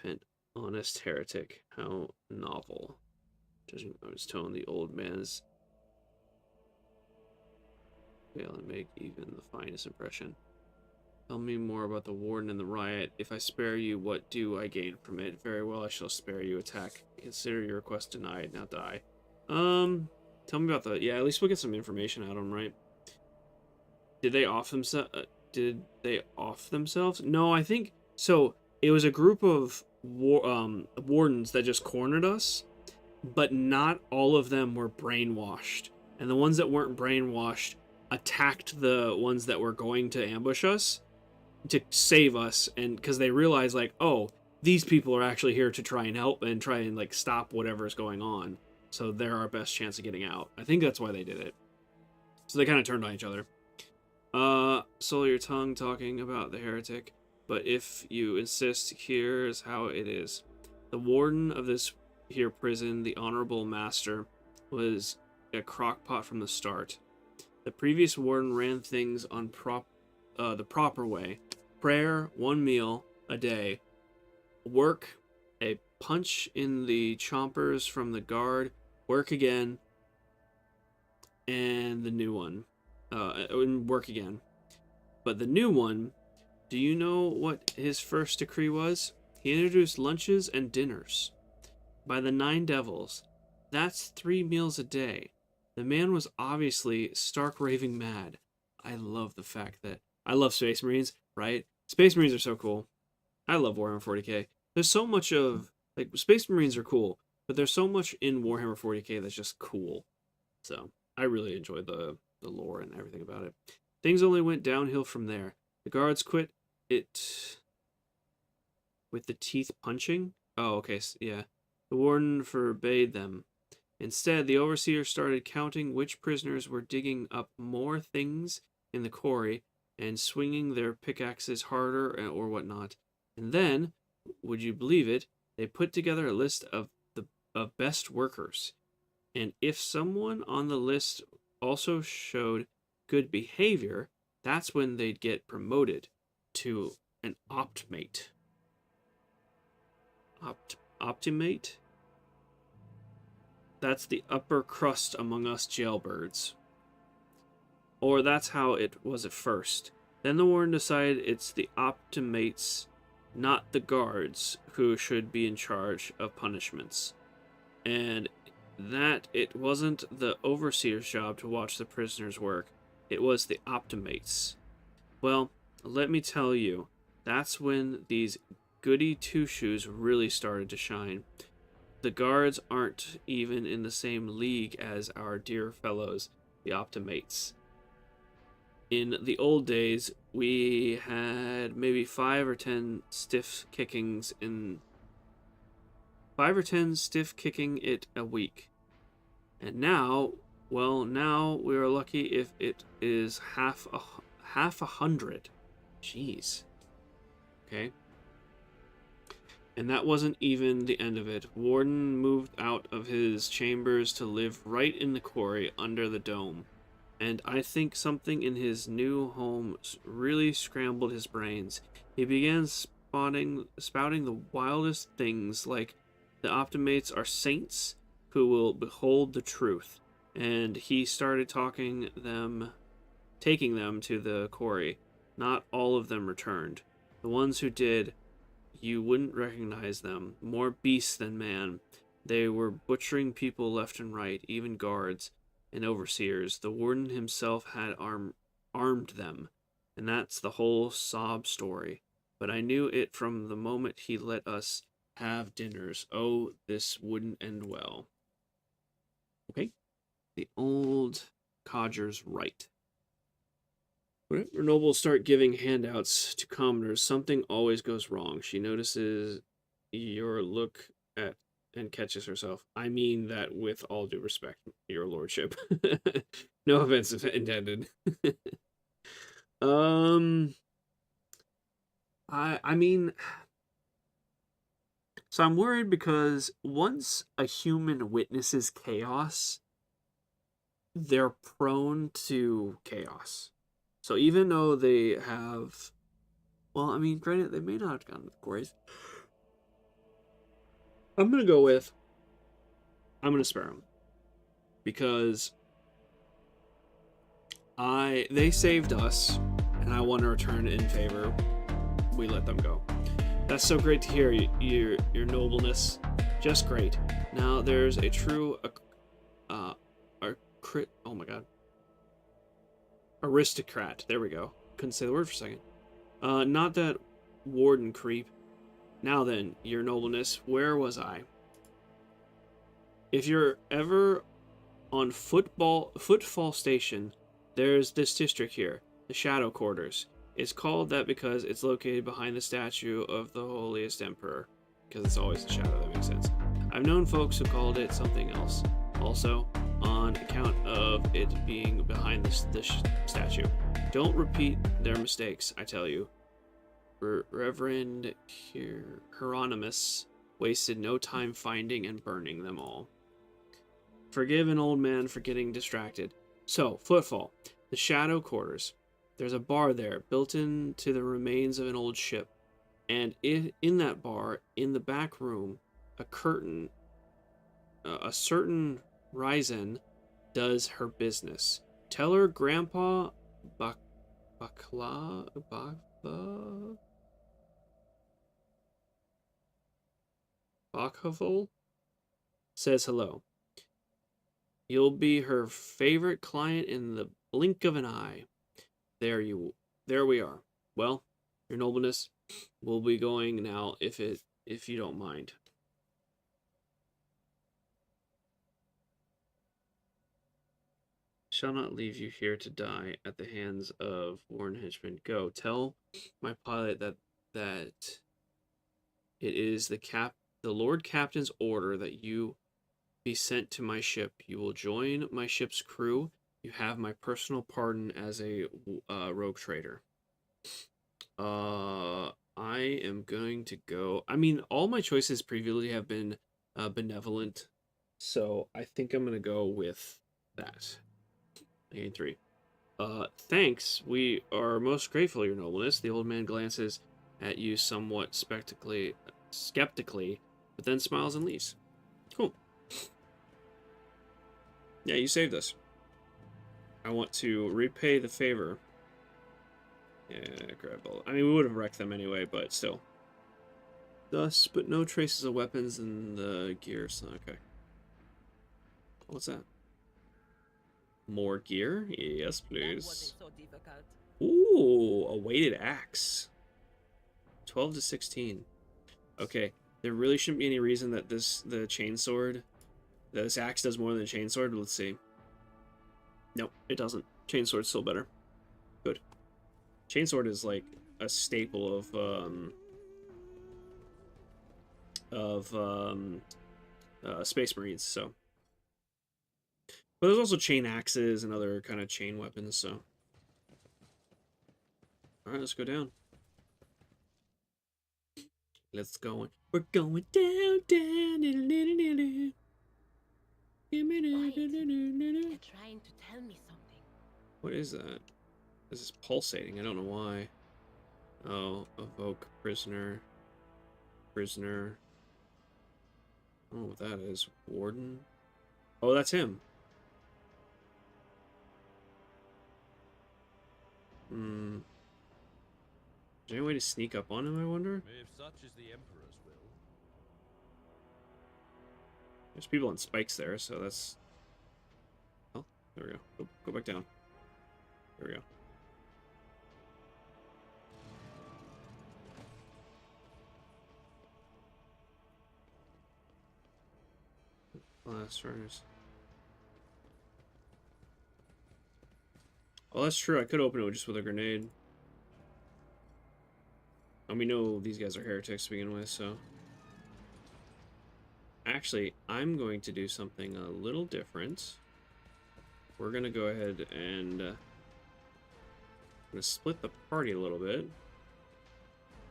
Pent, honest heretic. How novel. Judging by his tone, the old man's fail and make even the finest impression. Tell me more about the warden and the riot. If I spare you, what do I gain from it? Very well, I shall spare you attack. Consider your request denied. Now die. Tell me about the... Yeah, at least we'll get some information out of them, right? Did they off themselves? No, I think... So, it was a group of wardens that just cornered us, but not all of them were brainwashed. And the ones that weren't brainwashed attacked the ones that were going to ambush us to save us, and because they realized, like, oh, these people are actually here to try and help and try and, like, stop whatever's going on. So they're our best chance of getting out. I think that's why they did it. So they kind of turned on each other. Slow your tongue talking about the heretic, but if you insist, here's how it is. The warden of this here prison, the honorable master, was a crockpot from the start. The previous warden ran things on the proper way. Prayer, 1 meal a day. Work, a punch in the chompers from the guard. Work again. And the new one. Work again. But the new one, do you know what his first decree was? He introduced lunches and dinners. By the 9 devils. That's 3 meals a day. The man was obviously stark raving mad. I love the fact that... I love Space Marines, right? Space Marines are so cool. I love Warhammer 40k. There's so much of... Like, Space Marines are cool, but there's so much in Warhammer 40k that's just cool. So, I really enjoyed the lore and everything about it. Things only went downhill from there. The guards quit it... with the teeth punching? Oh, okay, yeah. The warden forbade them. Instead, the overseer started counting which prisoners were digging up more things in the quarry and swinging their pickaxes harder or whatnot. And then, would you believe it, they put together a list of the best workers. And if someone on the list also showed good behavior, that's when they'd get promoted to an optimate. Optimate? that's the upper crust among us jailbirds. Or that's how it was at first. Then the warden decided it's the optimates, not the guards, who should be in charge of punishments. And that it wasn't the overseer's job to watch the prisoners work. It was the optimates. Well, let me tell you, that's when these goody two-shoes really started to shine. The guards aren't even in the same league as our dear fellows, the optimates. In the old days, we had maybe 5 or 10 stiff kickings in 5 or 10 stiff kicking it a week. And now, well, now we are lucky if it is half a hundred. Jeez. Okay. And that wasn't even the end of it. Warden moved out of his chambers to live right in the quarry under the dome. And I think something in his new home really scrambled his brains. He began spouting the wildest things, like the optimates are saints who will behold the truth. And he started taking them to the quarry. Not all of them returned. The ones who did, you wouldn't recognize them. More beasts than man. They were butchering people left and right, even guards and overseers. The warden himself had armed them, and that's the whole sob story. But I knew it from the moment he let us have dinners. Oh, this wouldn't end well. Okay, the old codger's right. Whenever nobles start giving handouts to commoners, something always goes wrong. She notices your look at and catches herself. I mean that with all due respect, your lordship. No offense intended. I mean, so I'm worried because once a human witnesses chaos, they're prone to chaos. So even though they have, well, I mean, granted, they may not have gone to the quarries. I'm going to spare them. Because they saved us, and I want to return in favor. We let them go. That's so great to hear, your nobleness. Just great. Now there's a true, oh my god. Aristocrat. There we go. Couldn't say the word for a second. Not that warden creep. Now then, your nobleness, where was I? If you're ever on Footfall Station, there's this district here, the Shadow Quarters. It's called that because it's located behind the statue of the holiest emperor. Because it's always the shadow, that makes sense. I've known folks who called it something else. Also, on account of it being behind this statue. Don't repeat their mistakes, I tell you. Reverend Hieronymus wasted no time finding and burning them all. Forgive an old man for getting distracted. So, Footfall, the Shadow Quarters. There's a bar there, built into the remains of an old ship. And in that bar, in the back room, a certain Ryzen does her business. Tell her Grandpa Bakhavel says hello. You'll be her favorite client in the blink of an eye. There we are. Well, your nobleness, we'll be going now if you don't mind. Shall not leave you here to die at the hands of Warren Henchman. Go, tell my pilot that it is the Lord Captain's order that you be sent to my ship. You will join my ship's crew. You have my personal pardon as a rogue trader. I am going to go. I mean, all my choices previously have been benevolent, so I think I'm going to go with that. Gain 3. Thanks. We are most grateful, your nobleness. The old man glances at you somewhat skeptically, but then smiles and leaves. Cool. Yeah, you saved us. I want to repay the favor. Yeah, grab all. I mean, we would have wrecked them anyway, but still. Thus, but no traces of weapons in the gear. So, okay. What's that? More gear? Yes, please. So difficult. Ooh, a weighted axe. 12 to 16. Okay, there really shouldn't be any reason that the chainsword, this axe does more than the chainsword. Let's see. Nope, it doesn't. Chainsword's still better. Good. Chainsword is like a staple of Space Marines, so. But there's also chain axes and other kind of chain weapons, so. Alright, let's go down. Let's go. We're going down, down. You're trying to tell me something. What is that? This is pulsating. I don't know why. Oh, evoke prisoner. Prisoner. I don't know what that is. Warden? Oh, that's him. Hmm. Is there any way to sneak up on him, I wonder? If such is the Emperor's will. There's people on spikes there, so that's... Oh, there we go. Go back down. There we go. Blast furnace. Oh, that's true. I could open it just with a grenade. And we know these guys are heretics to begin with, so... Actually, I'm going to do something a little different. We're going to go ahead and... I'm going to split the party a little bit.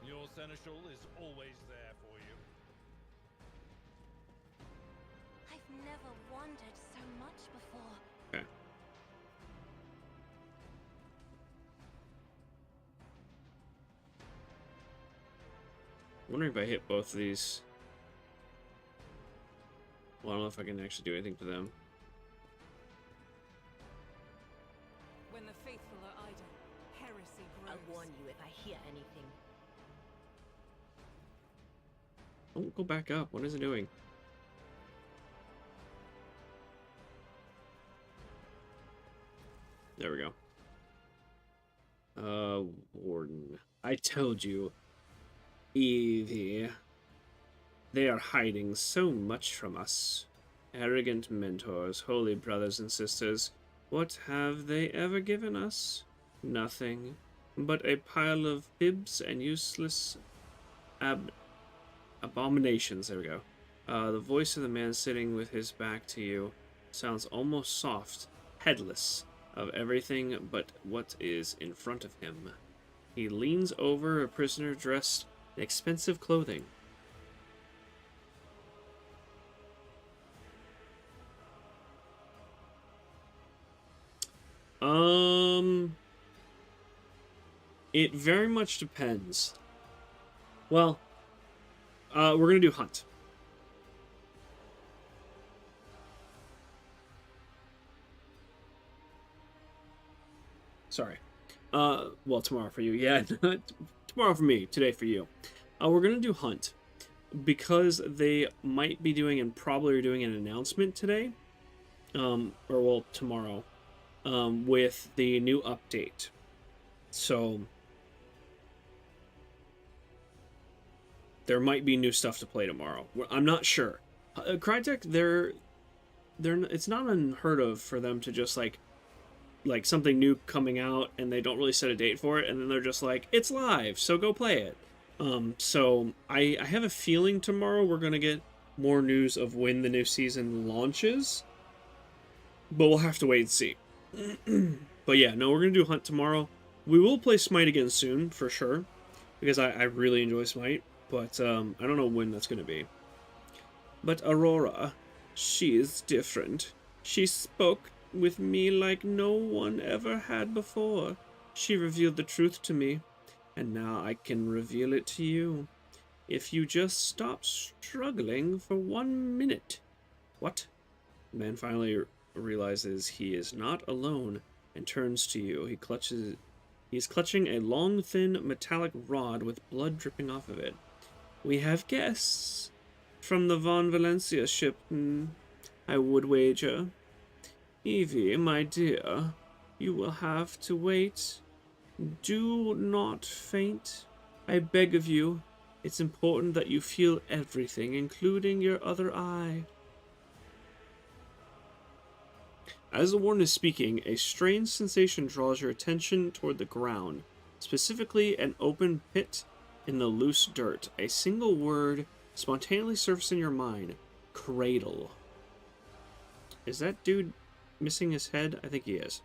Your seneschal is always there for you. I've never wandered so much before. Okay. I'm wondering if I hit both of these. Well, I don't know if I can actually do anything to them. When the faithful are idle, heresy grows. I'll warn you if I hear anything. Don't go back up. What is it doing? There we go. Warden. I told you. Evie. They are hiding so much from us. Arrogant mentors, holy brothers and sisters. What have they ever given us? Nothing. But a pile of fibs and useless abominations. There we go. The voice of the man sitting with his back to you sounds almost soft, headless, of everything but what is in front of him. He leans over a prisoner dressed in expensive clothing. It very much depends. Well, we're gonna do hunt. Sorry. Well, tomorrow for you. Yeah, tomorrow for me. Today for you. We're gonna do hunt because they might be doing and probably are doing an announcement today, or well tomorrow, with the new update. So there might be new stuff to play tomorrow. I'm not sure. Crytek, it's not unheard of for them to just like something new coming out and they don't really set a date for it, and then they're just like, it's live, so go play it. So I have a feeling tomorrow we're gonna get more news of when the new season launches, but we'll have to wait and see. But yeah, no, we're gonna do hunt tomorrow. We will play Smite again soon for sure, because I really enjoy Smite, but I don't know when that's gonna be. But Aurora, she is different. She spoke with me like no one ever had before. She revealed the truth to me, and now I can reveal it to you. If you just stop struggling for 1 minute. What? The man finally realizes he is not alone and turns to you. He is clutching a long, thin, metallic rod with blood dripping off of it. We have guests from the Von Valencia ship, I would wager. Evie, my dear, you will have to wait. Do not faint. I beg of you. It's important that you feel everything, including your other eye. As the warden is speaking, a strange sensation draws your attention toward the ground, specifically an open pit in the loose dirt. A single word spontaneously surfaces in your mind. Cradle. Is that dude missing his head? I think he is.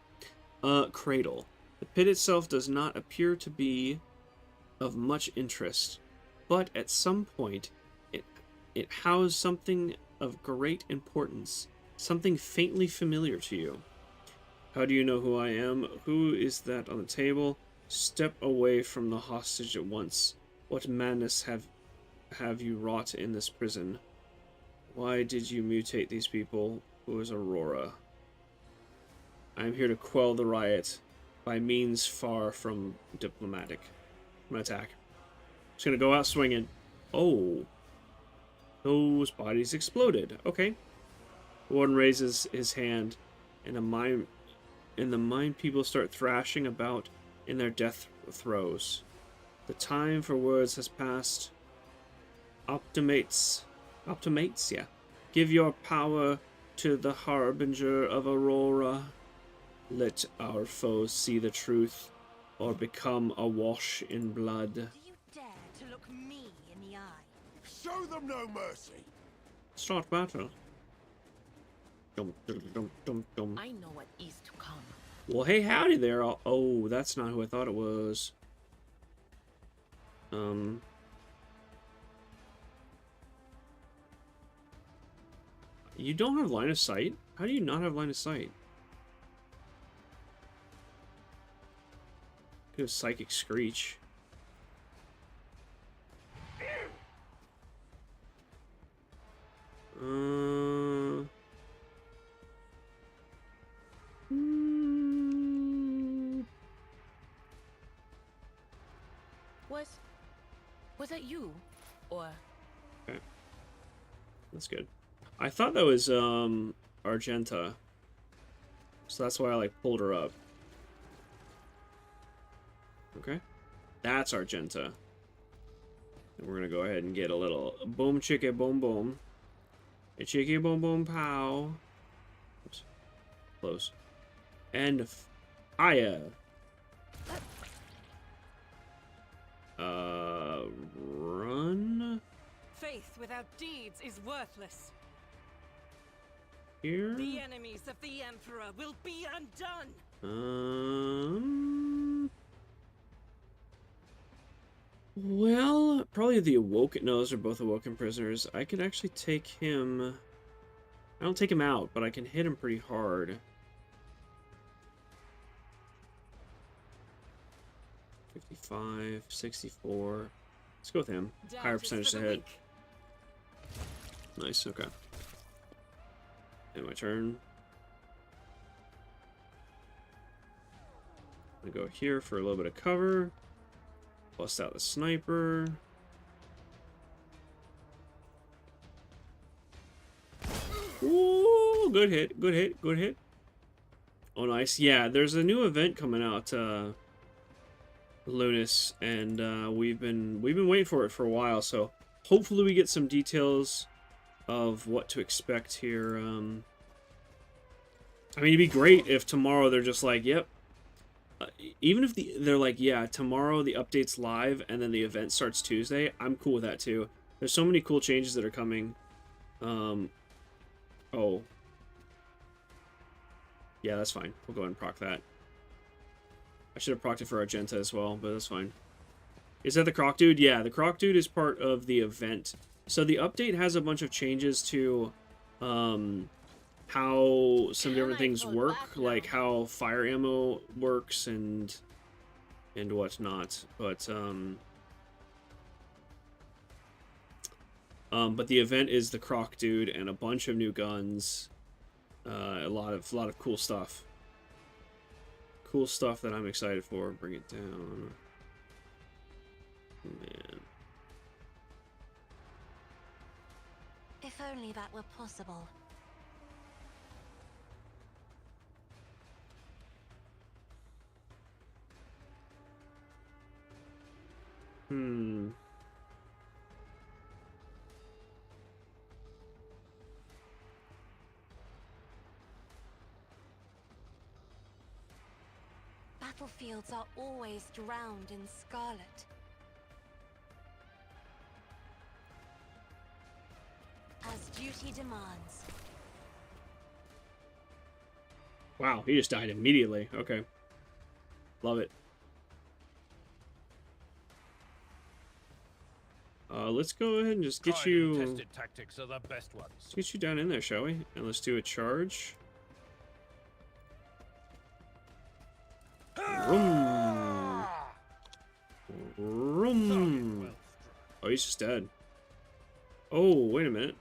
Cradle. The pit itself does not appear to be of much interest, but at some point it housed something of great importance, something faintly familiar to you. How do you know who I am? Who is that on the table? Step away from the hostage at once. What madness have you wrought in this prison? Why did you mutate these people? Who is Aurora? I am here to quell the riot by means far from diplomatic. I'm gonna attack. Just gonna go out swinging. Oh. Those bodies exploded. Okay. Warden raises his hand, and the mine people start thrashing about in their death throes. The time for words has passed. Optimates, yeah. Give your power to the harbinger of Aurora. Let our foes see the truth, or become awash in blood. Do you dare to look me in the eye? Show them no mercy. Start battle. Dum, dum, dum, dum, dum. I know what is to come. Well, hey, howdy there. Oh, that's not who I thought it was. You don't have line of sight? How do you not have line of sight? It was Psychic Screech. Was that you? Or... Okay. That's good. I thought that was, Argenta. So that's why I, like, pulled her up. Okay. That's Argenta. And we're gonna go ahead and get a little boom chicka boom boom. A chicka boom boom pow. Oops. Close. And fire. Run. Faith without deeds is worthless. Here. The enemies of the Emperor will be undone. Well, probably the Awoken. No, those are both Awoken prisoners. I could actually take him. I don't take him out, but I can hit him pretty hard. 55, 64. Let's go with him. Higher percentage to hit. Nice, okay. And my turn. I'm gonna go here for a little bit of cover. Bust out the sniper. Ooh, good hit, good hit, good hit. Oh, nice. Yeah, there's a new event coming out, Lunas, and we've been waiting for it for a while, so hopefully we get some details of what to expect here. I mean, it'd be great if tomorrow they're just like, yep. Even if they're like, yeah, tomorrow the update's live and then the event starts Tuesday, I'm cool with that too. There's so many cool changes that are coming. Oh. Yeah, that's fine. We'll go ahead and proc that. I should have procced it for Argenta as well, but that's fine. Is that the Croc Dude? Yeah, the Croc Dude is part of the event. So the update has a bunch of changes to how some different things work, like how fire ammo works and whatnot. But the event is the Croc Dude and a bunch of new guns. A lot of cool stuff. Cool stuff that I'm excited for. Bring it down. Man. If only that were possible. Hmm. Battlefields are always drowned in scarlet. As duty demands. Wow, he just died immediately. Okay. Love it. Let's go ahead and just get Tried and you... tested tactics are the best ones. Let's get you down in there, shall we? And let's do a charge. Vroom. Vroom. Oh, he's just dead. Oh, wait a minute.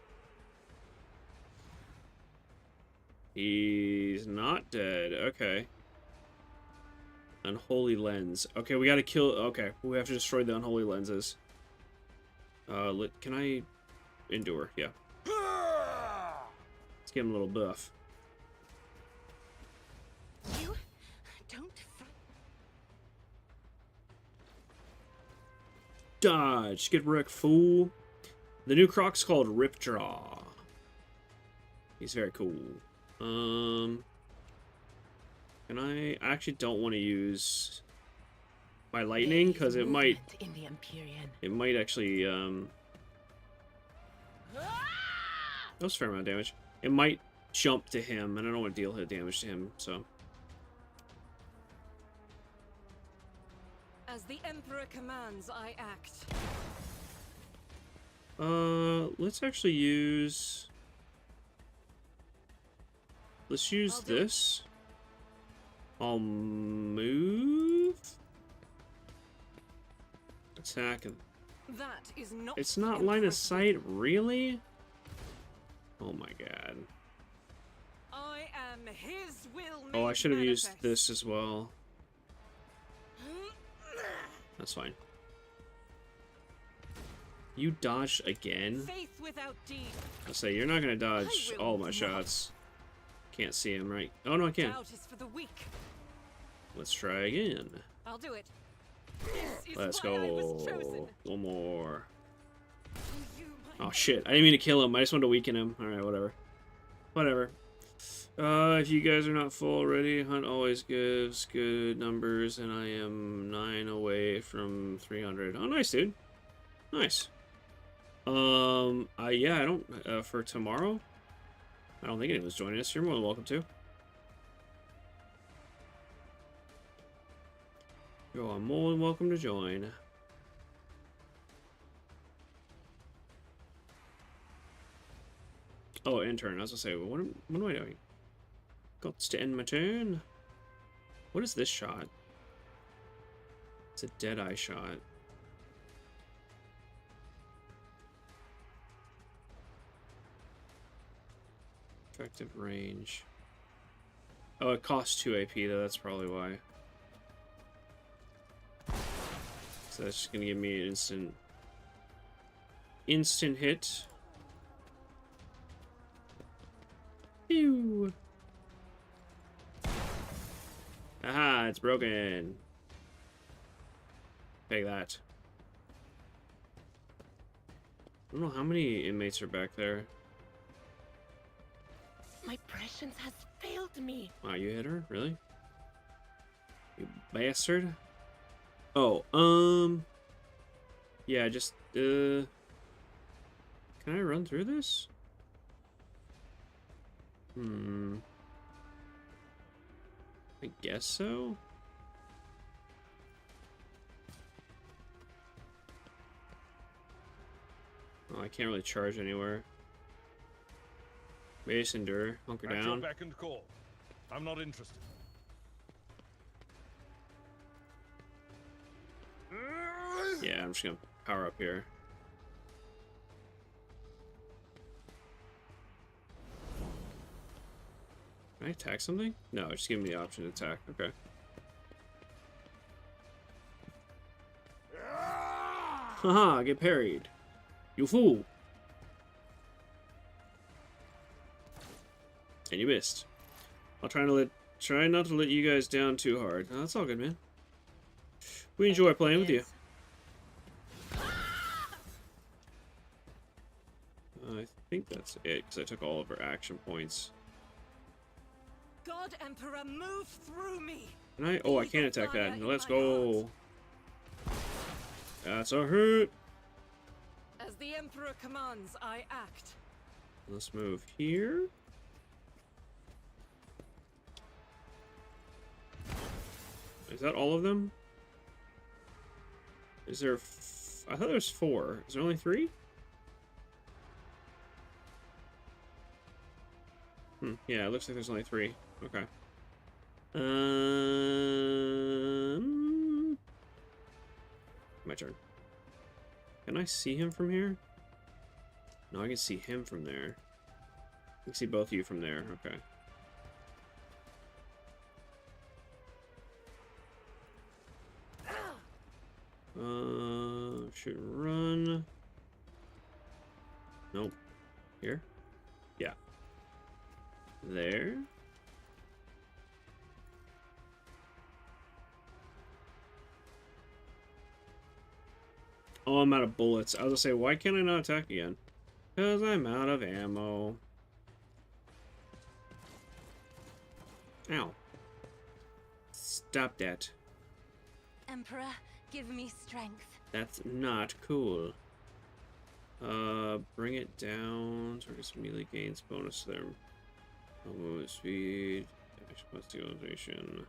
He's not dead. Okay. Unholy lens. Okay, we gotta kill... Okay, we have to destroy the unholy lenses. Can I endure? Yeah. Let's give him a little buff. You don't. Dodge. Get wrecked, fool. The new Croc's called Ripdraw. He's very cool. Can I actually don't want to use my lightning because it might actually that was a fair amount of damage. It might jump to him, and I don't want to deal hit damage to him. So As the Emperor commands, I act. let's actually use. Let's use this. I'll move. Attack him. That is not. It's not line of sight, really? Oh my god. I am his will. Oh, I made should have used manifest. this as well. That's fine. You dodged again? Faith without deed. I'll say, you're not gonna dodge I will all my not. shots. Can't see him, right? Oh, no, I can. Doubt is for the weak. Let's try again. I'll do it. This is Let's why I was chosen. go. One more. You, my Oh, shit. I didn't mean to kill him. I just wanted to weaken him. Alright, whatever. Whatever. If you guys are not full already, Hunt always gives good numbers, and I am 9 away from 300. Oh, nice, dude. Nice. Yeah, I don't, for tomorrow, I don't think anyone's joining us. You're more than welcome to. You are more than welcome to join. Oh, intern. I was gonna say, what am I doing? Got to end my turn. What is this shot? It's a dead-eye shot. Effective range. Oh, it costs 2 AP though, that's probably why. So that's just gonna give me an instant hit. Pew! Aha, it's broken. Take that. I don't know how many inmates are back there. My prescience has failed me. Wow, you hit her? Really? You bastard. Oh, yeah, just, can I run through this? I guess so. Oh, I can't really charge anywhere. Base endure, hunker At your down. beck and call. I'm not interested. Yeah, I'm just gonna power up here. Can I attack something? No, just give me the option to attack. Okay. Haha, get parried. You fool. And you missed. I'll try not to let you guys down too hard. No, that's all good, man. We enjoy playing with you. I think that's it, because I took all of our action points. God Emperor, move through me. Can I? Oh, I can't attack that. Let's go. That's a hit. As the Emperor commands, I act. Let's move here. Is that all of them? Is there... I thought there was 4. Is there only 3? Yeah, it looks like there's only 3. Okay. My turn. Can I see him from here? No, I can see him from there. I can see both of you from there. Okay. Should run. Nope. Here? Yeah. There. Oh, I'm out of bullets. I was gonna say, why can't I not attack again? Because I'm out of ammo. Ow. Stop that. Emperor, give me strength. That's not cool. Bring it down. Target's melee gains bonus to their movement speed. Stabilization.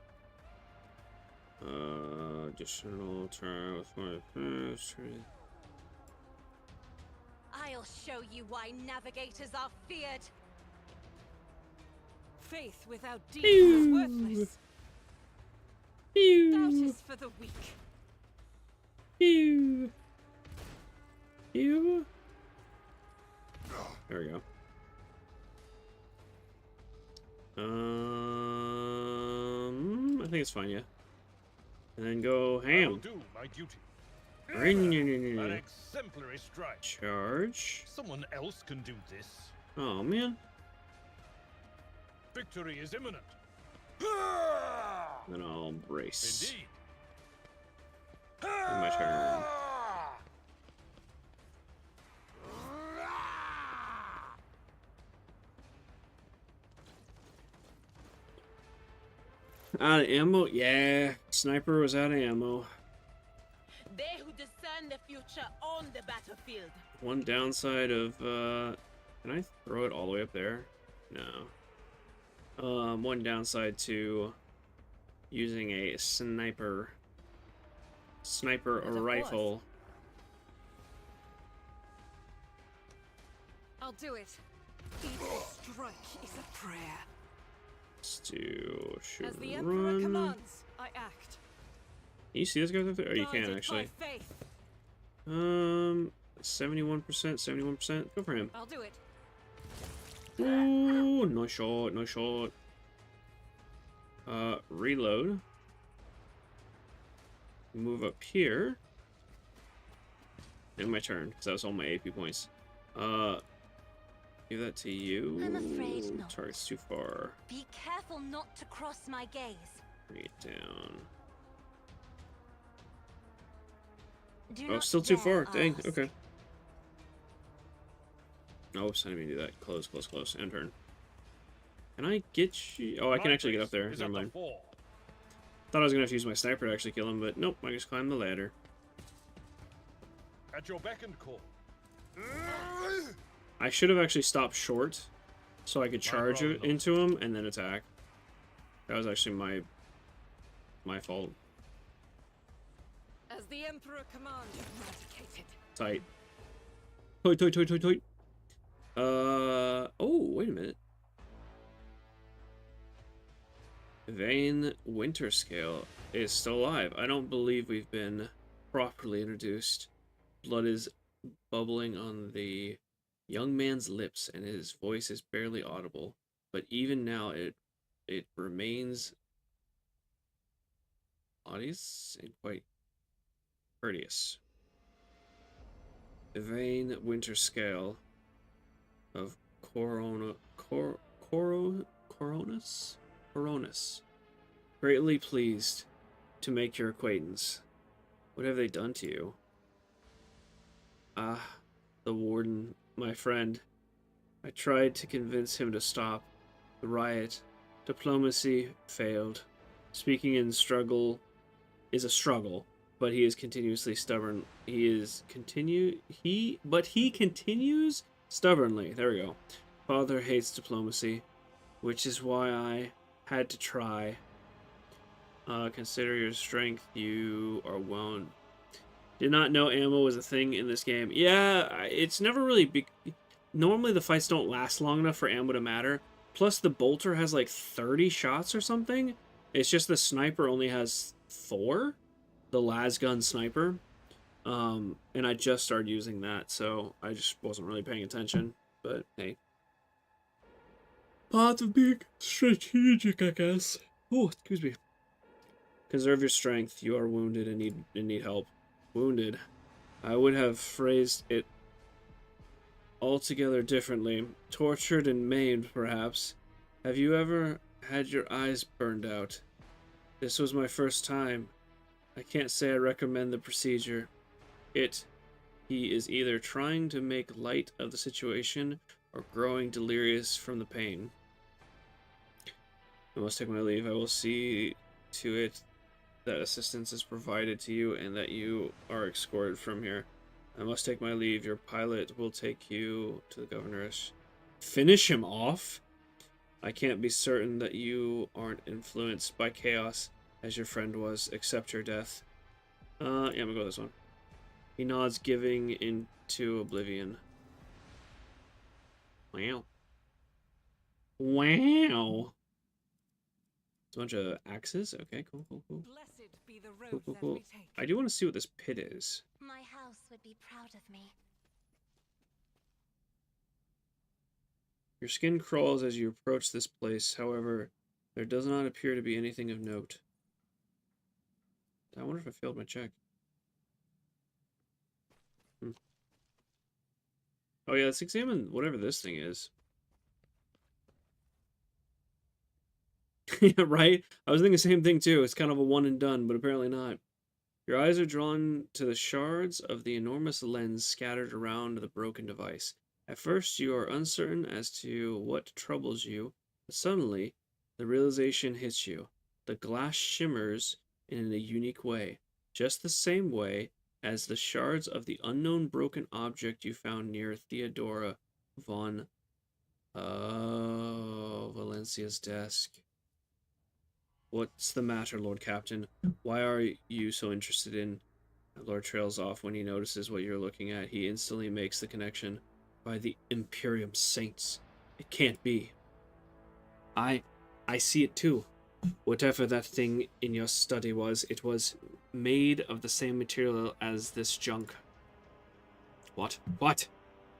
Additional turn with my first. I'll show you why navigators are feared. Faith without deeds is worthless. Doubt is for the weak. Ew. Ew. There we go. I think it's fine, yeah. And then go ham. Do my duty. An exemplary strike. Charge. Someone else can do this. Oh man. Victory is imminent. Then I'll brace. Indeed. And my turn. Out of ammo? Yeah. Sniper was out of ammo. They who discern the future on the battlefield. One downside of, can I throw it all the way up there? No. One downside to using a sniper or rifle. I'll do it. Each strike is a prayer. Let's do shoot As the and Emperor run. commands, I act. Can you see those guys up there? Oh, you can Guided actually. by faith. 71%. Go for him. I'll do it. Ooh, no shot, no shot. Reload. Move up here. And my turn, because that was all my AP points. Give that to you. I'm afraid not. Target's too far. Be careful not to cross my gaze. Bring it down. Do Oh, not still too dare far. Dang, ask. okay. Oops, I didn't mean to do that. Close. End turn. Can I get you? Oh, I can actually get up there. Never mind. Thought I was gonna have to use my sniper to actually kill him, but nope, I just climb the ladder. At your beck and call. I should have actually stopped short, so I could charge it into him and then attack. That was actually my fault. As the Emperor commands, eradicated. Tight. Tight. Oh, wait a minute. Vane Winterscale is still alive. I don't believe we've been properly introduced. Blood is bubbling on the young man's lips, and his voice is barely audible. But even now, it it remains modest and quite courteous. The vain winter scale of Coronus. Greatly pleased to make your acquaintance. What have they done to you? Ah, the warden, my friend. I tried to convince him to stop the riot. Diplomacy failed. Speaking in struggle is a struggle, but he is continuously stubborn. He continues stubbornly. There we go. Father hates diplomacy, which is why I had to try. Consider your strength. You are wound. Did not know ammo was a thing in this game. Yeah, it's never really big. Normally the fights don't last long enough for ammo to matter. Plus the bolter has like 30 shots or something. It's just the sniper only has 4. The las gun sniper. And I just started using that, so I just wasn't really paying attention. But hey. Part of being strategic, I guess. Oh, excuse me. Conserve your strength. You are wounded and need help. Wounded. I would have phrased it altogether differently. Tortured and maimed, perhaps. Have you ever had your eyes burned out? This was my first time. I can't say I recommend the procedure. He is either trying to make light of the situation or growing delirious from the pain. I must take my leave. I will see to it that assistance is provided to you and that you are escorted from here. I must take my leave. Your pilot will take you to the governoress. Finish him off? I can't be certain that you aren't influenced by chaos as your friend was. Accept your death. Yeah, I'm gonna go with this one. He nods, giving into oblivion. Wow. Wow. It's a bunch of axes. Okay, cool. Blessed be the road that we take. I do want to see what this pit is. My house would be proud of me. Your skin crawls as you approach this place. However, there does not appear to be anything of note. I wonder if I failed my check. Oh yeah, let's examine whatever this thing is. Yeah, right? I was thinking the same thing too. It's kind of a one and done, but apparently not. Your eyes are drawn to the shards of the enormous lens scattered around the broken device. At first, you are uncertain as to what troubles you, but suddenly, the realization hits you. The glass shimmers in a unique way, just the same way as the shards of the unknown broken object you found near Theodora von Valencia's desk. What's the matter, Lord Captain? Why are you so interested in... Lord trails off when he notices what you're looking at. He instantly makes the connection. By the Imperium Saints. It can't be. I see it too. Whatever that thing in your study was, it was made of the same material as this junk. What?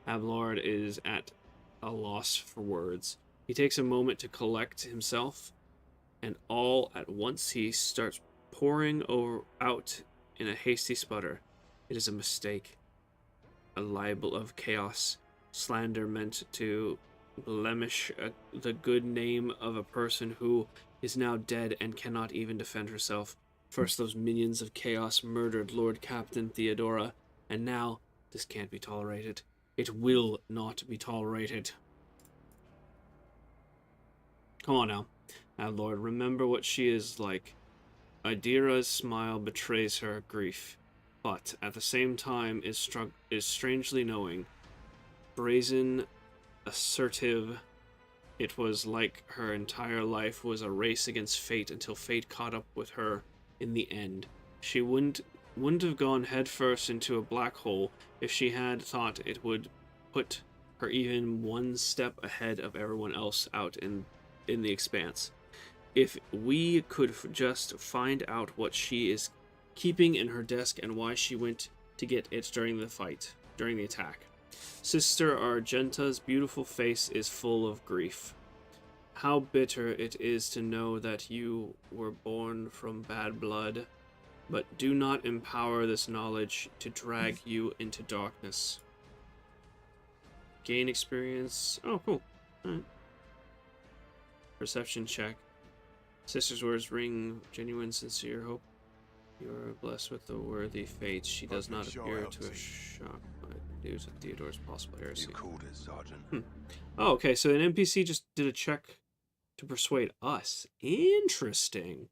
Ablord is at a loss for words. He takes a moment to collect himself, and all at once he starts pouring out in a hasty sputter. It is a mistake. A libel of chaos. Slander meant to blemish the good name of a person who is now dead and cannot even defend herself. First those minions of chaos murdered Lord Captain Theodora, and now this can't be tolerated. It will not be tolerated. Come on now. Lord, remember what she is like. Idira's smile betrays her grief, but at the same time is strangely knowing. Brazen, assertive, it was like her entire life was a race against fate until fate caught up with her in the end. She wouldn't have gone headfirst into a black hole if she had thought it would put her even one step ahead of everyone else out in the expanse. If we could just find out what she is keeping in her desk and why she went to get it during the attack. Sister Argenta's beautiful face is full of grief. how bitter it is to know that you were born from bad blood, but do not empower this knowledge to drag you into darkness. Gain experience. Oh, cool. Alright. Perception check. Sister's words ring genuine, sincere hope. You are blessed with a worthy fate. She does not appear to have shocked by the news of Theodore's possible heresy. You called it, Sergeant. Oh, okay, so an NPC just did a check to persuade us. Interesting.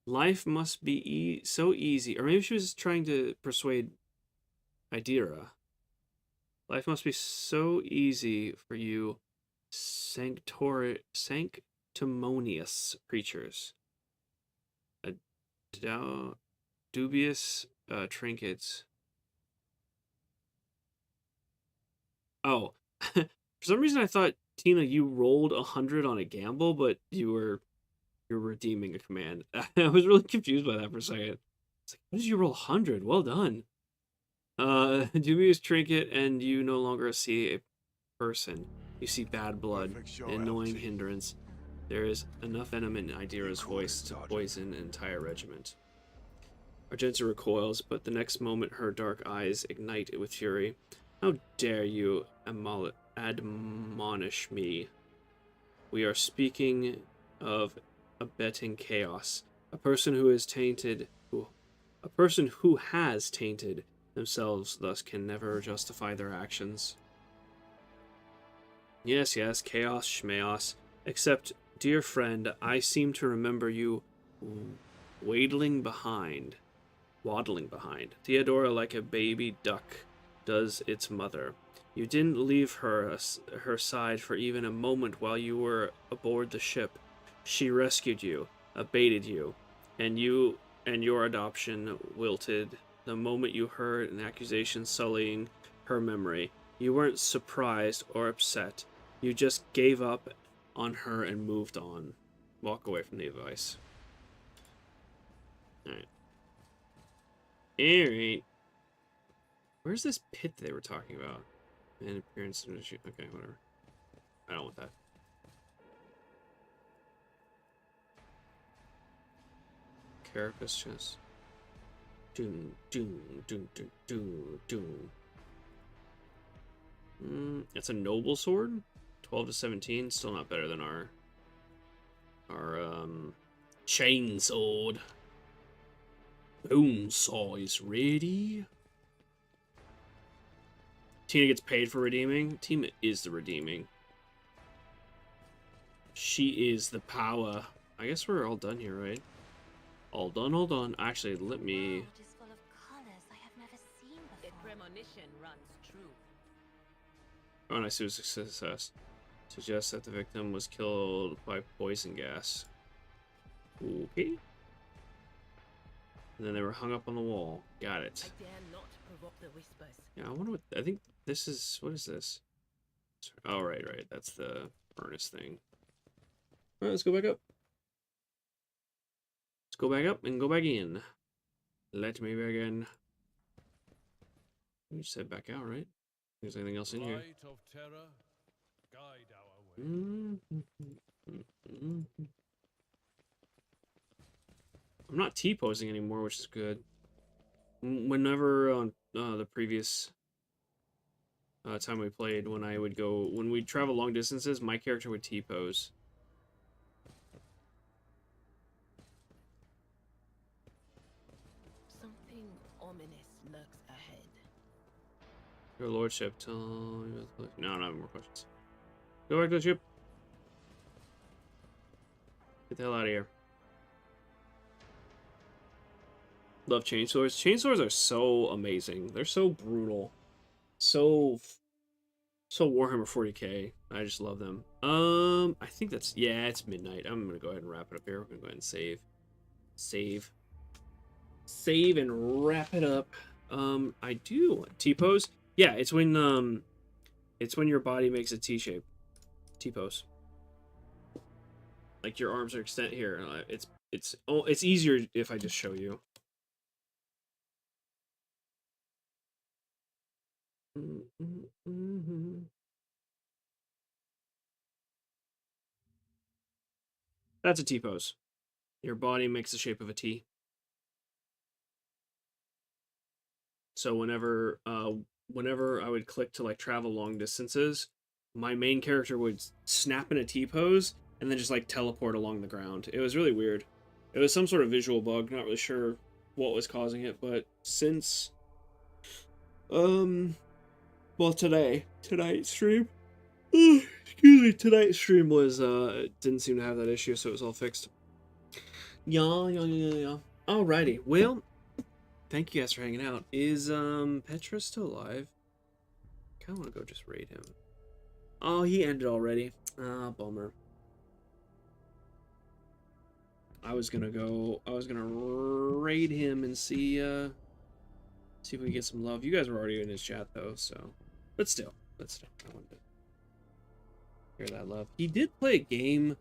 Life must be so easy. Or maybe she was trying to persuade Idira. Life must be so easy for you sanctimonious creatures. Dubious trinkets. Oh, for some reason I thought, Tina, you rolled 100 on a gamble, but you're redeeming a command. I was really confused by that for a second. It's like, what did you roll 100? Well done. Dubious trinket, and you no longer see a person. You see bad blood, an annoying hindrance. There is enough venom in Idira's voice to poison an entire regiment. Argenta recoils, but the next moment her dark eyes ignite with fury. How dare you admonish me? We are speaking of abetting chaos. A person who has tainted themselves thus can never justify their actions. Yes, chaos, schmaos. Except, dear friend, I seem to remember you waddling behind. Theodora like a baby duck does its mother. You didn't leave her side for even a moment while you were aboard the ship. She rescued you, abated you, and your adoption wilted the moment you heard an accusation sullying her memory. You weren't surprised or upset. You just gave up on her and moved on. Walk away from the advice. Alright. Alright. Where's this pit they were talking about? Man, appearance. Okay, whatever. I don't want that. Carapace chest. Doom, doom, doom, doom, doom, doom. It's a noble sword. 12 to 17. Still not better than our chain sword. Bone saw is ready. Tina gets paid for redeeming. Tina is the redeeming. She is the power. I guess we're all done here, right? All done, all done. Actually, let me... The world is full of colors I have never seen The before. premonition runs true. Oh, and I see a success. Suggests that the victim was killed by poison gas. Okay. And then they were hung up on the wall. Got it. I dare not provoke the whispers. Yeah, I wonder what... I think this is... What is this? Oh, right. That's the furnace thing. Alright, let's go back up. Let's go back up and go back in. Let me back in. We just head back out, right? There's anything else in here? Light of terror, guide our way. I'm not T-posing anymore, which is good. Whenever on the previous time we played, when we'd travel long distances, my character would T-pose. Something ominous lurks ahead. Your lordship, tell me about the... No, not more questions. Go back to the ship. Get the hell out of here. Love chainswords. Chainswords are so amazing. They're so brutal. So Warhammer 40k. I just love them. I think that's... Yeah, it's midnight. I'm gonna go ahead and wrap it up here. We're gonna go ahead and save. Save and wrap it up. I do T-pose. Yeah, it's when your body makes a T shape. T-pose. Like your arms are extended here. It's easier if I just show you. That's a T-pose. Your body makes the shape of a T. So whenever I would click to like travel long distances, my main character would snap in a T-pose and then just like teleport along the ground. It was really weird. It was some sort of visual bug, not really sure what was causing it, but since well, tonight's stream, excuse me, tonight's stream was didn't seem to have that issue, so it was all fixed. Yeah. Alrighty, well, thank you guys for hanging out. Is Petra still alive? Kinda wanna go just raid him. Oh, he ended already. Ah, bummer. I was gonna raid him and see if we can get some love. You guys were already in his chat though, so but still, I wanted to hear that love. He did play a game,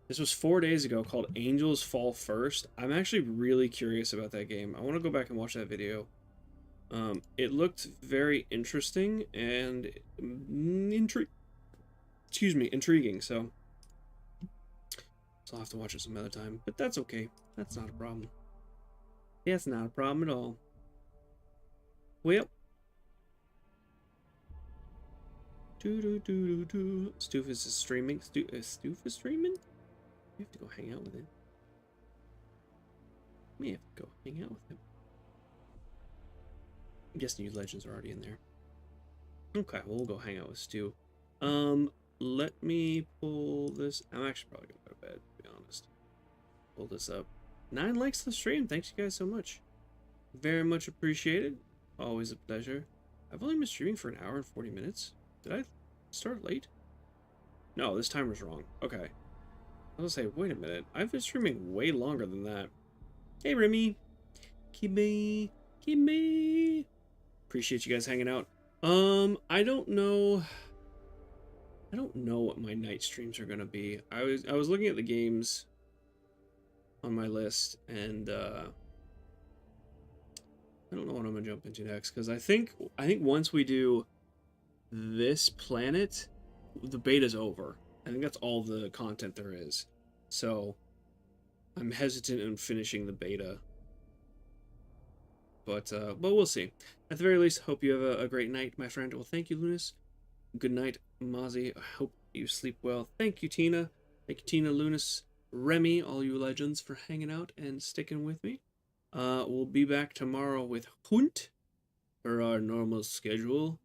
this was 4 days ago, called Angels Fall First. I'm actually really curious about that game. I want to go back and watch that video. It looked very interesting and intriguing, so I'll have to watch it some other time, but that's okay. That's not a problem. That's not a problem at all. Well, Stoof is streaming. Stoof is streaming? We have to go hang out with him. We have to go hang out with him. I guess New Legends are already in there. Okay, well, we'll go hang out with Stu. Let me pull this. I'm actually probably gonna go to bed, to be honest. Pull this up. 9 likes to the stream. Thanks you guys so much. Very much appreciated. Always a pleasure. I've only been streaming for 1 hour and 40 minutes. Did I start late? No, this timer's wrong. Okay. I was gonna say, wait a minute. I've been streaming way longer than that. Hey, Remy. Kimmy. Appreciate you guys hanging out. I don't know what my night streams are gonna be. I was looking at the games on my list, and I don't know what I'm gonna jump into next, because I think once we do this planet, the beta's over. I think that's all the content there is. So I'm hesitant in finishing the beta. But we'll see. At the very least, hope you have a great night, my friend. Well, thank you, Lunas. Good night, Mozzie. I hope you sleep well. Thank you, Tina. Thank you, Tina, Lunas, Remy, all you legends, for hanging out and sticking with me. We'll be back tomorrow with Hunt for our normal schedule.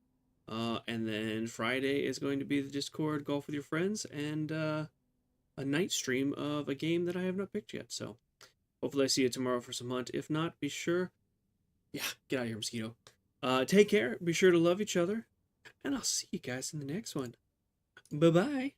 And then Friday is going to be the Discord Golf with Your Friends and a night stream of a game that I have not picked yet. So hopefully I see you tomorrow for some Hunt. If not, be sure... Yeah, get out of here, mosquito. Take care. Be sure to love each other. And I'll see you guys in the next one. Bye-bye.